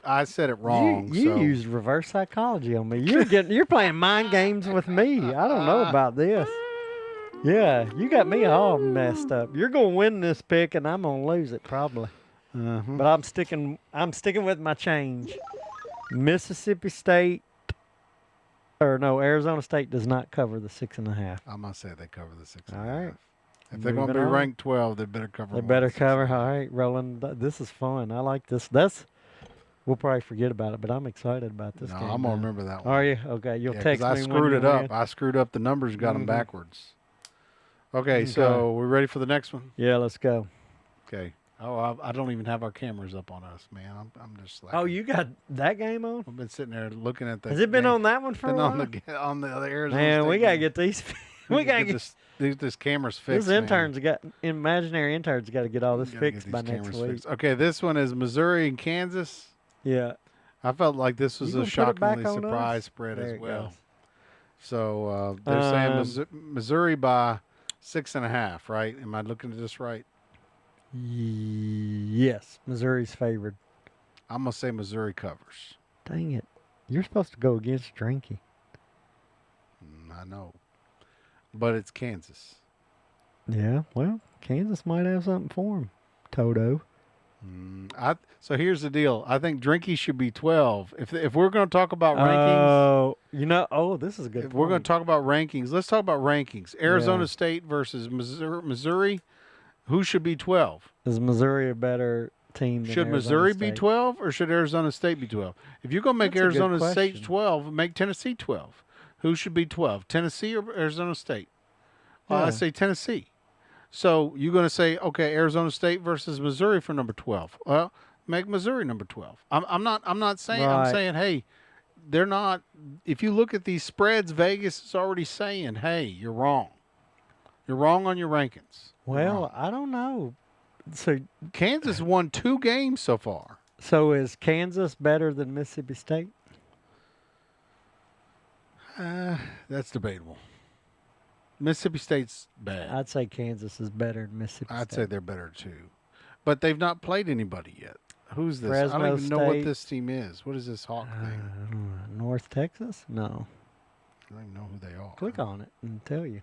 I said it wrong. You so. used reverse psychology on me. You're playing mind games with me. I don't know about this. Yeah, you got me all messed up. You're gonna win this pick, and I'm gonna lose it probably. But I'm sticking with my change. Mississippi State, Arizona State does not cover the 6.5. I'm gonna say they cover the 6.5. All right. If they're gonna be Moving on. ranked 12, they better cover. They more better than cover. 6.5. All right, rolling. This is fun. I like this. We'll probably forget about it, but I'm excited about this No, game. I'm gonna now. remember that one. Are you? Okay, you'll Yeah, 'cause text me I when screwed you it up. win. I screwed up the numbers, got them Mhm. backwards. Okay, so we're ready for the next one. Yeah, let's go. Okay. Oh, I don't even have our cameras up on us, man. I'm just slacking. Oh, you got that game on? I've been sitting there looking at the. Has it been game. on that one for Been a on while? the Arizona. Man, State we gotta game. get these. We gotta get this camera's fixed. these interns. Imaginary interns got to get all this Gotta get fixed these by next cameras week. fixed. Okay, this one is Missouri and Kansas. Yeah. I felt like this was You a gonna put it back shockingly on us? surprise spread There as it well. goes. So they're saying Missouri by 6.5, right? Am I looking at this right? Yes, Missouri's favored. I'm gonna say Missouri covers. Dang it! You're supposed to go against Drinky. I know, but it's Kansas. Yeah. Well, Kansas might have something for him. Toto. So here's the deal. I think Drinky should be 12. If we're going to talk about rankings, this is a good. if we're going to talk about rankings, let's talk about rankings. Arizona Yeah. State versus Missouri. Who should be 12? Is Missouri a better team than Should Arizona Missouri be State? 12 or should Arizona State be 12? If you're going to make That's a good Arizona State question. 12, make Tennessee 12. Who should be 12? Tennessee or Arizona State? Well, I Yeah. say Tennessee. So you're going to say, okay, Arizona State versus Missouri for number 12. Well, make Missouri number 12. I'm not saying. I'm Right. saying, hey, they're not. If you look at these spreads, Vegas is already saying, hey, you're wrong. You're wrong on your rankings. You're Well, wrong. I don't know. So Kansas won 2 games so far. is Kansas better than Mississippi State? That's debatable. Mississippi State's bad. I'd say Kansas is better than Mississippi I'd State. say they're better too, but they've not played anybody yet. Who's this? I Fresno don't even know what State. this team is. What is this Hawk thing? North Texas? No. I don't even know who they are. Click on it and tell you.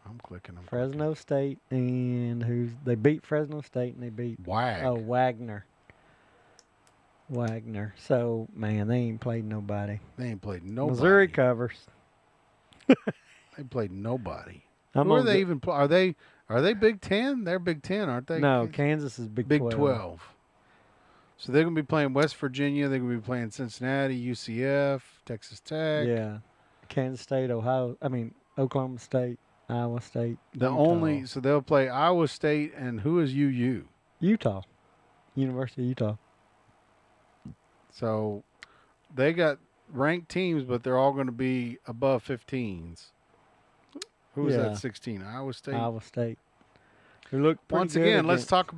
I'm clicking them. Fresno State and they beat Fresno State and they beat Wagner. So man, they ain't played nobody. They ain't played nobody. Missouri covers. They played nobody. I'm Who are on they the- even? Are they Big Ten? They're Big Ten, aren't they? No, Kansas is Big 12. 12. So they're going to be playing West Virginia. They're going to be playing Cincinnati, UCF, Texas Tech. Yeah. Kansas State, Oklahoma State, Iowa State. So they'll play Iowa State, and who is UU? Utah. University of Utah. So they got ranked teams, but they're all going to be above 15s. Who is that 16? Iowa State. Iowa State. Who looked pretty Once good again, let's against- talk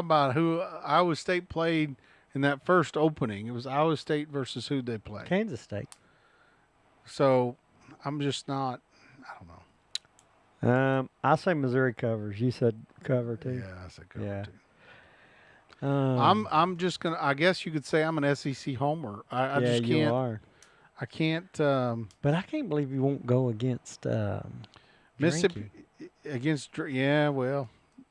about who Iowa State played in that first opening. It was Iowa State versus who they played. Kansas State. So I'm just not. I don't know. I say Missouri covers. You said cover too. Yeah, I said cover Yeah. too. Um, I'm just gonna. I guess you could say I'm an SEC homer. I just you can't. are. I can't. But I can't believe you won't go against Mississippi Drinky. against. Yeah, well,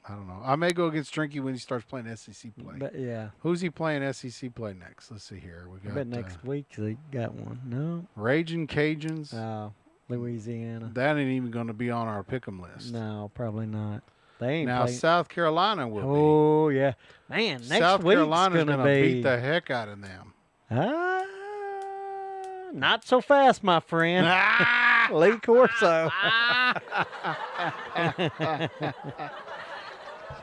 I don't know. I may go against Drinky when he starts playing SEC play. But yeah, Who's he playing SEC play next? Let's see here. We I got bet next week they got one. No, Raging Cajuns. Louisiana. That ain't even going to be on our pick'em list. No, probably not. They ain't Now playing. South Carolina will Oh yeah, man. be. Next South week's Carolina's gonna gonna be beat the heck out of them. not so fast, my friend. Lee Corso.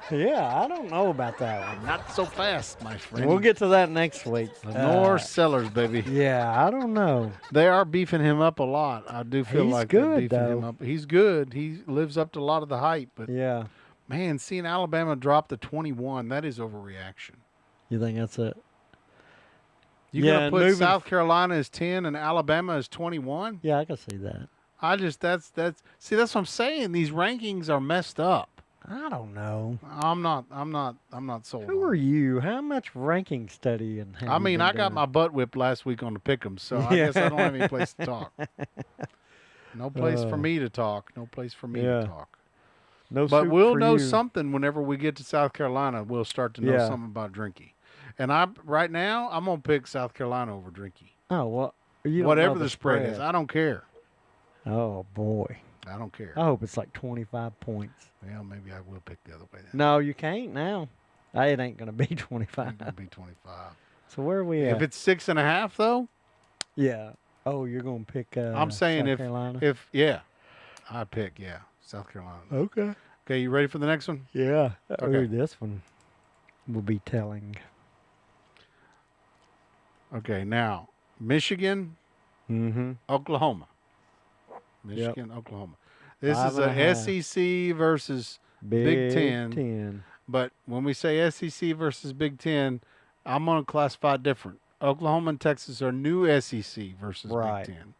Yeah, I don't know about that one. Not so fast, my friend. We'll get to that next week. Lenore Sellers, baby. Yeah, I don't know. They are beefing him up a lot. I do feel He's like they're good, beefing him though. up. He's good. He lives up to a lot of the hype. But Yeah. man, seeing Alabama drop to 21, that is overreaction. You think that's it? You're Yeah, gonna and put moving- South Carolina as 10 and Alabama as 21? Yeah, I can see that. That's what I'm saying. These rankings are messed up. I don't know. I'm not sold. Who on are it. you? How much ranking studying have I you mean, been I got doing? my butt whipped last week on the pick'em, so I guess I don't have any place to talk. No place for me to talk. No place for me Yeah. to talk. No But soup we'll for know you. something whenever we get to South Carolina. We'll start to know Yeah. something about Drinky. And right now, I'm gonna pick South Carolina over Drinky. Oh, well, you don't Whatever know the spread is, I don't care. Oh, boy. I don't care. I hope it's like 25 points. Well, maybe I will pick the other way then. No, you can't now. It ain't going to be It's 25. gonna be 25. So where are we at? If it's 6.5, though, Yeah. Oh, you're going to pick I'm saying South if Carolina? I pick South Carolina. Okay. Okay, you ready for the next one? Yeah. Okay. Ooh, this one will be telling. Okay, now Michigan, Mm-hmm. Oklahoma. Michigan, Oklahoma. This is 5.5. a SEC versus Big Ten. 10. But when we say SEC versus Big Ten, I'm going to classify it different. Oklahoma and Texas are new SEC versus Right. Big Ten.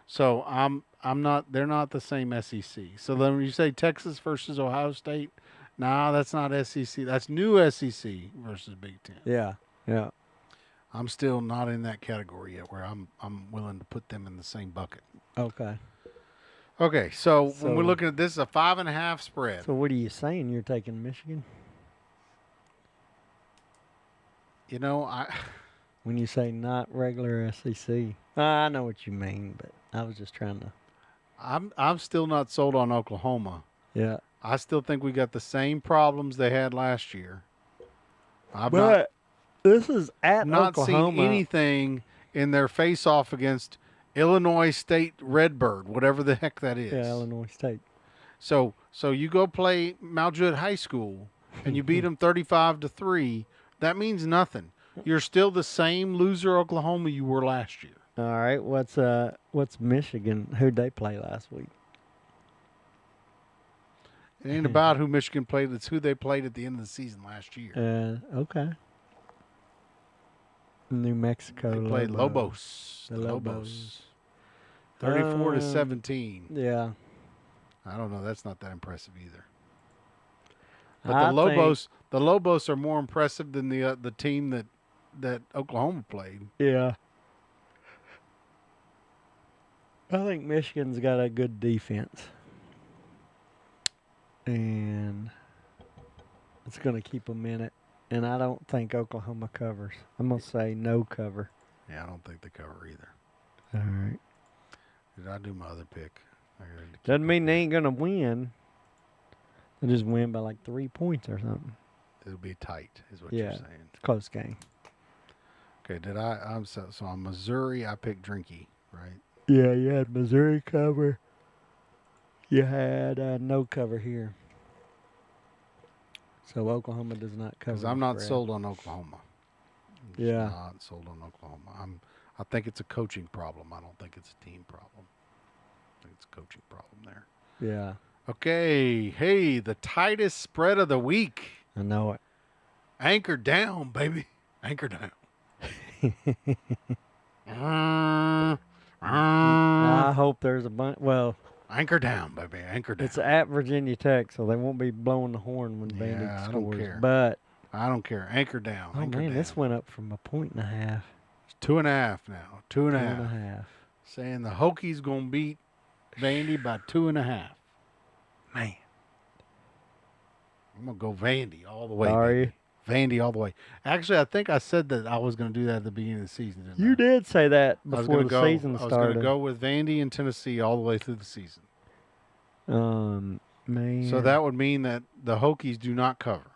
So I'm not. They're not the same SEC. So then when you say Texas versus Ohio State, nah, that's not SEC. That's new SEC versus Big Ten. Yeah. Yeah. I'm still not in that category yet, where I'm willing to put them in the same bucket. Okay. Okay, so when we're So- looking at this, is a 5.5 spread. So what are you saying? You're taking Michigan? You know, When you say not regular SEC, I know what you mean, but I was just trying to. I'm still not sold on Oklahoma. Yeah, I still think we got the same problems they had last year. I'm but this is at not Oklahoma. seeing anything in their face-off against Illinois State Redbird, whatever the heck that is. Yeah, Illinois State. So you go play Mount Judd High School and you beat them 35-3. That means nothing. You're still the same loser Oklahoma you were last year. All right, what's Michigan? Who'd they play last week? It ain't about who Michigan played. It's who they played at the end of the season last year. Okay. New Mexico. They played Lobos. The Lobos. 34-17. Yeah. I don't know. That's not that impressive either. But I the Lobos are more impressive than the team that Oklahoma played. Yeah. I think Michigan's got a good defense. And it's going to keep them in it. And I don't think Oklahoma covers. I'm going to say no cover. Yeah, I don't think they cover either. All right. Did I do my other pick? I gotta keep Doesn't mean up they with ain't going to win. They'll just win by like 3 points or something. it. It'll be tight, is what Yeah. you're saying. It's a close game. Okay, I'm so on Missouri. I picked Drinky, right? Yeah, you had Missouri cover. You had no cover here. So Oklahoma does not cover. Because I'm not spread. sold on Oklahoma. I'm just Yeah. not sold on Oklahoma. I think it's a coaching problem. I don't think it's a team problem. I think it's a coaching problem there. Yeah. Okay. Hey, the tightest spread of the week. I know it. Anchor down, baby. Anchor down. I hope there's a bunch. Well, Anchor down, baby. Anchor down. it's at Virginia Tech, so they won't be blowing the horn when Yeah, Vandy I scores. don't care. But I don't care. Anchor down. oh Anchor man, down. this went up from 1.5. It's 2.5 now. Two and a 2.5. Saying the Hokies gonna beat Vandy by 2.5. Man, I'm gonna go Vandy all the way. are baby. you? Vandy all the way. Actually, I think I said that I was gonna do that at the beginning of the season. Didn't You I? did say that I was before gonna the season I was started. gonna go with Vandy and Tennessee all the way through the season. Man. So that would mean that the Hokies do not cover.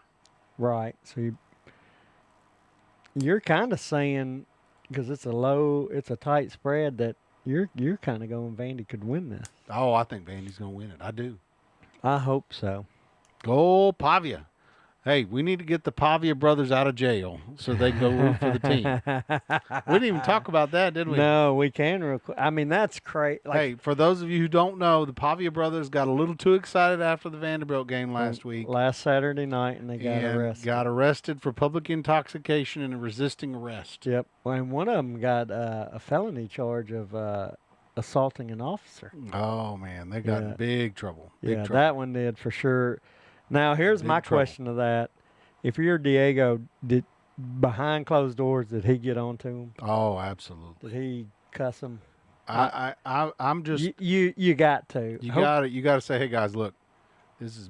Right. So you're kind of saying, because it's a tight spread, that you're kind of going Vandy could win this. Oh, I think Vandy's gonna win it. I do. I hope so. Go Pavia. Hey, we need to get the Pavia brothers out of jail so they can go root for the team. We didn't even talk about that, did we? No, we can real quick. I mean, that's crazy. Like, Hey, for those of you who don't know, the Pavia brothers got a little too excited after the Vanderbilt game last week. last Saturday night, and they got and arrested. got arrested for public intoxication and resisting arrest. Yep. And one of them got a felony charge of assaulting an officer. Oh, man, they got in Yeah. big trouble. Big Yeah, trouble. that one did for sure. Now, here's Big my trouble. question to that. If you're Diego, did behind closed doors, did he get on to him? Oh, absolutely. Did he cuss him? I'm just You got to. you got to say, hey guys, look, this is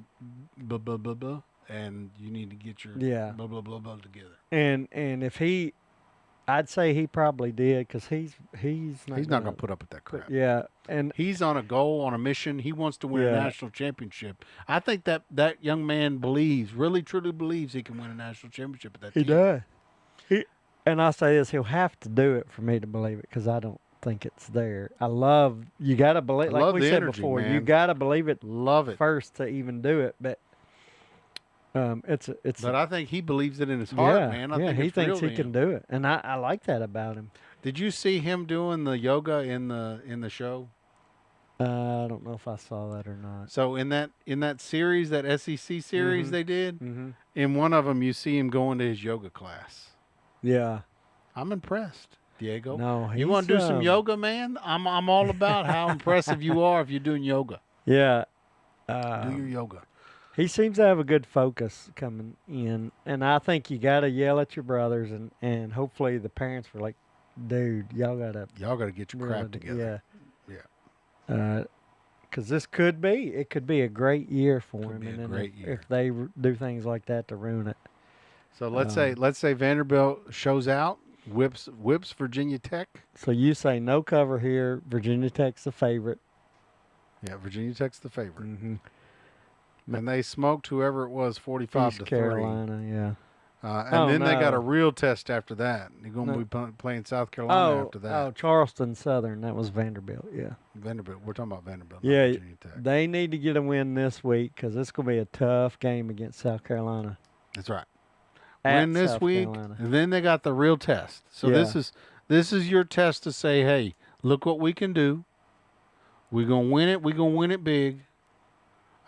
blah blah blah blah, and you need to get your Yeah. blah blah blah blah together. And if he, I'd say he probably did, because he's He's not gonna put up with that crap. Yeah, and He's on a goal, on a mission. He wants to win a Yeah. national championship. I think that young man really, truly believes he can win a national championship at that he team. does. And I say this, he'll have to do it for me to believe it, because I don't think it's there. You got to believe, I like love we the said energy, before, you man. got to believe it Love it. first to even do it. But it's But I think he believes it in his heart, yeah, man. I yeah, think he it's thinks real he to can him. do it, and I like that about him. Did you see him doing the yoga in the show? I don't know if I saw that or not. So in that series, that SEC series they did, Mm-hmm. in one of them you see him going to his yoga class. Yeah. I'm impressed, Diego. No, You want to do some he's, yoga, man? I'm all about how impressive you are if you're doing yoga. Yeah. Do your yoga. He seems to have a good focus coming in, and I think you got to yell at your brothers, and hopefully the parents were like, "Dude, y'all got to Get your crap together. Yeah. Because this could be a great year for Could him, be a and then great year. if they do things like that to ruin it. So let's say Vanderbilt shows out, whips Virginia Tech. So you say no cover here. Virginia Tech's the favorite. Yeah, Virginia Tech's the favorite. Mm-hmm. And they smoked whoever it was 45 East to 3. Carolina, yeah. And then they got a no. real test after that. They're going to be playing South Carolina after that. Oh, Charleston Southern. That was Vanderbilt, yeah. Vanderbilt. We're talking about Vanderbilt, not Yeah, Virginia Tech. they need to get a win this week, because it's going to be a tough game against South Carolina. That's right. At Win this South week, Carolina. and then they got the real test. So Yeah. this is your test to say, hey, look what we can do. We're going to win it. We're going to win it big.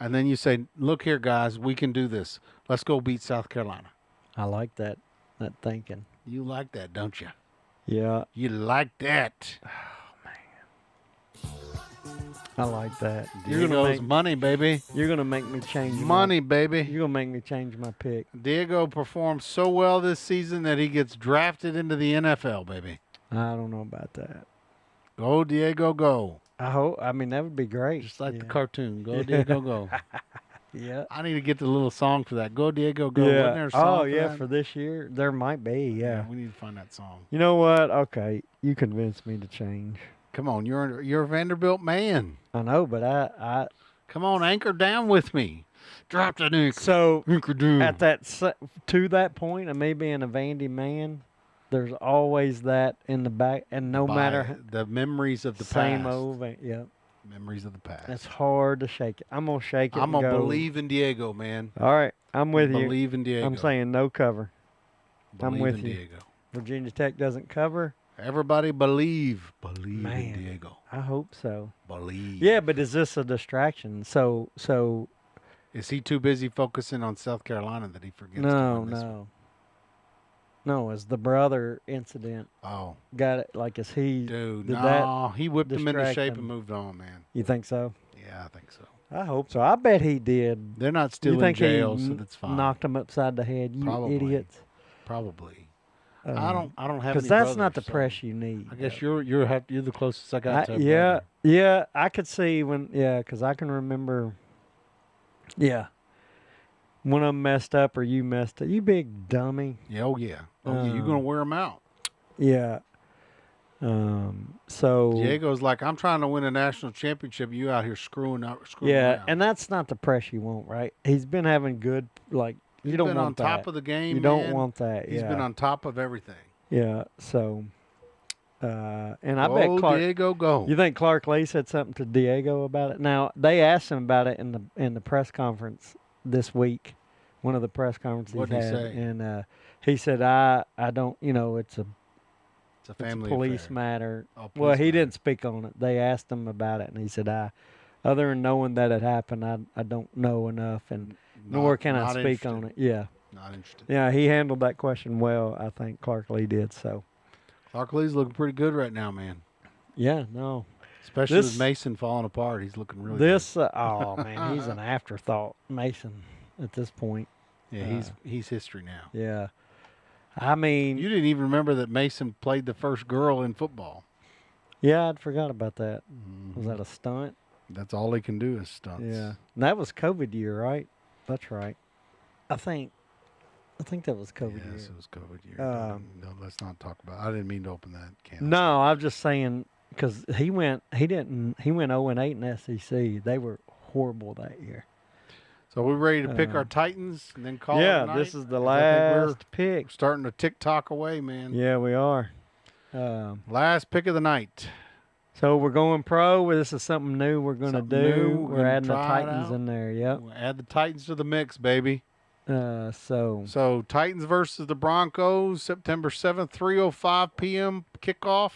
And then you say, look here, guys, we can do this. Let's go beat South Carolina. I like that thinking. You like that, don't you? Yeah, You like that. I like that. Diego's money, baby. You're gonna make me change Money, baby. You're gonna make me change my pick. Diego performed so well this season that he gets drafted into the NFL, baby. I don't know about that. Go, Diego, go. I mean, that would be great. Just like yeah. the cartoon. Go, Diego, go. Yeah. I need to get the little song for that. Go, Diego, go. Wasn't there a song for that? for this year there might be. Yeah. We need to find that song. You know what? Okay, you convinced me to change. Come on, you're a Vanderbilt man. I know, but I Come on, anchor down with me. Drop the anchor. so Anchor down. to that point of me being a Vandy man, There's always that in the back, and no matter the memories of the same past. old, yep. Memories of the past. It's hard to shake it. I'm gonna shake it. I'm and gonna go, believe in Diego, man. All right, I'm with you. Believe in Diego. I'm saying no cover. believe I'm with in you. Diego. Virginia Tech doesn't cover. Everybody believe Man, in Diego. I hope so. Believe. Yeah, but is this a distraction? So is he too busy focusing on South Carolina that he forgets? to no, win this one? no. No, it's the brother incident. Oh, Got it? Like, is he? dude, did no, he whipped him into distract shape him? and moved on, man. You think so? Yeah, I think so. I hope so. I bet he did. They're not still you in think jail, he so that's fine. knocked him upside the head? You Probably. idiots. Probably. I don't have any Because that's not the brothers, so press you need. I guess you're the closest I got to a yeah, brother. yeah. I could see when. Yeah, because I can remember. Yeah. One of them messed up or you messed up. You big dummy. Yeah, oh yeah. Oh yeah, you're gonna wear him out. Yeah. So Diego's like, I'm trying to win a national championship. You out here screwing yeah, around. and that's not the press you want, right? He's been having good, like, you He's don't been want on that. top of the game. You man. don't want that. He's yeah. been on top of everything. Yeah. So, and I Go, bet Clark. Diego, go. You think Clark Lee said something to Diego about it? Now they asked him about it in the press conference this week, one of the press conferences What'd he he had, say? and he said, "I don't, it's a It's a family police affair. matter." Oh, Well, police he matter. didn't speak on it. They asked him about it, and he said, other than knowing that it happened, I don't know enough, and nor can I not speak on interested. it. Yeah. Not interested. Yeah, he handled that question well, I think Clark Lee did. So, Clark Lee's looking pretty good right now, man. yeah, no. Especially This- with Mason falling apart. He's looking really This, oh, man, he's an afterthought, Mason, at this point. good. Yeah, he's history now. Yeah. I mean, You didn't even remember that Mason played the first girl in football. yeah, I'd forgot about that. Was that a stunt? That's all he can do is stunts. Yeah. And that was COVID year, right? That's right. I think that was COVID Yes, year. it was COVID year. Um, no, let's not talk about it. I didn't mean to open that can. No, I'm just saying because he went 0-8 in SEC. They were horrible that year. So we're ready to pick our Titans and then call it a Yeah, night? this is the 'Cause I think last pick. we're starting to tick-tock away, man. Yeah, we are. Last pick of the night. So we're going pro. This is something new we're going to Something do. new. We're Gonna adding the try it Titans out. in there. Yep. We'll add the Titans to the mix, baby. So So Titans versus the Broncos, September 7th, 3:05 p.m. kickoff.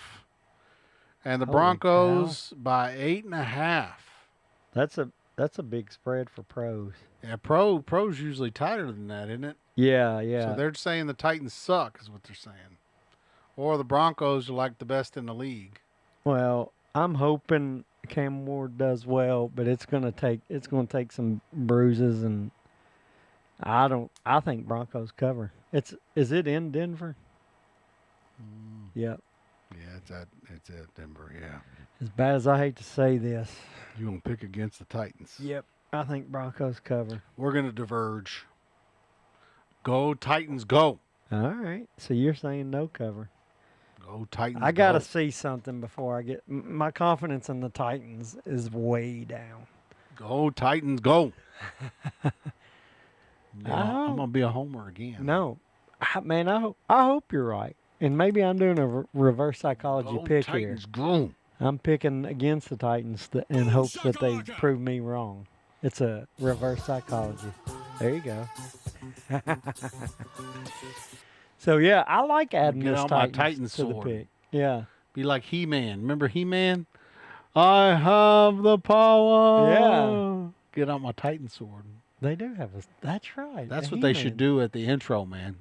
And the Holy Broncos by 8.5. that's a big spread for pros. Yeah, pros usually tighter than that, isn't it? Yeah, yeah. So they're saying the Titans suck is what they're saying. Or the Broncos are like the best in the league. Well, I'm hoping Cam Ward does well, but it's gonna take some bruises, and I think Broncos cover. Is it in Denver? Yep. Yeah, it's at Denver, yeah. As bad as I hate to say this. You gonna pick against the Titans. Yep. I think Broncos cover. We're gonna diverge. Go Titans, go. All right. So you're saying no cover. Go Titans. I gotta go. see something before I get my confidence in the Titans is way down. Go Titans, go. Yeah, I'm gonna be a homer again. No, I hope you're right, and maybe I'm doing a reverse psychology Go pick Titans, here. go. I'm picking against the Titans in hopes that they prove me wrong. It's a reverse psychology. There you go. So yeah, I like adding Get this out my Titans Titan to sword. the pick. Yeah, Be like He-Man. Remember He-Man? I have the power. Yeah. Get out my Titan sword. they do have a. That's right. That's the what they He-Man. should do at the intro, man.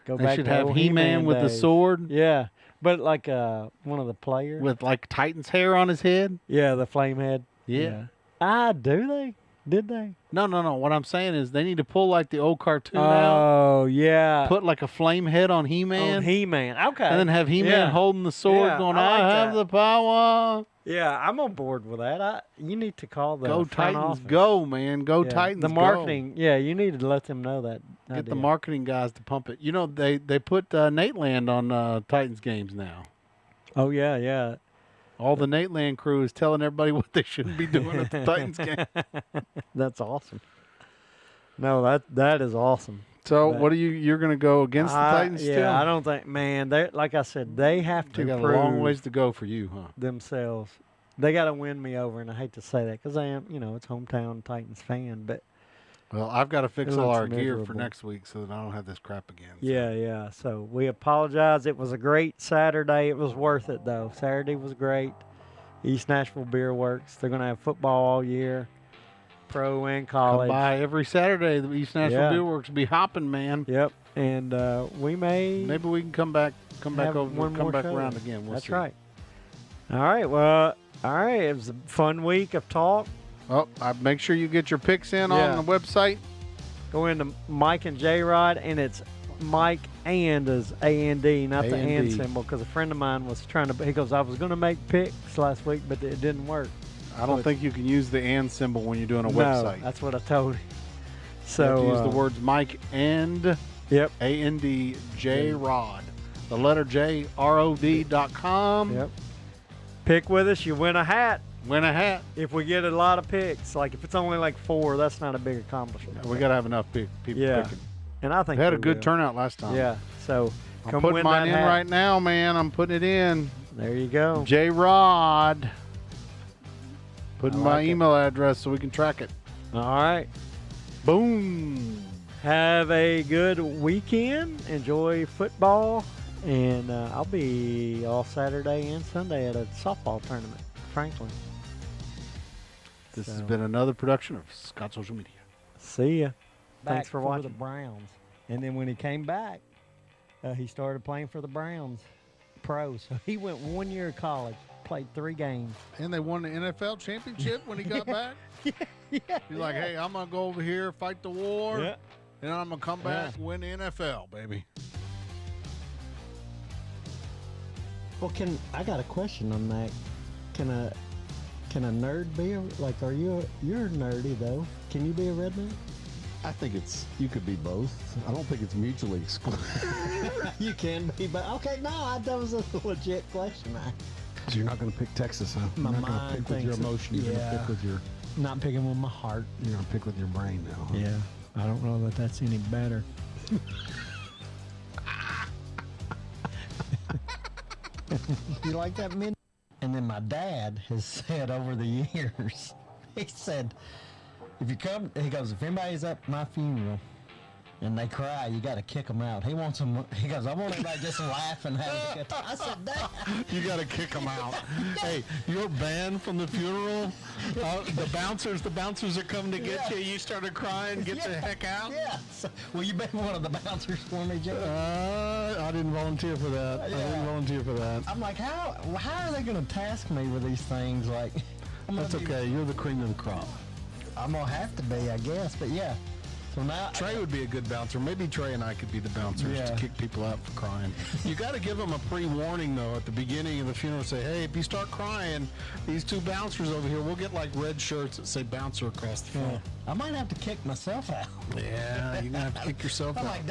Go They back should to have old He-Man with the days. sword Yeah, but like one of the players. with like Titan's hair on his head. Yeah, the flame head. Yeah. Do they? Did they? No. What I'm saying is they need to pull like the old cartoon out, Oh, yeah. put like a flame head on He-Man, on He-Man. Okay. and then have He-Man Yeah. holding the sword Yeah, going, I like I have that. the power. Yeah, I'm on board with that. You need to call the Go front Titans, office. go, man. Go Yeah, Titans, the go. marketing. Yeah, you need to let them know that. Get the idea. marketing guys to pump it. You know, they put Nate Land on Titans games now. Oh, yeah, yeah. All the Nate Land crew is telling everybody what they shouldn't be doing at the Titans game. That's awesome. No, that is awesome. So But what are you're going to go against the Titans yeah, still? I don't think, man. They like I said, they have to They got a prove long ways to go for you, huh? themselves. They got to win me over, and I hate to say that because I am, it's hometown Titans fan. But Well, I've got to fix It all looks our gear for miserable. next week so that I don't have this crap again. So. yeah. So we apologize. It was a great Saturday. It was worth it though. Saturday was great. East Nashville Beer Works. They're gonna have football all year, pro and Come college. by every Saturday. The East Nashville Yeah. Beer Works will be hopping, man. Yep. And we may Maybe we can come back have over, one come more back show. around again. We'll That's see. right. All right. Well, all right. It was a fun week of talk. Oh, make sure you get your picks in Yeah. on the website. Go into Mike and Jrod, and it's Mike and is A-N-D, not the and A&D. symbol, because a friend of mine was trying to, he goes, I was going to make picks last week, but it didn't work. I don't think you can use the and symbol when you're doing a No, website. that's what I told him. You have So to use the words Mike and Yep. A-N-D Jrod. The letter JROD.com. Yep. Pick with us, you win a hat. Win a hat. If we get a lot of picks, like if it's only like 4, that's not a big accomplishment. We got to have enough people Yeah. picking. And I think We had a we good will. turnout last time. Yeah. So I'm come putting win mine that in hat. right now, man. I'm putting it in. There you go. Jrod. Putting I my like it. email address so we can track it. All right. Boom. Have a good weekend. Enjoy football. And I'll be all Saturday and Sunday at a softball tournament, Franklin. This has So- been another production of Scott Social Media. See ya. Thanks Back for the watching. Browns. And then when he came back, he started playing for the Browns pro. So he went 1 year of college, played 3 games. And they won the NFL championship when he got back. Yeah. He's like, hey, I'm going to go over here, fight the war, Yeah. and I'm going to come back, win the NFL, baby. Well, I got a question on that. Can a nerd be you're nerdy though? Can you be a redneck? I think you could be both. I don't think it's mutually exclusive. You can be, but okay, no, that was a legit question. So you're not going to pick Texas, huh? My You're not going mind to pick with your thinks it. emotion. You're going to Yeah. pick with your. Not picking with my heart. You're going to pick with your brain now. Huh? Yeah, I don't know that that's any better. You like that, Min? And then my dad has said over the years, he said, if you come, he goes, if anybody's at my funeral and they cry, you got to kick them out. He wants them, he goes, I want everybody just laughing. Having a good time. I said, Dad. You got to kick them out. Hey, you're banned from the funeral. The bouncers are coming to get Yeah. you. You started crying. Get the heck out. Yeah. So, will you be one of the bouncers for me, Joe? I didn't volunteer for that. I Yeah. didn't volunteer for that. I'm like, how are they going to task me with these things? Like, That's okay. You're the cream of the crop. I'm going to have to be, I guess. But yeah. So now Trey would be a good bouncer. Maybe Trey and I could be the bouncers Yeah. to kick people out for crying. You got to give them a pre-warning, though, at the beginning of the funeral. Say, hey, if you start crying, these 2 bouncers over here, we'll get like red shirts that say bouncer across the front. I might have to kick myself out. Yeah, you're going to have to kick yourself I'm out. like,